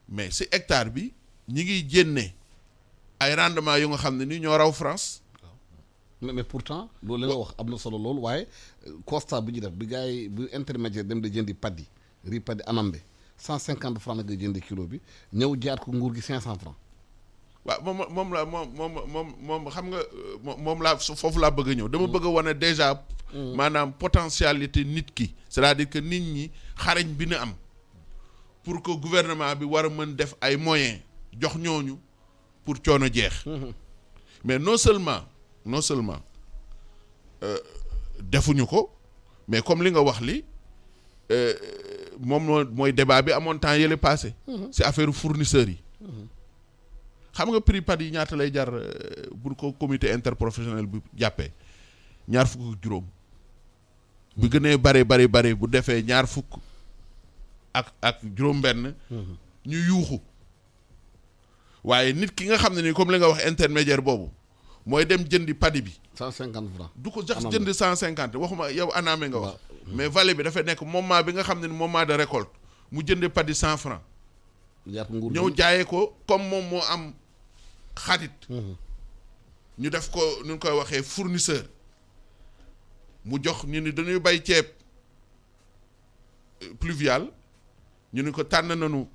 S3: mais si hectare bi ñi ngi jénne ay rendement yu nga xam ne ni ñoo raw France
S1: mais pourtant loolu la nga wax am na solo loolu waaye constat bi ñu def bi gars yi bu intermédiaire dem di jëndi paddi riz paddi anambe 150 francs la nga jëndi kilo bi ñëw jaar ko nguur gi 500 francs
S3: waaw moom xam nga moom laa foofu laa bëgg a ñëw dama bëgg a wane déjà maanaam potentialité nit ki c'est-à-dire que nit ñi xarañ bi na am pour que gouvernement bi war a mën def ay moyens jox ñooñu pour coono jeex mais non seulement defuñu ko mais comme li nga wax li moom mooy débat bi amoon temps yële passé. c'est affaire fournisseurs yi. xam nga prix pad yi ñaata lay jar pour ko comité interprofessionnel bu jàppee ñaar fukk ak juróom. bu gënee bari bu defee ñaar fukk ak juróom-benn. ñu yuuxu. waaye nit ki nga xam ne ni comme li nga wax intermédiaire boobu mooy dem jëndi padi bi.
S1: 150 francs.
S3: du ko sax jënd 150 waxuma yow anaame nga wax. mais vallée bi dafay nekk moment bi nga xam ne ni moment de récolte mu jënde padi 100 francs. ñëw jaayee ko comme moom moo am xarit. ñu def ko nu ñu koy waxee fournisseur. mu jox ñu ni dañuy bay ceeb pluvial ñu ni ko tànn nañu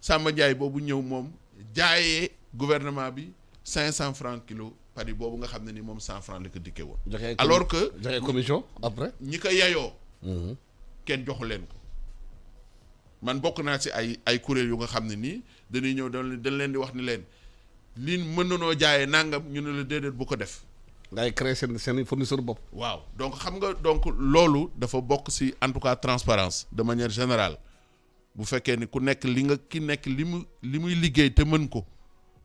S3: Samba Ndiaye boobu ñëw moom jaayee gouvernement bi 500 francs kilo padi boobu nga xam ne ni moom 100 francs la ko dikkee woon. alors que
S1: joxe commission après.
S3: ñi ko yayoo. kenn joxu leen ko. man bokk naa ci ay kuréel yu nga xam ne nii dañuy ñëw dañ leen di wax ni leen lii mën nanoo jaayee nangam ñu ne la déedéet bu ko def.
S1: ngay créer seen fournisseur bopp.
S3: waaw donc xam nga donc loolu dafa bokk ci en tout cas transparence de manière générale bu fekkee ni ku nekk li muy liggéey te mën ko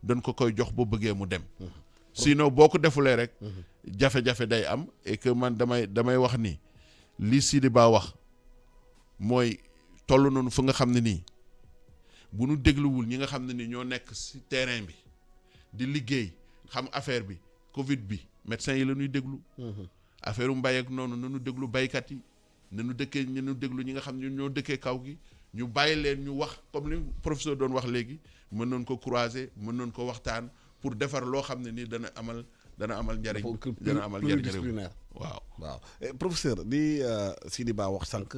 S3: dañ ko koy jox boo bëggee mu dem. sinon boo ko defulee rek. jafe-jafe day am et que man damay wax ni li Sidi Ba wax mooy toll noonu fu nga xam ne nii bu nu dégluwul ñi nga xam ne ni ñoo nekk ci terrain bi di liggéey xam affaire bi Covid bi. médecins yi la ñuy déglu. affaire mbay ak noonu nañu déglu baykat yi nañu déglu ñi nga xam ne ñoo dëkkee kaw gi ñu bàyyi leen ñu wax comme li professeur doon wax léegi mën nañ ko croiser mën nañ ko waxtaan pour defar loo xam ne nii dana amal njariñ. dana amal njariñ réew. waaw
S1: professeur di Sidi Ba wax sànq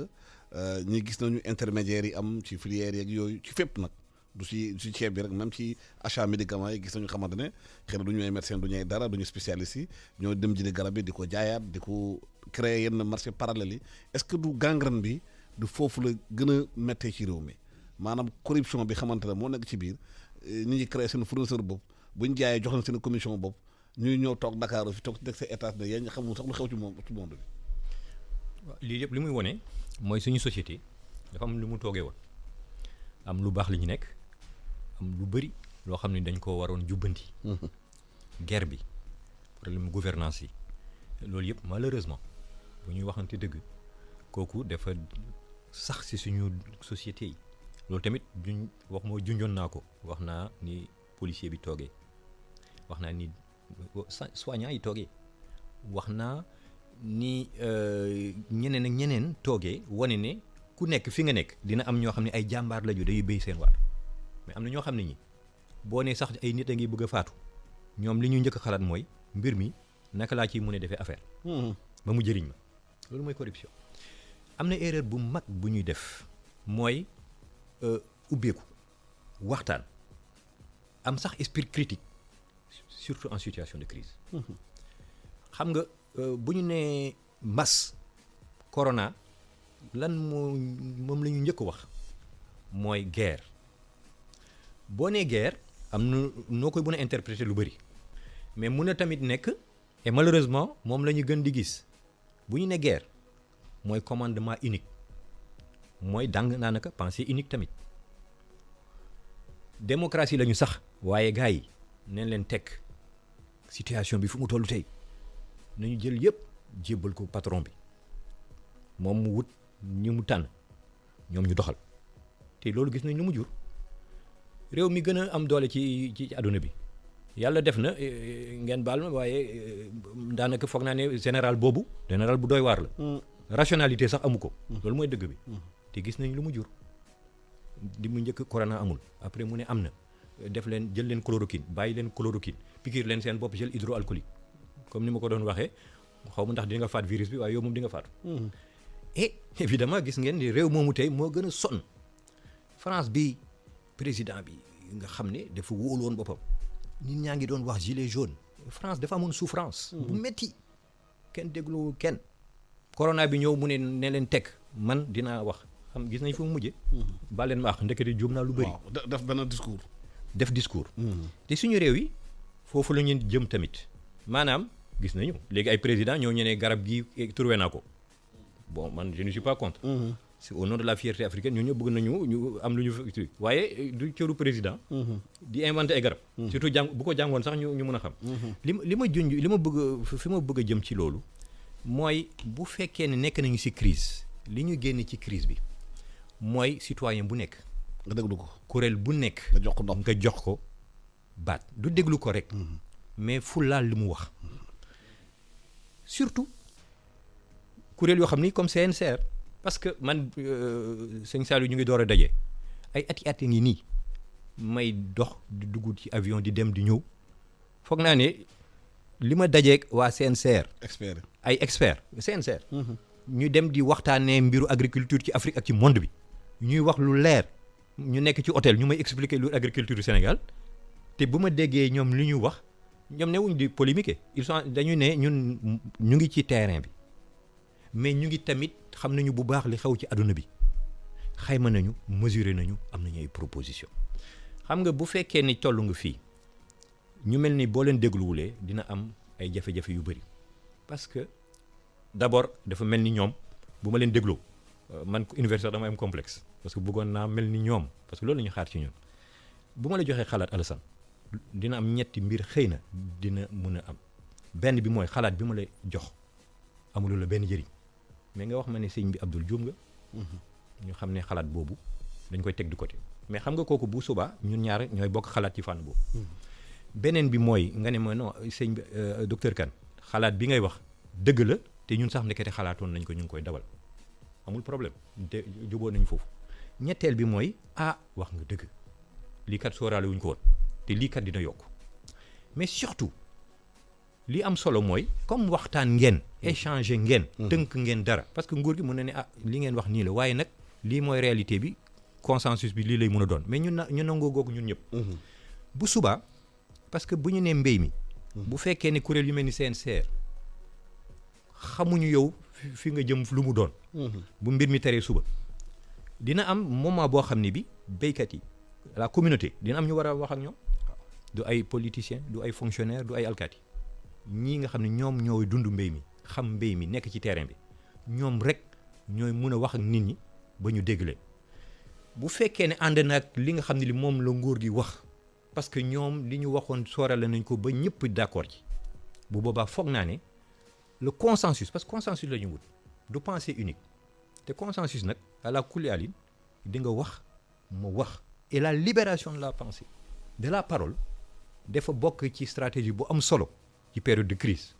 S1: ñi gis nañu intermédiaires yi am ci filières yeeg yooyu ci fépp nag. du ci ceeb bi rek même ci achat médicaments yi gis nañu xamante ne xëy na du ñu ay médecin du ñu ay dara du ñu spécialiste yi ñoo dem jëli garab yi di ko jaayaat di ko créer yenn marché parallèle yi est-ce que du gangrène bi du foofu la gën a méttee ci réew mi maanaam corruption bi xamante ne moo nekk ci biir ñu ngi créer seen fournisseur bopp bu ñu jaayee jox leen seen commission bopp ñuy ñëw toog Dakar fi toog teg sa état de yéen xamul sax lu xew ci monde bi.
S2: waaw lii yëpp li muy wone mooy suñu société dafa am lu mu toogee woon am lu baax li ñu nekk. am lu bëri loo xam ne dañ koo waroon jubbanti. guerre bi problème gouvernance yi loolu yëpp malheureusement bu ñuy waxante dëgg kooku dafa sax ci suñu société yi loolu tamit junjoon naa ko wax naa ni policier bi toogee wax naa ni soignant yi toogee wax naa ni ñeneen ak ñeneen toogee wane ne ku nekk fi nga nekk dina am ñoo xam ne ay jàmbaar lañu day béy seen waar. mais am na ñoo xam ne ñi boo nee sax ay nit a ngi bëgg a faatu ñoom li ñu njëkk a xalaat mooy mbir mi naka laa ciy mën a defee affaire. ba mu jëriñ ma loolu mooy corruption. am na erreur bu mag bu ñuy def mooy ubbeeku waxtaan am sax esprit critique surtout en situation de crise xam nga bu ñu nee mbas corona lan moom la ñu njëkk a wax mooy guerre. boo nee guerre am na noo koy mën a interpréter lu bëri mais mun na tamit nekk et malheureusement moom la ñu gën di gis bu ñu ne guerre mooy commandement unique mooy daanaka pensée unique tamit démocratie la ñu sax waaye gars yi neen leen teg situation bi fu mu tollu tey nañu jël yëpp jébbal ko patron bi moom mu wut ñi mu tànn ñoom ñu doxal te loolu gis nañ lu mu jur. réew mi gën a am doole ci àdduna bi yàlla def na ngeen baal ma waaye daanaka foog naa ne général bu doy waar la. rationalité sax amu ko. loolu mooy dëgg bi. te gis nañ lu mu jur. di mu njëkk corona amul après mu ne am na def leen jël leen chloroquine bàyyi leen chloroquine piqûre leen seen bopp gel hydroalcoolique comme ni ma ko doon waxee xaw ma ndax di nga faat virus bi waaye yow moom di nga faatu. et évidemment gis ngeen ni réew moomu tey moo gën a sonn France bi. président bi nga xam ne dafa wóolu woon boppam nit ñaa ngi doon wax gilet jaune France dafa amoon souffrance bu métti kenn déglu kenn corona bi ñëw mu ne leen teg man dinaa wax xam gis nañ fu mu mujjee baal leen ma wax ndekete juum naa lu bëri
S1: def benn discours
S2: te suñu réew yi foofu la ñu jëm tamit maanaam gis nañu léegi ay président ñoo ñenee garab gi trouvé naa ko bon man je ne suis pas contre. C'est au nom de la fierté africaine ñoo ñëpp bëgg nañu ñu am lu ñu fi waaye du cëru président. di inventer ay garab. surtout bu ko jàngoon sax ñu mën a xam. li ma junj li ma bëgg fi ma bëgg a jëm ci loolu mooy bu fekkee ne nekk nañu ci crise li ñu génn ci crise bi mooy citoyen bu nekk.
S1: nga déglu ko
S2: kuréel bu nekk. nga jox ko baat du déglu ko rek. mais fu laal li mu wax. surtout kuréel yoo xam ni comme CNCR. parce que man sëñ Saliou ñu ngi door a daje ay ati ngi nii may dox di dugg ci avion di dem di ñëw foog naa ne li ma dajeeg waa CNCR. ay experts CNCR. ñu dem di waxtaanee mbiru agriculture ci Afrique ak ci monde bi ñuy wax lu leer ñu nekk ci hôtel ñu may expliquer lu agriculture du Sénégal te bu ma déggee ñoom li ñu wax ñoom newuñ di polémiquer ils sont dañu ne ñun ñu ngi ci terrain bi mais ñu ngi tamit xam nañu bu baax li xew ci àdduna bi xayma nañu mesurer nañu am nañu ay proposition xam nga bu fekkee ni toll nga fii ñu mel ni boo leen dégluwulee dina am ay jafe-jafe yu bëri parce que d'abord dafa mel ni ñoom bu ma leen dégloo man universitaire dama am complexe parce que bëggoon naa mel ni ñoom parce que loolu la ñu xaar ci ñun bu ma la joxee xalaat Alassane dina am ñetti mbir xëy na dina mën a am benn bi mooy xalaat bi ma la jox amuloo la benn njëriñ mais nga wax ma ne sëñ bi Abdoul juum nga ñu xam ne xalaat boobu dañ koy teg du côté mais xam nga kooku bu subaa ñun ñaar ñooy bokk xalaat ci fànn boobu beneen bi mooy nga ne ma non sëñ bi docteur Kane xalaat bi ngay wax dëgg la te ñun sax ndekete xalaatoon nañ ko ñu ngi koy dawal amul problème te juboo nañ foofu ñetteel bi mooy wax nga dëgg lii kat sóoraale wuñ ko woon te lii kat dina yokk mais surtout li am solo mooy comme waxtaan ngeen échanger ngeen tënk ngeen dara parce que nguur gi mën na ne li ngeen wax nii la waaye nag lii mooy réalité bi consensus bi lii lay mën a doon mais ñu nangoo googu ñun ñëpp bu subaa parce que bu ñu nee mbéy mi bu fekkee ne kuréel yu mel ni CNCR xamuñu yow fi nga jëm lu mu doon bu mbir mi teree suba dina am moment boo xam ne bi béykat yi la communauté dina am ñu war a wax ak ñoom du ay politiciens du ay fonctionnaires du ay alkaati ñii nga xam ne ñoom ñooy dund mbéy mi xam mbéy mi nekk ci terrain bi ñoom rek ñooy mën a wax ak nit ñi ba ñu dégg leen bu fekkee ne ànd nag li nga xam ne li moom la nguur gi wax parce que ñoom li ñu waxoon soorale nañ ko ba ñëpp d'accord ci bu boobaa foog naa ne le consensus parce que consensus la ñu wut du pensée unique te consensus nag à la kulli alin di nga wax ma wax et la libération de la pensée de la parole dafa bokk ci stratégie bu am solo ci période de crise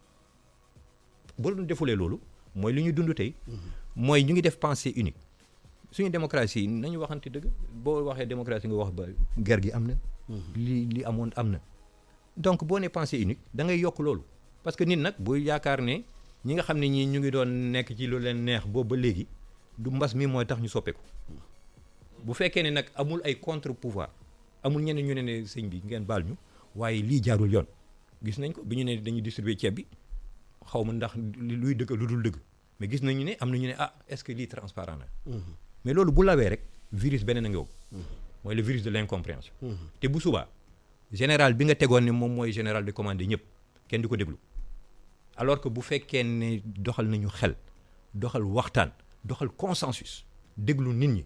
S2: boo doon defulee loolu mooy li ñu dund tey mooy ñu ngi def pensée unique suñu démocratie nañu waxante dëgg boo waxee démocratie nga wax ba guerre gi am na li amoon am na donc boo ne pensée unique da ngay yokk loolu parce que nit nag bu yaakaar ne ñi nga xam ne ñii ñu ngi doon nekk ci lu leen neex boobu ba léegi du mbas mi mooy tax ñu soppeeku bu fekkee ne nag amul ay contre pouvoir amul ñeneen ñu ne sëñ bi ngeen baal ñu waaye lii jaarul yoon gis nañ ko bi ñu ne dañuy distribuer ceeb bi xaw ma ndax luy dëgg lu dul dëgg mais gis nañu ne am na ñu ne est-ce que lii transparent na mais loolu bu lawee rek virus beneen a ngi mooy le virus de l'incompréhension te bu subaa général bi nga tegoon ne moom mooy général de commande ñëpp kenn di ko déglu alors que bu fekkee ne doxal nañu xel doxal waxtaan doxal consensus déglu nit ñi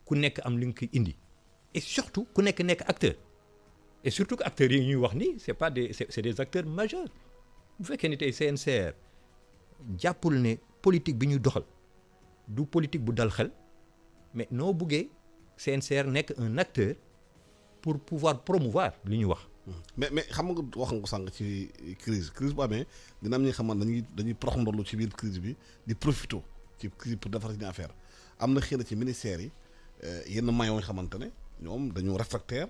S2: ku nekk am li nga koy indi et surtout ku nekk acteur et surtout que acteurs yi ñuy wax ni c'est des acteurs majeurs bu fekkee ni tey CNCR jàppul ne politique bi ñuy doxal du politique bu dal xel mais noo buggee CNCR nekk un acteur pour pouvoir promouvoir li ñuy wax.
S1: mais xam nga wax nga ko sànq ci crise bu amee dina am ñi nga xamante dañuy prox ndollu ci biir crise bi di profito ci crise pour defar ci affaire am na xëy na ci ministères yi yenn maillons yi xamante ne ñoom dañu réfractaire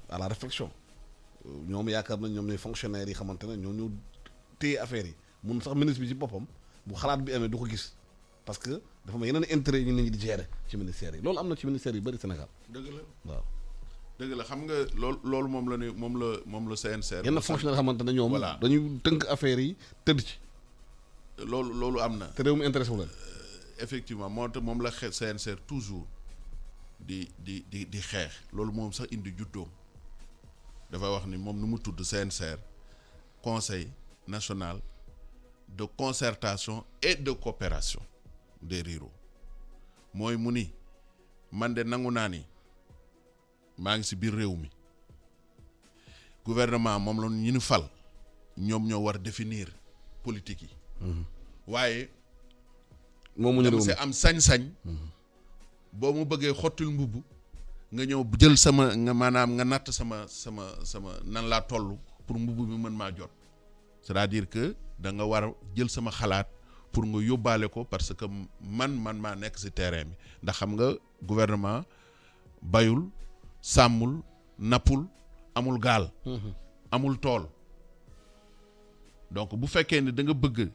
S1: à la réflexion ñoom yaakaar nañ ñoom ñooy fonctionnaires yi xamante ne ñoo ñu téye affaire yi mun sax ministre bi ci boppam bu xalaat bi amee du ko gis parce que dafa am yeneen intérêt yi nit ñi di gérer ci ministères yi loolu am na ci ministères yu bëri Sénégal.
S3: dëgg la
S1: waaw.
S3: dëgg la xam nga loolu moom la ne moom la CNCR.
S1: yenn fonctionnaire xamante ne ñoom.
S3: voilà
S1: dañuy tënk affaire yi tëdd ci.
S3: loolu am na.
S1: te réew mi intéressé wu la.
S3: effectivement moom la CNCR toujours di xeex loolu moom sax indi juddoom dafa wax ni moom nu mu tudd CNCR conseil national de concertation et de coopération des ruraux mooy mu ni man de nangu naa ni maa ngi si biir réew mi gouvernement moom la ñu ni fal ñoom ñoo war définir politique yi waaye
S1: moomu ñu
S3: dama si am sañ-sañ boo mu bëggee xottil mbubb nga ñëw jël sama nga maanaam nga natt sama nan laa toll pour mbubb mi mën maa jot c'est-à-dire que da nga war a jël sama xalaat pour nga yóbbaale ko parce que man maa nekk si terrain bi ndax xam nga gouvernement bayul sàmmul nappul amul gaal amul tool donc bu fekkee ni da nga bëgg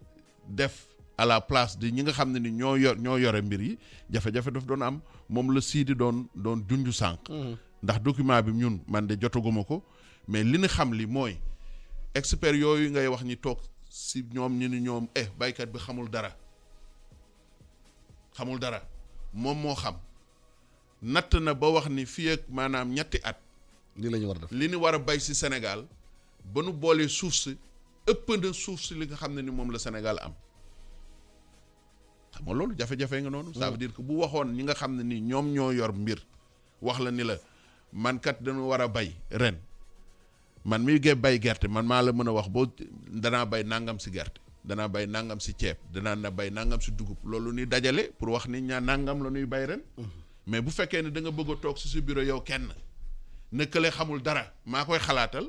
S3: def à la place de ñi nga xam ne ni ñoo yore mbir yi jafe-jafe daf doon am moom la Sidi doon junju sànq ndax document bi ñun man de jotaguma ko mais li ñu xam li mooy expert yooyu ngay wax ñi toog si ñoom ñu ni ñoom baykat bi xamul dara moom moo xam natt na ba wax ni fii ak maanaam ñetti at
S1: lii la ñu war a def
S3: li ñu war a bay si Sénégal ba nu boolee suuf si ëpp na suuf si li nga xam ne ni moom la Sénégal am xam nga loolu jafe-jafe nga noonu. ça veut dire que bu waxoon ñi nga xam ne ni ñoom ñoo yor mbir wax la ni la man kat dañu war a bay ren man mi ngi bay gerte man maa la mën a wax boo danaa bay nangam si gerte danaa bay nangam si ceeb danaa na bay nangam si dugub loolu ni dajale pour wax ni ñaa nangam la ñuy bay ren. mais bu fekkee ne da nga bëgg a toog si bureau yow kenn nëkkale xamul dara maa koy xalaatal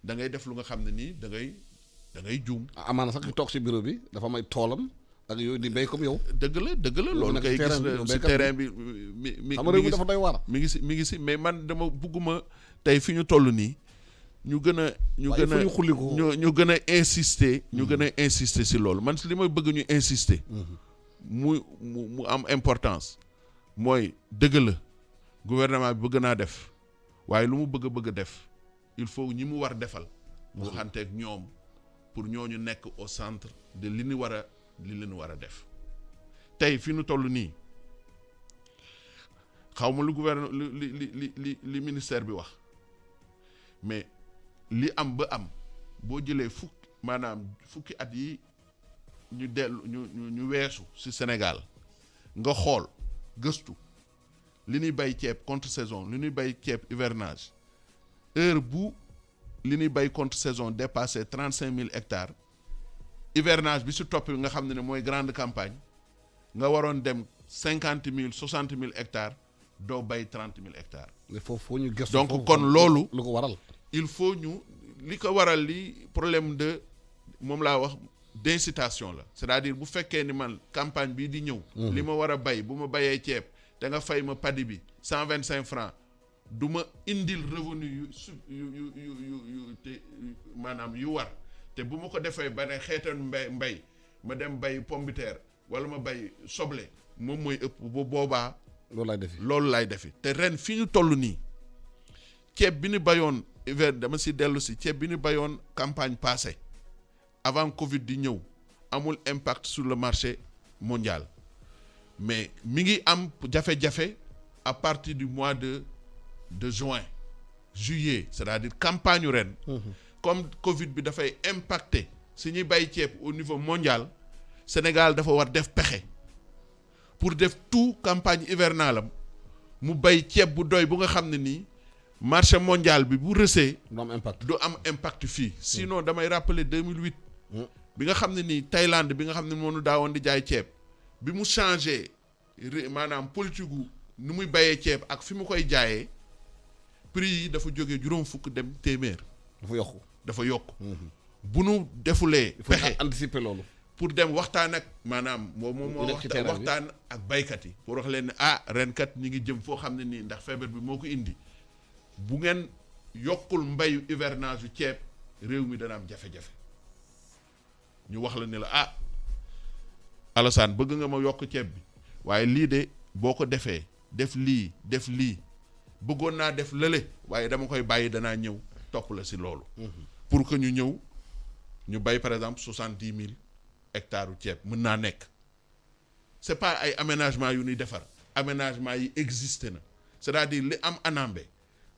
S3: da ngay def lu nga xam ne nii da ngay juum.
S1: amaana sax toog si bureau bi dafa may toolam ak yooyu di béy comme yow.
S3: dëgg la loolu kay gis na si terrain bi
S1: xam nga réew mi dafa doy waar.
S3: mi ngi si mais man dama bugguma tey fi ñu toll nii ñu gën a ñu gën a insister si loolu man si li may bëgg ñu insister mu am importance mooy dëgg la gouvernement bi bëgg naa def waaye lu mu bëgg def il faut ñi mu war defal mu waxanteeg ñoom pour ñooñu nekk au centre de li leen war a def tey fi ñu toll nii xaw ma lu gouvernement li ministère bi wax mais li am ba am boo jëlee fukki at yi ñu weesu ci Sénégal nga xool gëstu li ñuy bay ceeb contre saison li ñuy bay ceeb hivernage heure bu li ñuy bay contre saison dépassé 35 000 hectares hivernage bi si topp nga xam ne mooy grande campagne nga waroon dem 50 000 60 000 hectares doo bay 30 000 hectares.
S1: mais foofu ñu gëstu
S3: donc kon loolu
S1: lu ko waral.
S3: il faut ñu li ko waral li problème de moom laa wax d'incitation la c'est-à-dire bu fekkee ni man campagne bii di ñëw. li ma war a bay bu ma bayee ceeb te nga fay ma padi bi 125 francs du ma indil revenu yu te maanaam yu war te bu ma ko defee ba ne xeetan mbay ma dem bay pomme de terre wala ma bay soble moom mooy ëpp bu boobaa. loolu laay defi te ren fi ñu toll nii ceeb bi ñu bayoon hiver dama si dellu si ceeb bi ñu bayoon campagne passée avant Covid di ñëw amul impact sur le marché mondial mais mi ngi am jafe-jafe à partir du mois de juillet c'est-à-dire campagne ren. comme Covid bi dafay impacter si ñuy bay ceeb au niveau mondial Sénégal dafa war def pexe pour def tout campagne hivernale am mu bay ceeb bu doy bu nga xam ne nii marché mondial bi bu rësee. du am impact fii. sinon damay rappeler 2008. bi nga xam ne nii Thaïlande bi nga xam ne moom daawoon di jaay ceeb bi mu changé maanaam politique gu nu muy bayee ceeb ak fi mu koy jaayee prix yi dafa jógee juróom fukk dem téeméer. dafa yokk. bu nu defulee. pexe
S1: anticiper loolu.
S3: pour dem waxtaan ak maanaam moom waxtaan ak baykat yi. pour wax leen ne ren kat ñi ngi jëm foo xam ne nii ndax feebar bi moo ko indi bu ngeen yokkul mbayu hivernage yu ceeb réew mi dana am jafe-jafe ñu wax la ne la Alassane bëgg nga ma yokk ceeb bi waaye lii de boo ko defee def lii bëggoon naa def lële waaye dama koy bàyyi danaa ñëw topp la si loolu. pour que ñu ñëw ñu bay par exemple 70 000 hectares u ceeb mën naa nekk c'est pas ay aménagement yu ñuy defar aménagement yi existé na c'est-à-dire li am Anambé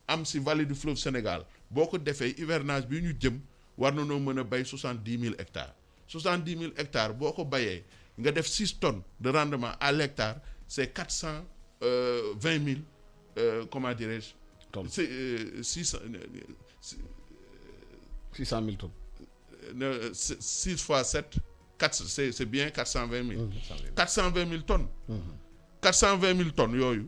S3: am si vallée du fleuve Sénégal boo ko defee hivernage bi ñu jëm war na noo mën a bay 70 000 hectares 70 000 hectares boo ko bayee nga def 6 tonnes de rendement à l'hectare c'est 420 000 comment dirais-je c'est 600
S1: 000 tonnes
S3: 6 fois 7 4 c'est bien 420 000 420 000 tonnes 420 000 tonnes yooyu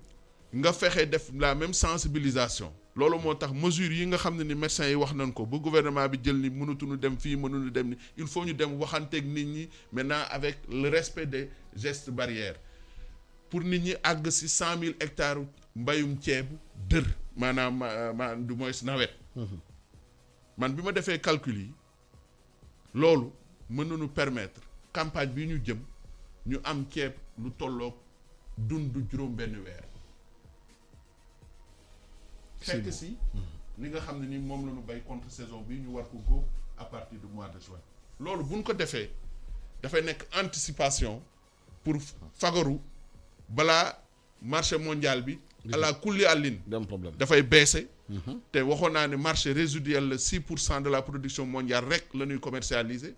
S3: nga fexe def la même sensibilisation loolu moo tax mesures yi nga xam ne ni médecins yi wax nañ ko ba gouvernement bi jël ni mënatuñu dem fii mënuñu dem ni il faut ñu dem waxanteeg nit ñi maintenant avec le respect des gestes barrières pour nit ñi àgg si 100 000 hectares mbayum ceebu dër maanaam du moins nawet man bi ma defee calcul yi loolu mën nañu permettre campagne bi ñu jëm ñu am ceeb lu tolloog dundu juróom benn weer fekk si li nga xam ne ni moom la ñu bay contre saison bi ñu war ko góob à partir du mois de juin loolu buñ ko defee dafay nekk anticipation pour fagaru balaa marché mondial bi ala kulli àllin dafay baisser te waxoon naa ne marché résiduel la 6% de la production mondiale rek la ñuy commercialiser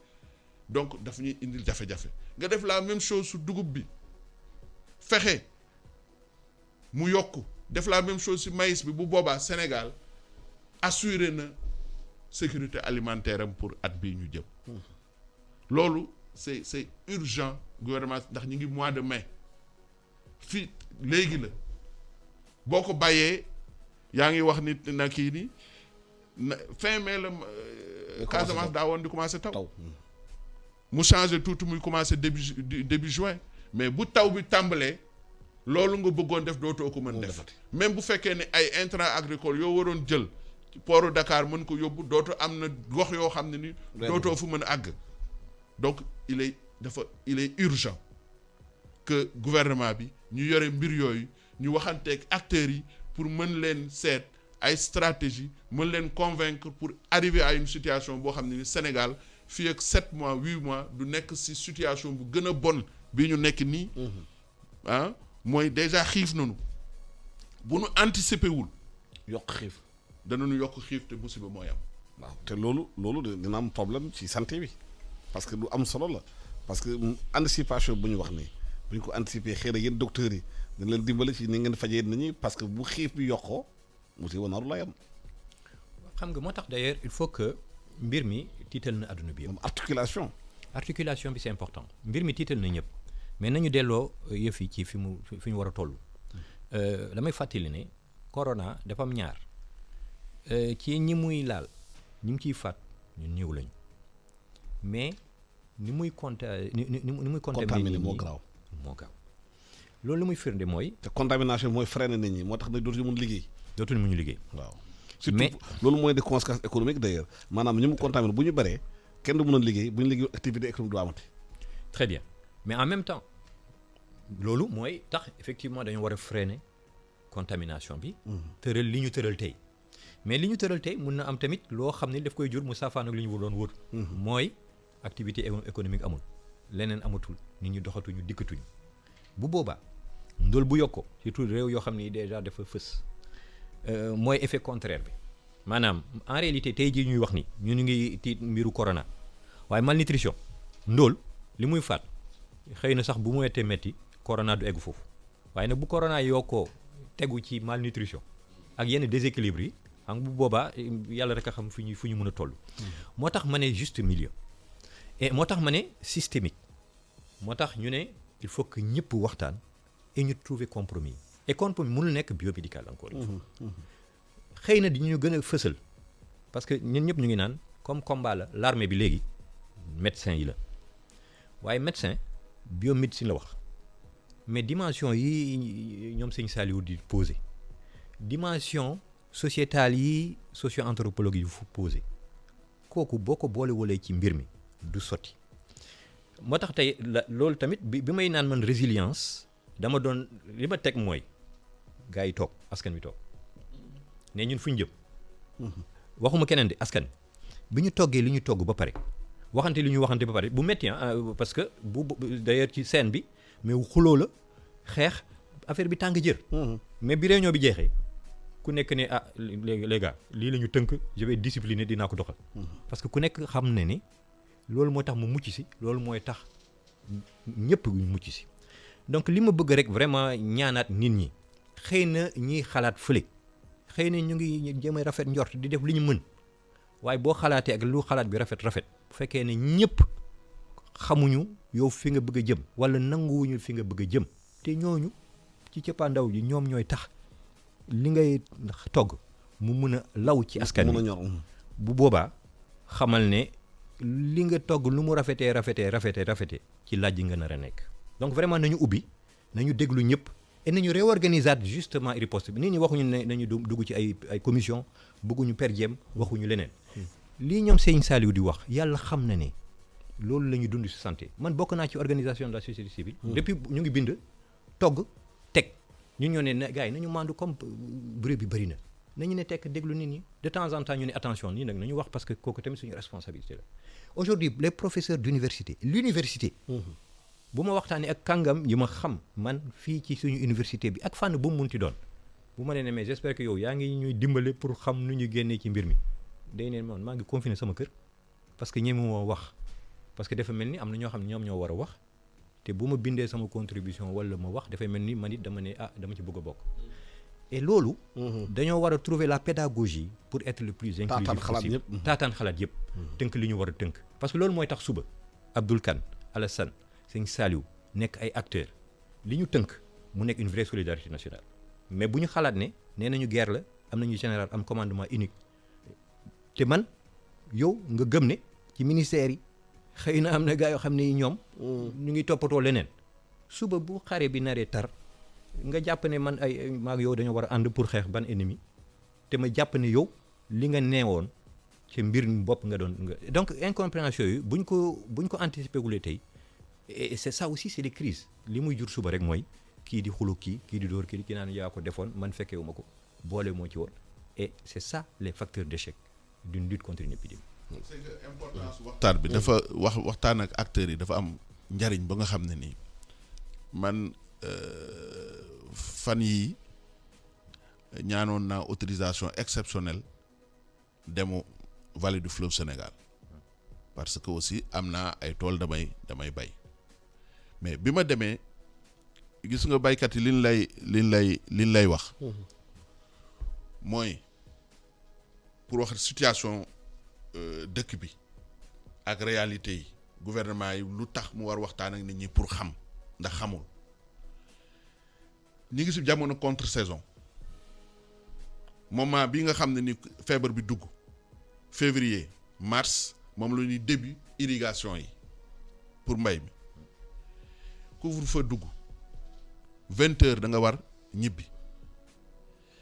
S3: donc daf ñuy indil jafe-jafe nga def la même chose su dugub bi fexe mu yokku def la même chose ci maïs bi bu boobaa Sénégal assuré na sécurité alimentaire am pour at bii ñu jëm loolu c'est urgent gouvernement ndax ñu ngi mois de mai fii léegi la boo ko bàyyee yaa ngi wax nit na kii ni fin mai la Casamance daa woon di commencer taw mu changé tuuti muy commencer début juin mais bu taw bi tàmbalee loolu nga bëggoon def dootoo ko mën def même bu fekkee ne ay intrants agricoles yoo waroon jël port Dakar mën ko yóbbu dootoo am na gox yoo xam ne ni dootoo fu mën a àgg donc il est urgent que gouvernement bi ñu yore mbir yooyu ñu waxanteeg acteurs yi pour mën leen seet ay stratégie mën leen convaincre pour arriver à une situation boo xam ne ni Sénégal fii ak 7 mois 8 mois du nekk ci situation bu gën a bon bii ñu nekk nii mooy déjà xiif nañu bu nu anticiper wul
S1: yokk xiif
S3: danañu yokk xiif te musiba mooy am
S1: waaw te loolu dina am problème ci santé bi parce que lu am solo la parce que anticipation bu ñu wax nii bu ñu ko anticiper xëy na yéen docteurs yi dañ leen dimbali ci ni ngeen fajee nit ñi parce que bu xiif bi yokkoo musiba naru lay am.
S2: xam nga moo tax d'ailleurs il faut que mbir mi tiital na adduna bi yëpp. articulation bi c'est important mbir mi tiital na ñëpp mais nañu delloo yëf yi ci fi ñu war a toll. damay fàttali ne corona dafa am ñaar ci ñi muy laal ñi mu ciy faat ñun ñëw lañu mais ni muy contaminé
S1: moo gaaw
S2: loolu lu muy firnde mooy.
S1: te contamination mooy freiner nit ñi moo tax nag dootuñu mun liggéey.
S2: waaw.
S1: surtout loolu mooy des conséquences économiques d'ailleurs maanaam ñi mu contaminé bu ñu bëree kenn du mën a liggéey bu ñu liggéey activité économique du amati.
S2: très bien mais en même temps loolu mooy tax effectivement dañu war a freiner contamination bi. tëral li ñu tëral tey mais li ñu tëral tey mun na am tamit loo xam ne daf koy jur mu saafaan ak li ñu doon wër. mooy activité économique amul leneen amatul nit ñi doxatuñu dikkatuñu bu boobaa ndóol bu yokkoo surtout réew yoo xam ni déjà dafa fës. mooy effet contraire bi maanaam en réalité tey jii ñuy wax ni ñu ngi tiit mbiru corona waaye malnutrition ndóol li muy faat xëy na sax bu mu wettee metti corona du egg foofu waaye nag bu corona yokkoo tegu ci malnutrition ak yenn déséquilibre yi xam bu boobaa yàlla rek a xam fu ñu mën a toll. moo tax ma ne juste milieu et moo tax ma ne systémique moo tax ñu ne il faut que ñëpp waxtaan et ñu trouver compromis. et compromis mënul nekk biomédical encore une fois xëy na di ñu gën a fësal parce que ñun ñëpp ñu ngi naan comme combat la l'armée bi léegi médecin yi la waaye médecin biomédecine la wax mais dimension yi ñoom sëñ Saliou di posé dimension sociétale yi socio-anthropologue yi fu posé kooku boo ko boole walee ci mbir mi du sotti moo tax tey loolu tamit bi may naan man résilience dama doon li ma teg mooy gars yi toog askan wi toog ne ñun fu ñu jëm waxuma keneen di askan bi ñu toggee li ñu togg ba pare waxante li ñu waxante ba pare bu métti parce que bu d'ailleurs ci scène bi mais xuloo la xeex affaire bi tàng jër mais bi réunion bi jeexee ku nekk ne les gars lii la ñu tënk je vais discipliner dinaa ko doxal parce que ku nekk xam ne ni loolu moo tax mu mucc si loolu mooy tax ñëpp mucc si donc li ma bëgg rek vraiment ñaanaat nit ñi xëy na ñiy xalaat fële xëy na ñu ngi jéem a rafet njort di def li ñu mën waaye boo xalaatee ak lu xalaat bi rafet bu fekkee ne ñëpp xamuñu yow fi nga bëgg a jëm wala nanguwuñu fi nga bëgg a jëm te ñooñu ci cëppaandaw ji ñoom ñooy tax li ngay togg mu mun a law ci askan wi bu boobaa xamal ne li nga togg lu mu rafetee ci laaj nga nar a nekk donc vraiment nañu ubbi nañu déglu ñëpp et nañu réorganiser justement riposte bi nit ñi waxuñu ne nañu dugg ci ay commission bëgguñu per diem waxuñu leneen lii ñoom Sëñ Saliou di wax yàlla xam na ne loolu la ñu dund ci santé man bokk naa ci organisation de la société civile depuis ñu ngi bind togg teg ñu ñoo ne gars yi nañu mandu comme bruit bi bëri na nañu ne tekk déglu nit ñi de temps en temps ñu ne attention nii nag nañu wax parce que kooku tamit suñu responsabilité la aujourd'hui les professeurs d'université l'université bu ma waxtaanee ak kàngam yi ma xam man fii ci suñu université bi ak fànn bu mu munti doon bu ma nee ne mais j'espère que yow yaa ngi ñuy dimbale pour xam nu ñu génnee ci mbir mi day ne man maa ngi confiné sama kër parce que ñeme moo wax parce que dafa mel ni am na ñoo xam ne ñoom ñoo war a wax te bu ma bindee sama contribution wala ma wax dafay mel ni man it dama ne dama ci bëgg a bokk et loolu dañoo war a trouver la pédagogie pour être le plus inclusif possible taataan xalaat yëpp tënk li ñu war a tënk parce que loolu mooy tax suba Abdoul Kane Alassane Sëñ Saliou nekk ay acteurs li ñu tënk mu nekk une vraie solidarité nationale mais bu ñu xalaat ne nee nañu guerre la am nañu général am commandement unique te man yow nga gëm ne ci ministère yi xëy na am na gars yoo xam ne ñoom ñu ngi toppatoo leneen suba bu xare bi naree tar nga jàpp ne man ay maag yow dañoo war a ànd pour xeex ban ennemi te ma jàpp ne yow li nga neewoon ci mbir bopp nga doon donc incompréhension yooyu buñ ko anticiper wulee tey et c'est ça aussi c'est les crises li muy jur suba rek mooy kii di xulu kii di dóor kii naan yaa ko defoon man fekkewu ma ko boole moo ci woon et c'est ça les facteurs d'échec d'une lutte contre une épidémie.
S3: c'est que importance waxtaan bi dafa waxtaan ak acteurs yi dafa am njariñ ba nga xam ne nii man fan yi ñaanoon naa autorisation exceptionnelle demu vallée du fleuve Sénégal parce que aussi am naa ay tool damay bay mais bi ma demee gis nga baykat yi liñ lay wax mooy pour wax situation dëkk bi ak réalité yi gouvernement yi lu tax mu war waxtaan ak nit ñi pour xam ndax xamul ñi ngi ci jamono contre saison moment bi nga xam ne ni feebar bi dugg février mars moom la ñuy début irrigation yi pour mbay mi couvre-feu dugg 20 heures da nga war ñibbi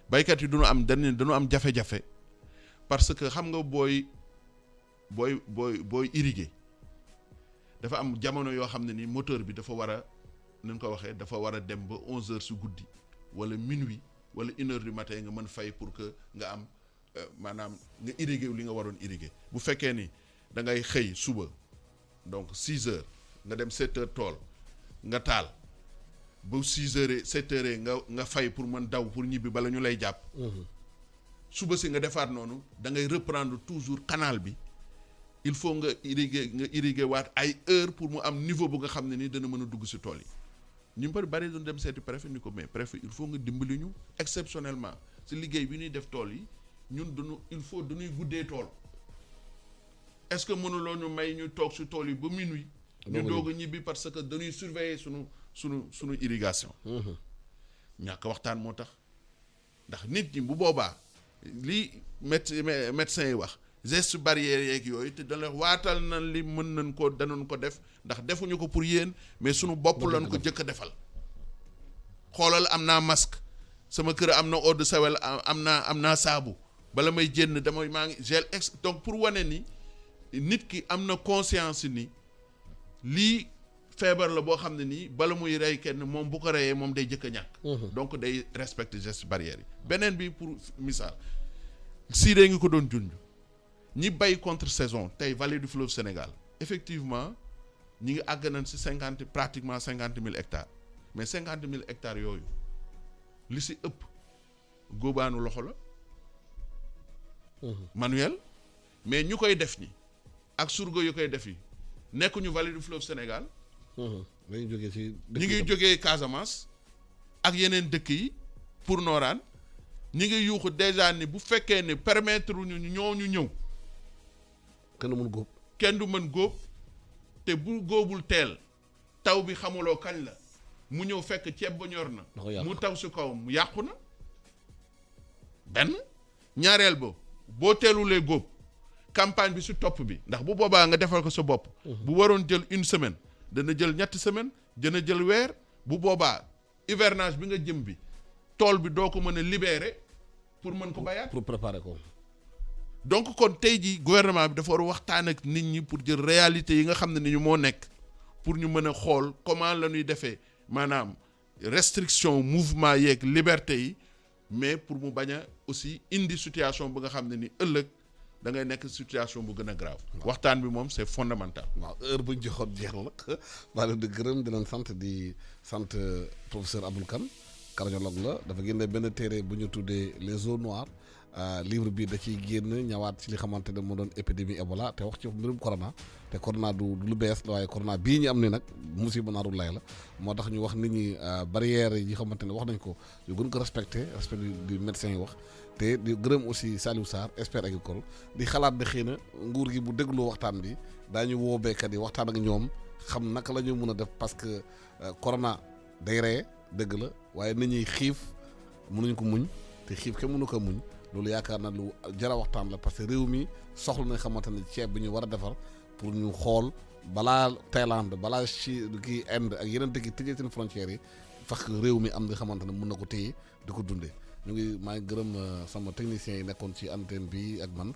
S3: baykat yi dañu am jafe-jafe parce que xam nga booy irriguer dafa am jamono yoo xam ne ni moteur bi dafa war a nañ ko waxee dafa war a dem ba 11 heures su guddi wala minuit wala 1 heure du matin nga mën fay pour que nga am maanaam nga irriguer li nga waroon irriguer bu fekkee ni da ngay xëy suba donc 6 heures nga dem 7 heures tool nga taal ba 6 heures 7 heures nga fay pour mën daw pour ñibbi bala ñu lay jàpp. suba si nga defaat noonu da ngay reprendre toujours canal bi il faut nga irriguer waat ay heure pour mu am niveau bu nga xam ne ni dana mën a dugg si tool yi ñu bari doon dem seeti préfet ni ko mais préfet il faut nga dimbali ñu exceptionnellement si liggéey bi ñuy def tool yi ñun dañuy guddee tool est-ce que mënuloo ñu may ñu toog si tool yi ba minuit ñu doog a ñibbi parce que dañuy surveiller sunu irrigation ñàkk waxtaan moo tax ndax nit ñi bu boobaa li médecin yi wax geste barrière yeeg yooyu te dana waatal na li mën nañ ko danoon ko def ndax defuñu ko pour yéen mais sunu bopp lañ ko jëkk a defal xoolal am naa masque sama kër am na eau de Javel am naa saabu bala may génn maa ngi gel donc pour wane ni nit ki am na conscience ni lii feebar la boo xam ne nii bala muy rey kenn moom bu ko reyee moom day jëkk a ñàkk donc day respecter geste barrière yi beneen bi pour misaal siidee ngi ko doon junj ñi bay contre saison tey vallée du fleuve Sénégal effectivement ñi ngi àgg nañ si pratiquement 50 000 hectares mais 50 000 hectares yooyu li si ëpp góobaanu loxo la manuel mais ñu koy def ñi ak surga yu koy def yi nekkuñu vallée du fleuve Sénégal
S1: dañuy jógee ci.
S3: ñi ngi jógee Casamance ak yeneen dëkk yi pour nooraan ñi ngi yuuxu déjà ni bu fekkee ne permettre ñu ñooñu ñëw.
S1: kenn mën góob.
S3: kenn du mën góob te bu góobul teel taw bi xamuloo kañ la mu ñëw fekk ceeb ba ñor na. mu taw si kaw mu yàqu na. benn ñaareel ba boo teelulee góob campagne bi si topp bi ndax bu boobaa nga defal ko sa bopp. bu waroon jël une semaine dana jël ñetti semaine dana jël weer bu boobaa hivernage bi nga jëm bi tool bi doo ko mën a libérer pour mën ko bayaat.
S1: pour préparer ko.
S3: donc kon tey jii gouvernement bi dafa war a waxtaan ak nit ñi pour jël réalité yi nga xam ne ni ñu moo nekk pour ñu mën a xool comment la ñuy defee maanaam restriction mouvement yeeg liberté yi mais pour mu bañ a aussi indi situation bu nga xam ne ni ëllëg da ngay nekk situation bu gën a grave. waxtaan bi moom c'est fondamental.
S1: waaw heure bu ñu joxoon jeex na maa leen di gërëm di leen sant di sant professeur Aboul Kane cardiologue la dafa génne benn téere bu ñu tuddee les zones noires. livre bi da ciy génn ñëwaat ci li xamante ne moo doon épidémie Ebola te wax ci mbirum corona te corona du lu bees la waaye corona bii ñu am ni nag musiba naaru lay la moo tax ñu wax nit ñi barrières yi xamante ne wax nañ ko ñu gën ko respecté respect du médecin yi wax te di gërëm aussi Saliou Sarr expert agricole di xalaat ne xëy na nguur gi bu dégloo waxtaan bi daañu woo béykat yi waxtaan ak ñoom xam naka la ñu mën a def parce que corona day reye dëgg la waaye nit ñi xiif mënuñ ko muñ te xiif kenn mënu ko muñ. loolu yaakaar na lu jara waxtaan la parce que réew mi soxla na xamante ne ceeb bi ñu war a defar pour ñu xool balaa Thaïlande balaa kii Inde ak yeneen dëkk yi tëjee seen frontières yi fekk réew mi am nga xamante ne mën na ko téye di ko dundee ñu ngi maa ngi gërëm sama techniciens yi nekkoon ci antenne bi ak man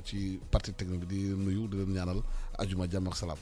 S1: ci partie technique bi di nuyu di leen ñaanal ajuma jàmm ak salaam.